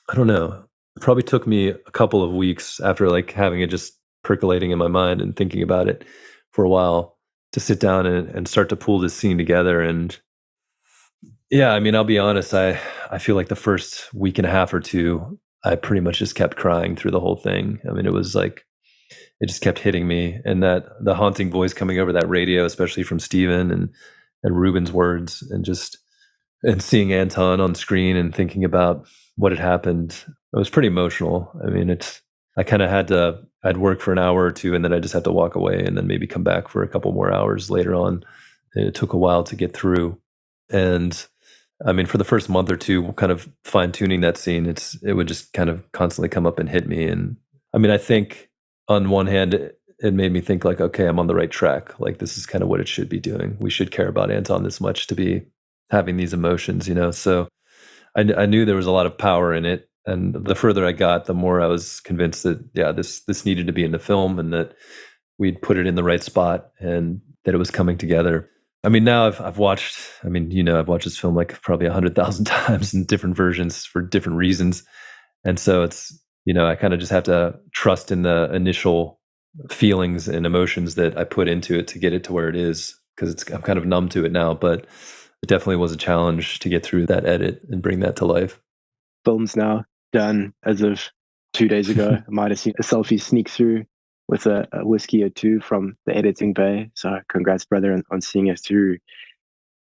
I don't know, it probably took me a couple of weeks after like having it just percolating in my mind and thinking about it for a while to sit down and start to pull this scene together. And yeah, I mean, I'll be honest, I feel like the first week and a half or two, I pretty much just kept crying through the whole thing. I mean, it was like, it just kept hitting me. And that the haunting voice coming over that radio, especially from Steven and Ruben's words, and seeing Anton on screen and thinking about what had happened, it was pretty emotional. I mean, I kind of I'd work for an hour or two and then I just had to walk away and then maybe come back for a couple more hours later on. It took a while to get through. And I mean, for the first month or two, kind of fine tuning that scene, it would just kind of constantly come up and hit me. And I mean, I think on one hand, it made me think like, okay, I'm on the right track. Like, this is kind of what it should be doing. We should care about Anton this much to be having these emotions, So I knew there was a lot of power in it. And the further I got, the more I was convinced that, yeah, this needed to be in the film and that we'd put it in the right spot and that it was coming together. I mean, now I've watched, I've watched this film like probably 100,000 times in different versions for different reasons. And so it's, I kind of just have to trust in the initial feelings and emotions that I put into it to get it to where it is, because I'm kind of numb to it now. But it definitely was a challenge to get through that edit and bring that to life. Film's now done as of 2 days ago. I might have seen a selfie sneak through with a whiskey or two from the editing bay. So congrats, brother, on seeing it through.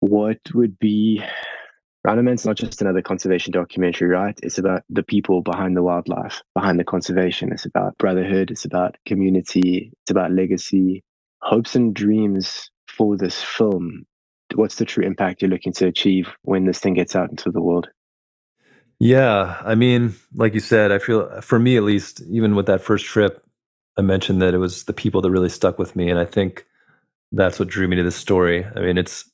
What would be Rhino Man's not just another conservation documentary, right? It's about the people behind the wildlife, behind the conservation. It's about brotherhood. It's about community. It's about legacy. Hopes and dreams for this film. What's the true impact you're looking to achieve when this thing gets out into the world? Yeah, I mean, like you said, I feel for me at least, even with that first trip, I mentioned that it was the people that really stuck with me, and I think that's what drew me to this story. I mean, it's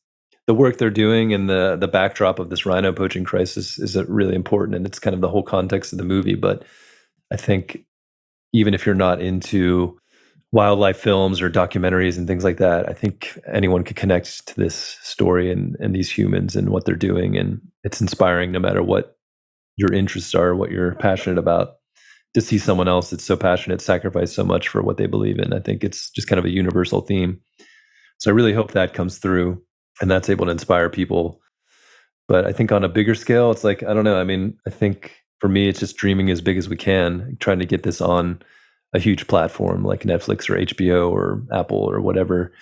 the work they're doing and the backdrop of this rhino poaching crisis is really important, and it's kind of the whole context of the movie. But I think even if you're not into wildlife films or documentaries and things like that, I think anyone could connect to this story and these humans and what they're doing, and it's inspiring no matter what your interests are, what you're passionate about. To see someone else that's so passionate sacrifice so much for what they believe in, I think it's just kind of a universal theme. So I really hope that comes through and that's able to inspire people. But I think on a bigger scale, it's like, I don't know. I mean, I think for me, it's just dreaming as big as we can, trying to get this on a huge platform like Netflix or HBO or Apple or whatever.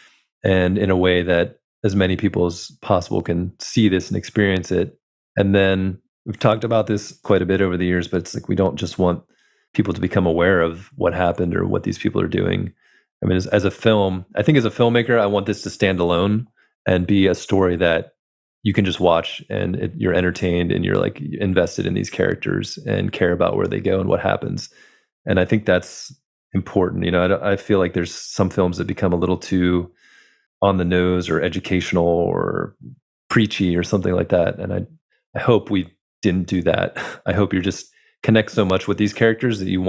And in a way that as many people as possible can see this and experience it. And then we've talked about this quite a bit over the years, but it's like we don't just want people to become aware of what happened or what these people are doing. I mean, as a film, I think as a filmmaker, I want this to stand alone and be a story that you can just watch and you're entertained and you're like invested in these characters and care about where they go and what happens. And I think that's important. You know, I feel like there's some films that become a little too on the nose or educational or preachy or something like that. And I hope we didn't do that. I hope you're just connect so much with these characters that you're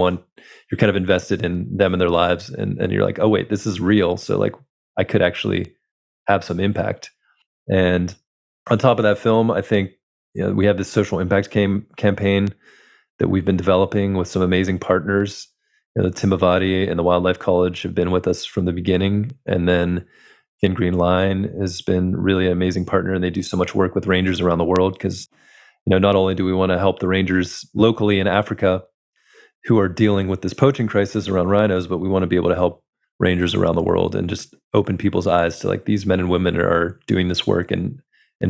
kind of invested in them and their lives. And you're like, oh, wait, this is real. So like I could actually have some impact. And on top of that film, I think we have this social impact campaign that we've been developing with some amazing partners. The Timavati and the Wildlife College have been with us from the beginning. And then Thin Green Line has been really an amazing partner, and they do so much work with rangers around the world because, not only do we want to help the rangers locally in Africa who are dealing with this poaching crisis around rhinos, but we want to be able to help rangers around the world and just open people's eyes to like these men and women are doing this work in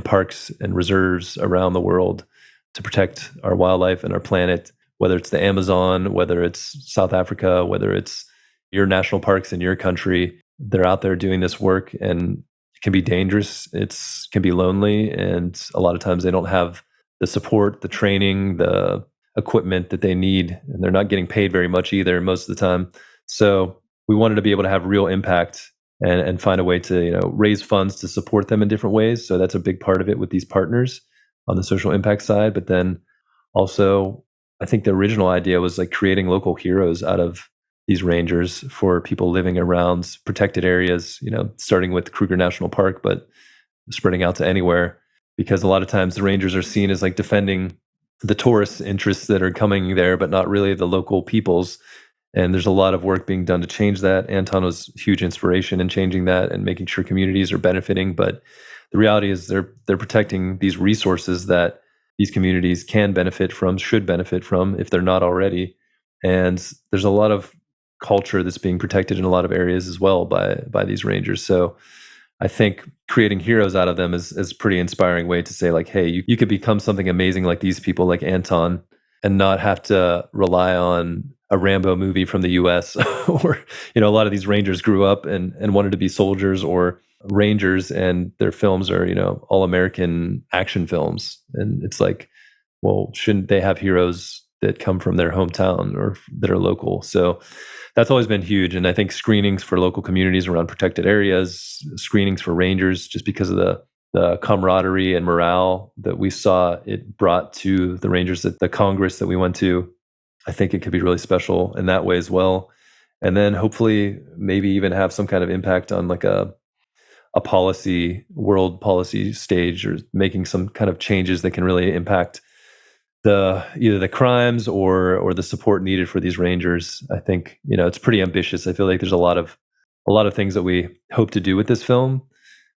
parks and reserves around the world to protect our wildlife and our planet, whether it's the Amazon, whether it's South Africa, whether it's your national parks in your country. They're out there doing this work, and it can be dangerous. It can be lonely, and a lot of times they don't have the support, the training, the equipment that they need, and they're not getting paid very much either most of the time. So we wanted to be able to have real impact and find a way to raise funds to support them in different ways. So that's a big part of it with these partners on the social impact side. But then also, I think the original idea was like creating local heroes out of these rangers for people living around protected areas, starting with Kruger National Park, but spreading out to anywhere, because a lot of times the rangers are seen as like defending the tourist interests that are coming there, but not really the local peoples. And there's a lot of work being done to change that. Anton was a huge inspiration in changing that and making sure communities are benefiting. But the reality is they're protecting these resources that these communities can benefit from, should benefit from if they're not already. And there's a lot of culture that's being protected in a lot of areas as well by these rangers. So I think creating heroes out of them is a pretty inspiring way to say like, hey, you could become something amazing like these people, like Anton, and not have to rely on a Rambo movie from the US or, a lot of these rangers grew up and wanted to be soldiers or rangers, and their films are, all American action films. And it's like, well, shouldn't they have heroes that come from their hometown or that are local? So that's always been huge. And I think screenings for local communities around protected areas, screenings for rangers, just because of the camaraderie and morale that we saw it brought to the rangers at the Congress that we went to, I think it could be really special in that way as well. And then hopefully maybe even have some kind of impact on like a world policy stage, or making some kind of changes that can really impact either the crimes or the support needed for these rangers. I think, it's pretty ambitious. I feel like there's a lot of things that we hope to do with this film.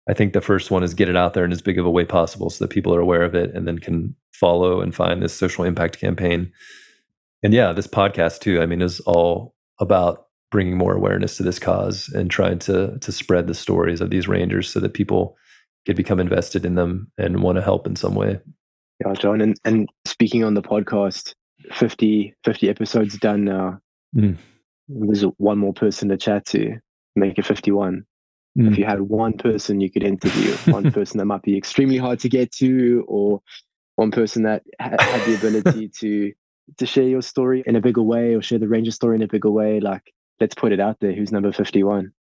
I think the first one is get it out there in as big of a way possible so that people are aware of it and then can follow and find this social impact campaign. And yeah, this podcast too, I mean, is all about bringing more awareness to this cause and trying to spread the stories of these rangers so that people could become invested in them and want to help in some way. Yeah, John. And speaking on the podcast, 50 episodes done now. There's one more person to chat to, make it 51. If you had one person you could interview, one person that might be extremely hard to get to, or one person that had the ability to share your story in a bigger way or share the ranger story in a bigger way, like, let's put it out there. Who's number 51?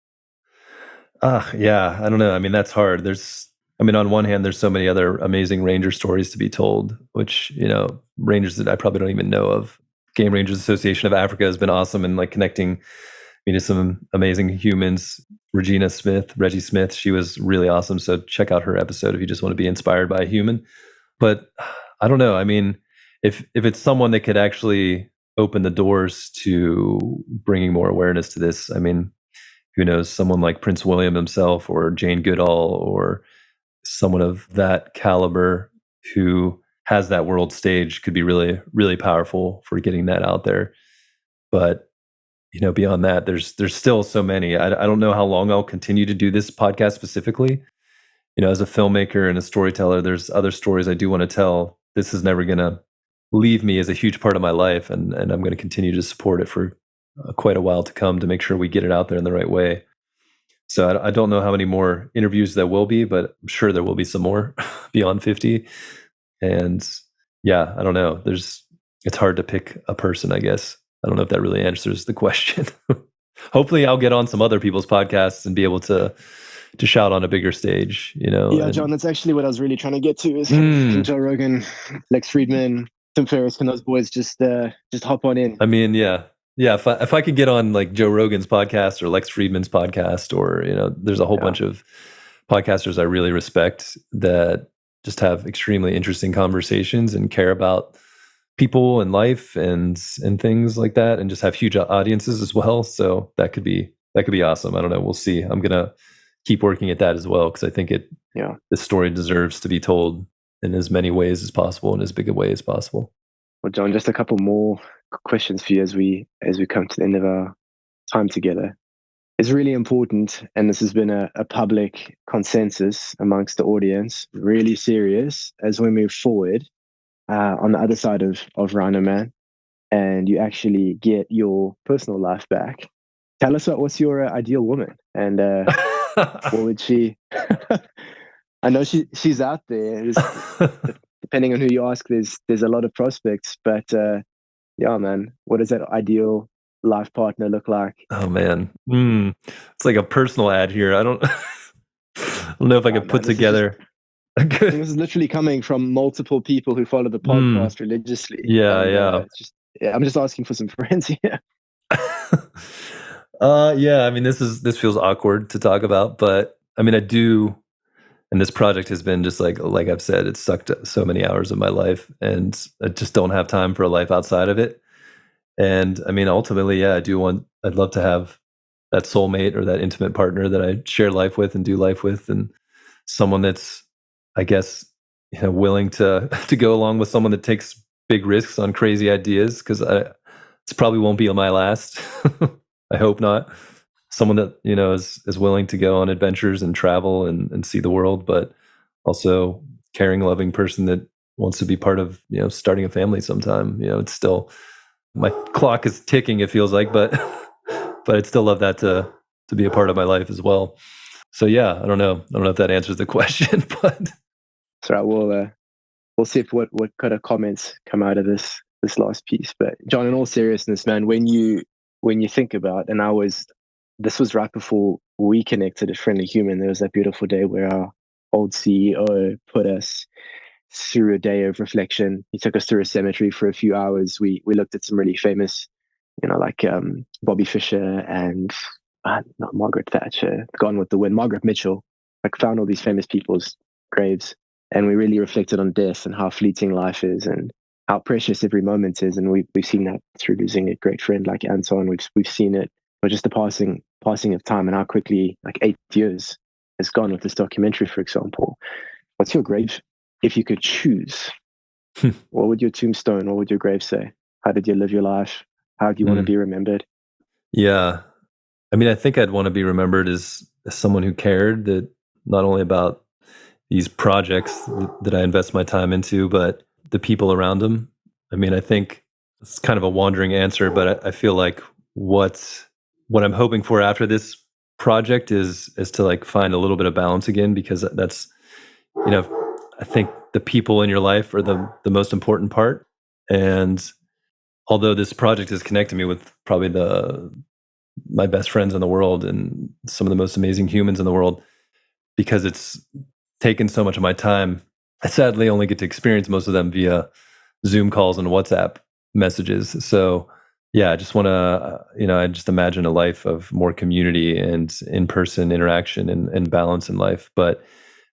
Yeah, I don't know. I mean, that's hard. On one hand, there's so many other amazing ranger stories to be told, which, rangers that I probably don't even know of. Game Rangers Association of Africa has been awesome in like connecting me to some amazing humans. Reggie Smith, she was really awesome. So check out her episode if you just want to be inspired by a human. But I don't know. I mean, if it's someone that could actually open the doors to bringing more awareness to this, I mean, who knows, someone like Prince William himself or Jane Goodall or someone of that caliber who has that world stage could be really, really powerful for getting that out there. But, beyond that, there's still so many. I don't know how long I'll continue to do this podcast specifically. As a filmmaker and a storyteller, there's other stories I do want to tell. This is never going to leave me as a huge part of my life. And I'm going to continue to support it for quite a while to come to make sure we get it out there in the right way. So I don't know how many more interviews there will be, but I'm sure there will be some more beyond 50. And yeah, I don't know. It's hard to pick a person, I guess. I don't know if that really answers the question. Hopefully I'll get on some other people's podcasts and be able to shout on a bigger stage, Yeah, John, that's actually what I was really trying to get to is can Joe Rogan, Lex Friedman, Tim Ferriss, can those boys just hop on in? I mean, yeah. Yeah, if I could get on like Joe Rogan's podcast or Lex Friedman's podcast, or there's a whole bunch of podcasters I really respect that just have extremely interesting conversations and care about people and life and things like that, and just have huge audiences as well. So that could be awesome. I don't know. We'll see. I'm gonna keep working at that as well because I think this story deserves to be told in as many ways as possible, in as big a way as possible. Well, John, just a couple more questions for you as we come to the end of our time together. It's really important, and this has been a public consensus amongst the audience, really serious as we move forward on the other side of Rhino Man, and you actually get your personal life back. Tell us what's your ideal woman, and what would she? I know she's out there. Depending on who you ask, there's a lot of prospects, but yeah, man, what does that ideal life partner look like? Oh man, it's like a personal ad here. I don't know if I could put together. This is literally coming from multiple people who follow the podcast religiously. Yeah. I'm just asking for some friends here. Yeah. I mean, this feels awkward to talk about, but I mean, I do. And this project has been just like I've said, it's sucked so many hours of my life, and I just don't have time for a life outside of it. And I mean, ultimately, yeah, I'd love to have that soulmate or that intimate partner that I share life with and do life with, and someone that's, I guess, willing to go along with someone that takes big risks on crazy ideas, because it probably won't be my last. I hope not. Someone that is willing to go on adventures and travel and see the world, but also caring, loving person that wants to be part of starting a family sometime. It's still, my clock is ticking, it feels like, but I'd still love that to be a part of my life as well. So yeah, I don't know if that answers the question, but so we'll see what kind of comments come out of this last piece. But John, in all seriousness, man, when you think about, and this was right before we connected at Friendly Human. There was that beautiful day where our old CEO put us through a day of reflection. He took us through a cemetery for a few hours. We looked at some really famous, like Bobby Fischer and not Margaret Thatcher, Gone with the Wind, Margaret Mitchell, like found all these famous people's graves. And we really reflected on death and how fleeting life is and how precious every moment is. And we've seen that through losing a great friend like Anton. We've seen it, but just the passing of time and how quickly, like 8 years has gone with this documentary, for example. What's your grave? If you could choose, what would your tombstone, what would your grave say? How did you live your life? How do you want to be remembered? Yeah. I mean, I think I'd want to be remembered as someone who cared, that not only about these projects that I invest my time into, but the people around them. I mean, I think it's kind of a wandering answer, but I feel like what I'm hoping for after this project is to like find a little bit of balance again, because that's, you know, I think the people in your life are the most important part. And although this project has connected me with probably my best friends in the world and some of the most amazing humans in the world, because it's taken so much of my time, I sadly only get to experience most of them via Zoom calls and WhatsApp messages. So yeah, I just want to, I just imagine a life of more community and in-person interaction and balance in life. But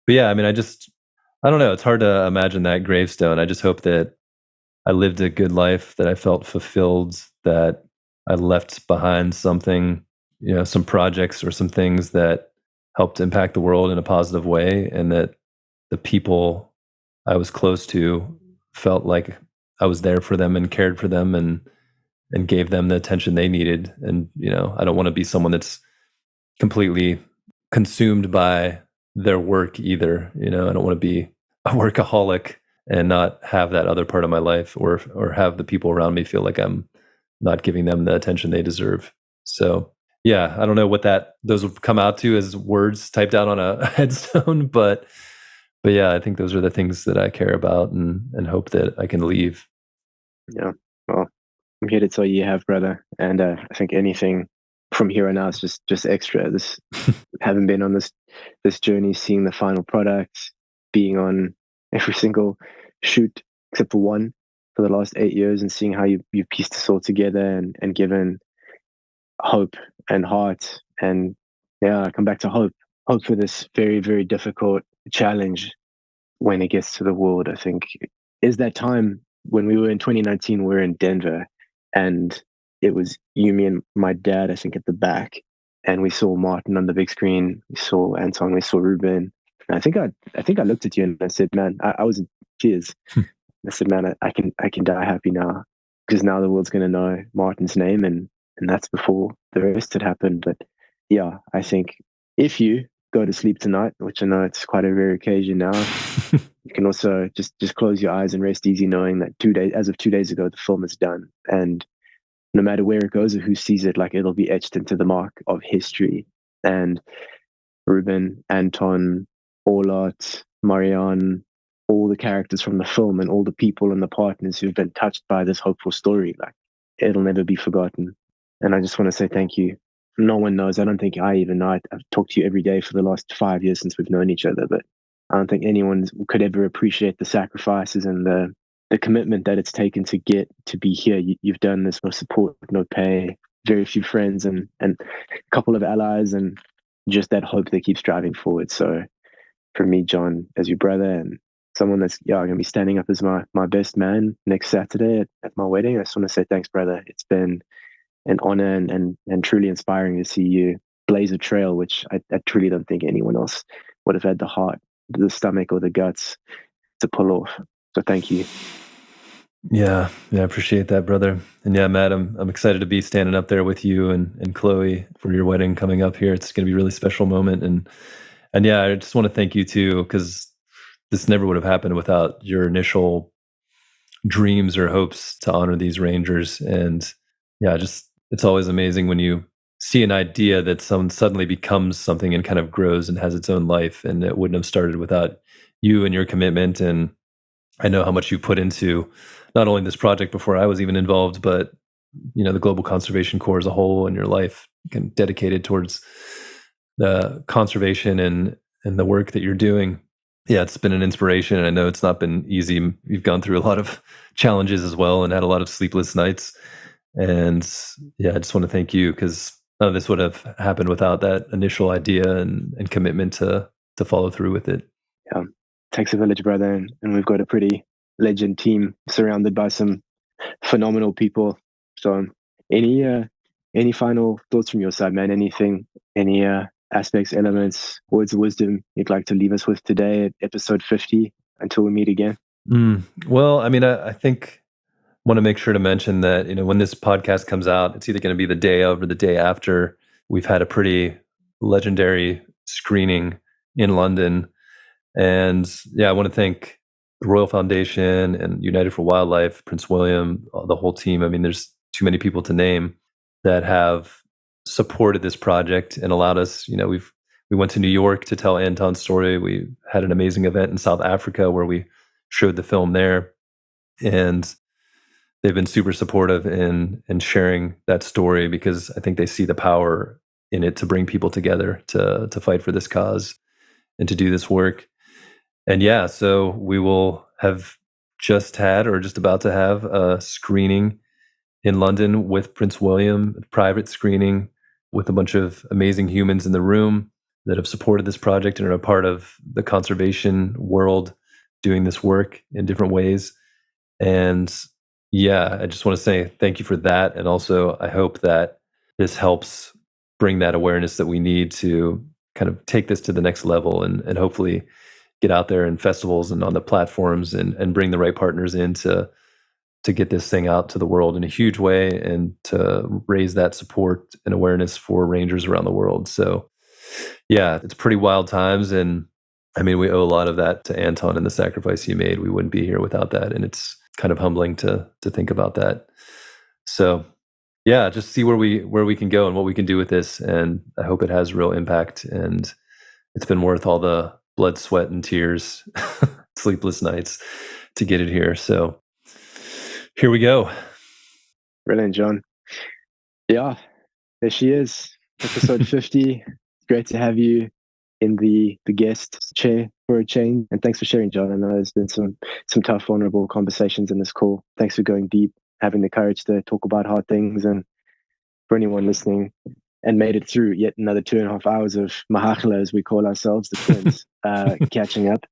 yeah, I mean, I don't know. It's hard to imagine that gravestone. I just hope that I lived a good life, that I felt fulfilled, that I left behind something, some projects or some things that helped impact the world in a positive way, and that the people I was close to felt like I was there for them and cared for them and gave them the attention they needed. And, I don't want to be someone that's completely consumed by their work either. I don't want to be a workaholic and not have that other part of my life, or have the people around me feel like I'm not giving them the attention they deserve. So yeah, I don't know what those will come out to as words typed out on a headstone, but yeah, I think those are the things that I care about and hope that I can leave. Yeah. Well, I'm here to tell you have, brother. And I think anything from here on out is just extra. This having been on this journey, seeing the final product, being on every single shoot except for one for the last 8 years, and seeing how you pieced this all together and given hope and heart, and yeah, I come back to hope for this very, very difficult challenge when it gets to the world. I think is that time when we were in 2019, we were in Denver, and it was you, me, and my dad, I think, at the back, and we saw Martin on the big screen, we saw Anton, we saw Ruben. And I think I looked at you and I said, man, I was in tears. I said, man, I can die happy now, because now the world's going to know Martin's name, and that's before the rest had happened. But yeah, I think if you go to sleep tonight, which I know it's quite a rare occasion now, you can also just close your eyes and rest easy, knowing that as of 2 days ago, the film is done, and no matter where it goes or who sees it, like it'll be etched into the mark of history. And Ruben, Anton, Orlot, Marianne, all the characters from the film and all the people and the partners who've been touched by this hopeful story, like it'll never be forgotten. And I just want to say thank you. No one knows. I don't think I even know. I've talked to you every day for the last 5 years since we've known each other, but I don't think anyone could ever appreciate the sacrifices and the commitment that it's taken to get to be here. You've done this, no support, no pay, very few friends, and a couple of allies, and just that hope that keeps driving forward. So for me, John, as your brother and someone that's going to be standing up as my best man next Saturday at my wedding, I just want to say thanks, brother. It's been an honor and truly inspiring to see you blaze a trail, which I truly don't think anyone else would have had the heart, the stomach, or the guts to pull off. So thank you. Yeah, I appreciate that, brother. And yeah, Matt, I'm excited to be standing up there with you and Chloe for your wedding coming up here. It's going to be a really special moment, and yeah, I just want to thank you too, because this never would have happened without your initial dreams or hopes to honor these rangers. And yeah, just it's always amazing when you see an idea that suddenly becomes something and kind of grows and has its own life, and it wouldn't have started without you and your commitment. And I know how much you put into not only this project before I was even involved, but the Global Conservation Corps as a whole, and your life dedicated towards the conservation and the work that you're doing. Yeah, it's been an inspiration, and I know it's not been easy. You've gone through a lot of challenges as well, and had a lot of sleepless nights. And yeah, I just want to thank you, because none of this would have happened without that initial idea and commitment to follow through with it. Yeah, takes a village, brother, and we've got a pretty legend team surrounded by some phenomenal people. So, any final thoughts from your side, man? Anything? Any aspects, elements, words of wisdom you'd like to leave us with today at episode 50 until we meet again? Well, I mean, I think want to make sure to mention that, when this podcast comes out, it's either going to be the day of or the day after. We've had a pretty legendary screening in London. And yeah, I want to thank the Royal Foundation and United for Wildlife, Prince William, the whole team. I mean, there's too many people to name that have supported this project and allowed us, we went to New York to tell Anton's story. We had an amazing event in South Africa where we showed the film there. And they've been super supportive in sharing that story, because I think they see the power in it to bring people together to fight for this cause and to do this work. And yeah, so we will have just had or just about to have a screening in London with Prince William, a private screening with a bunch of amazing humans in the room that have supported this project and are a part of the conservation world doing this work in different ways. And yeah, I just want to say thank you for that. And also, I hope that this helps bring that awareness that we need to kind of take this to the next level and hopefully get out there in festivals and on the platforms and bring the right partners in to get this thing out to the world in a huge way and to raise that support and awareness for rangers around the world. So yeah, it's pretty wild times. And I mean, we owe a lot of that to Anton and the sacrifice he made. We wouldn't be here without that. And it's kind of humbling to think about that. So yeah, just see where we can go and what we can do with this. And I hope it has real impact. And it's been worth all the blood, sweat, and tears, sleepless nights to get it here. So here we go. Brilliant, John. Yeah, there she is. Episode 50. Great to have you in the guest chair for a change. And thanks for sharing, John. I know there's been some tough, vulnerable conversations in this call. Thanks for going deep, having the courage to talk about hard things. And for anyone listening and made it through yet another 2.5 hours of mahachla, as we call ourselves, the twins, catching up.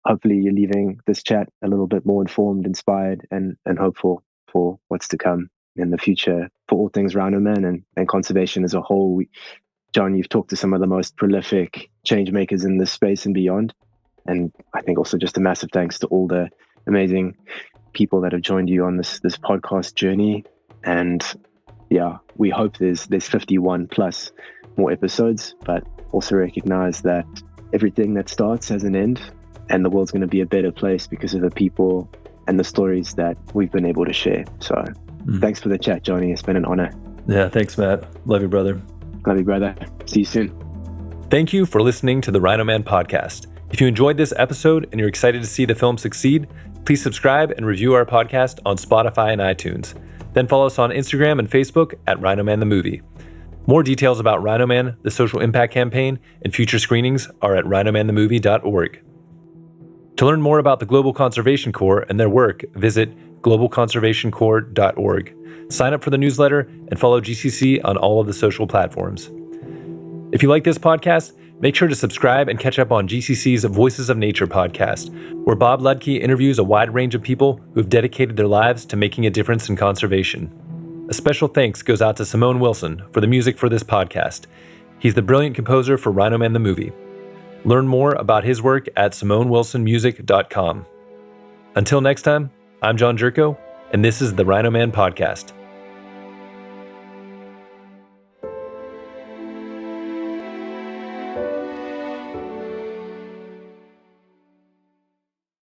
Hopefully you're leaving this chat a little bit more informed, inspired, and hopeful for what's to come in the future for all things Rhino Man and conservation as a whole. John, you've talked to some of the most prolific change makers in this space and beyond. And I think also just a massive thanks to all the amazing people that have joined you on this podcast journey. And yeah, we hope there's 51 plus more episodes, but also recognize that everything that starts has an end, and the world's going to be a better place because of the people and the stories that we've been able to share. So thanks for the chat, Johnny. It's been an honor. Yeah, thanks, Matt. Love you, brother. Love you, brother. See you soon. Thank you for listening to the Rhino Man Podcast. If you enjoyed this episode and you're excited to see the film succeed, please subscribe and review our podcast on Spotify and iTunes. Then follow us on Instagram and Facebook at Rhino Man the Movie. More details about Rhino Man, the social impact campaign, and future screenings are at rhinomanthemovie.org. To learn more about the Global Conservation Corps and their work, visit globalconservationcorps.org. Sign up for the newsletter and follow GCC on all of the social platforms. If you like this podcast, make sure to subscribe and catch up on GCC's Voices of Nature podcast, where Bob Ludke interviews a wide range of people who've dedicated their lives to making a difference in conservation. A special thanks goes out to Simone Wilson for the music for this podcast. He's the brilliant composer for Rhino Man the Movie. Learn more about his work at simonewilsonmusic.com. Until next time, I'm John Jurko, and this is the Rhino Man Podcast.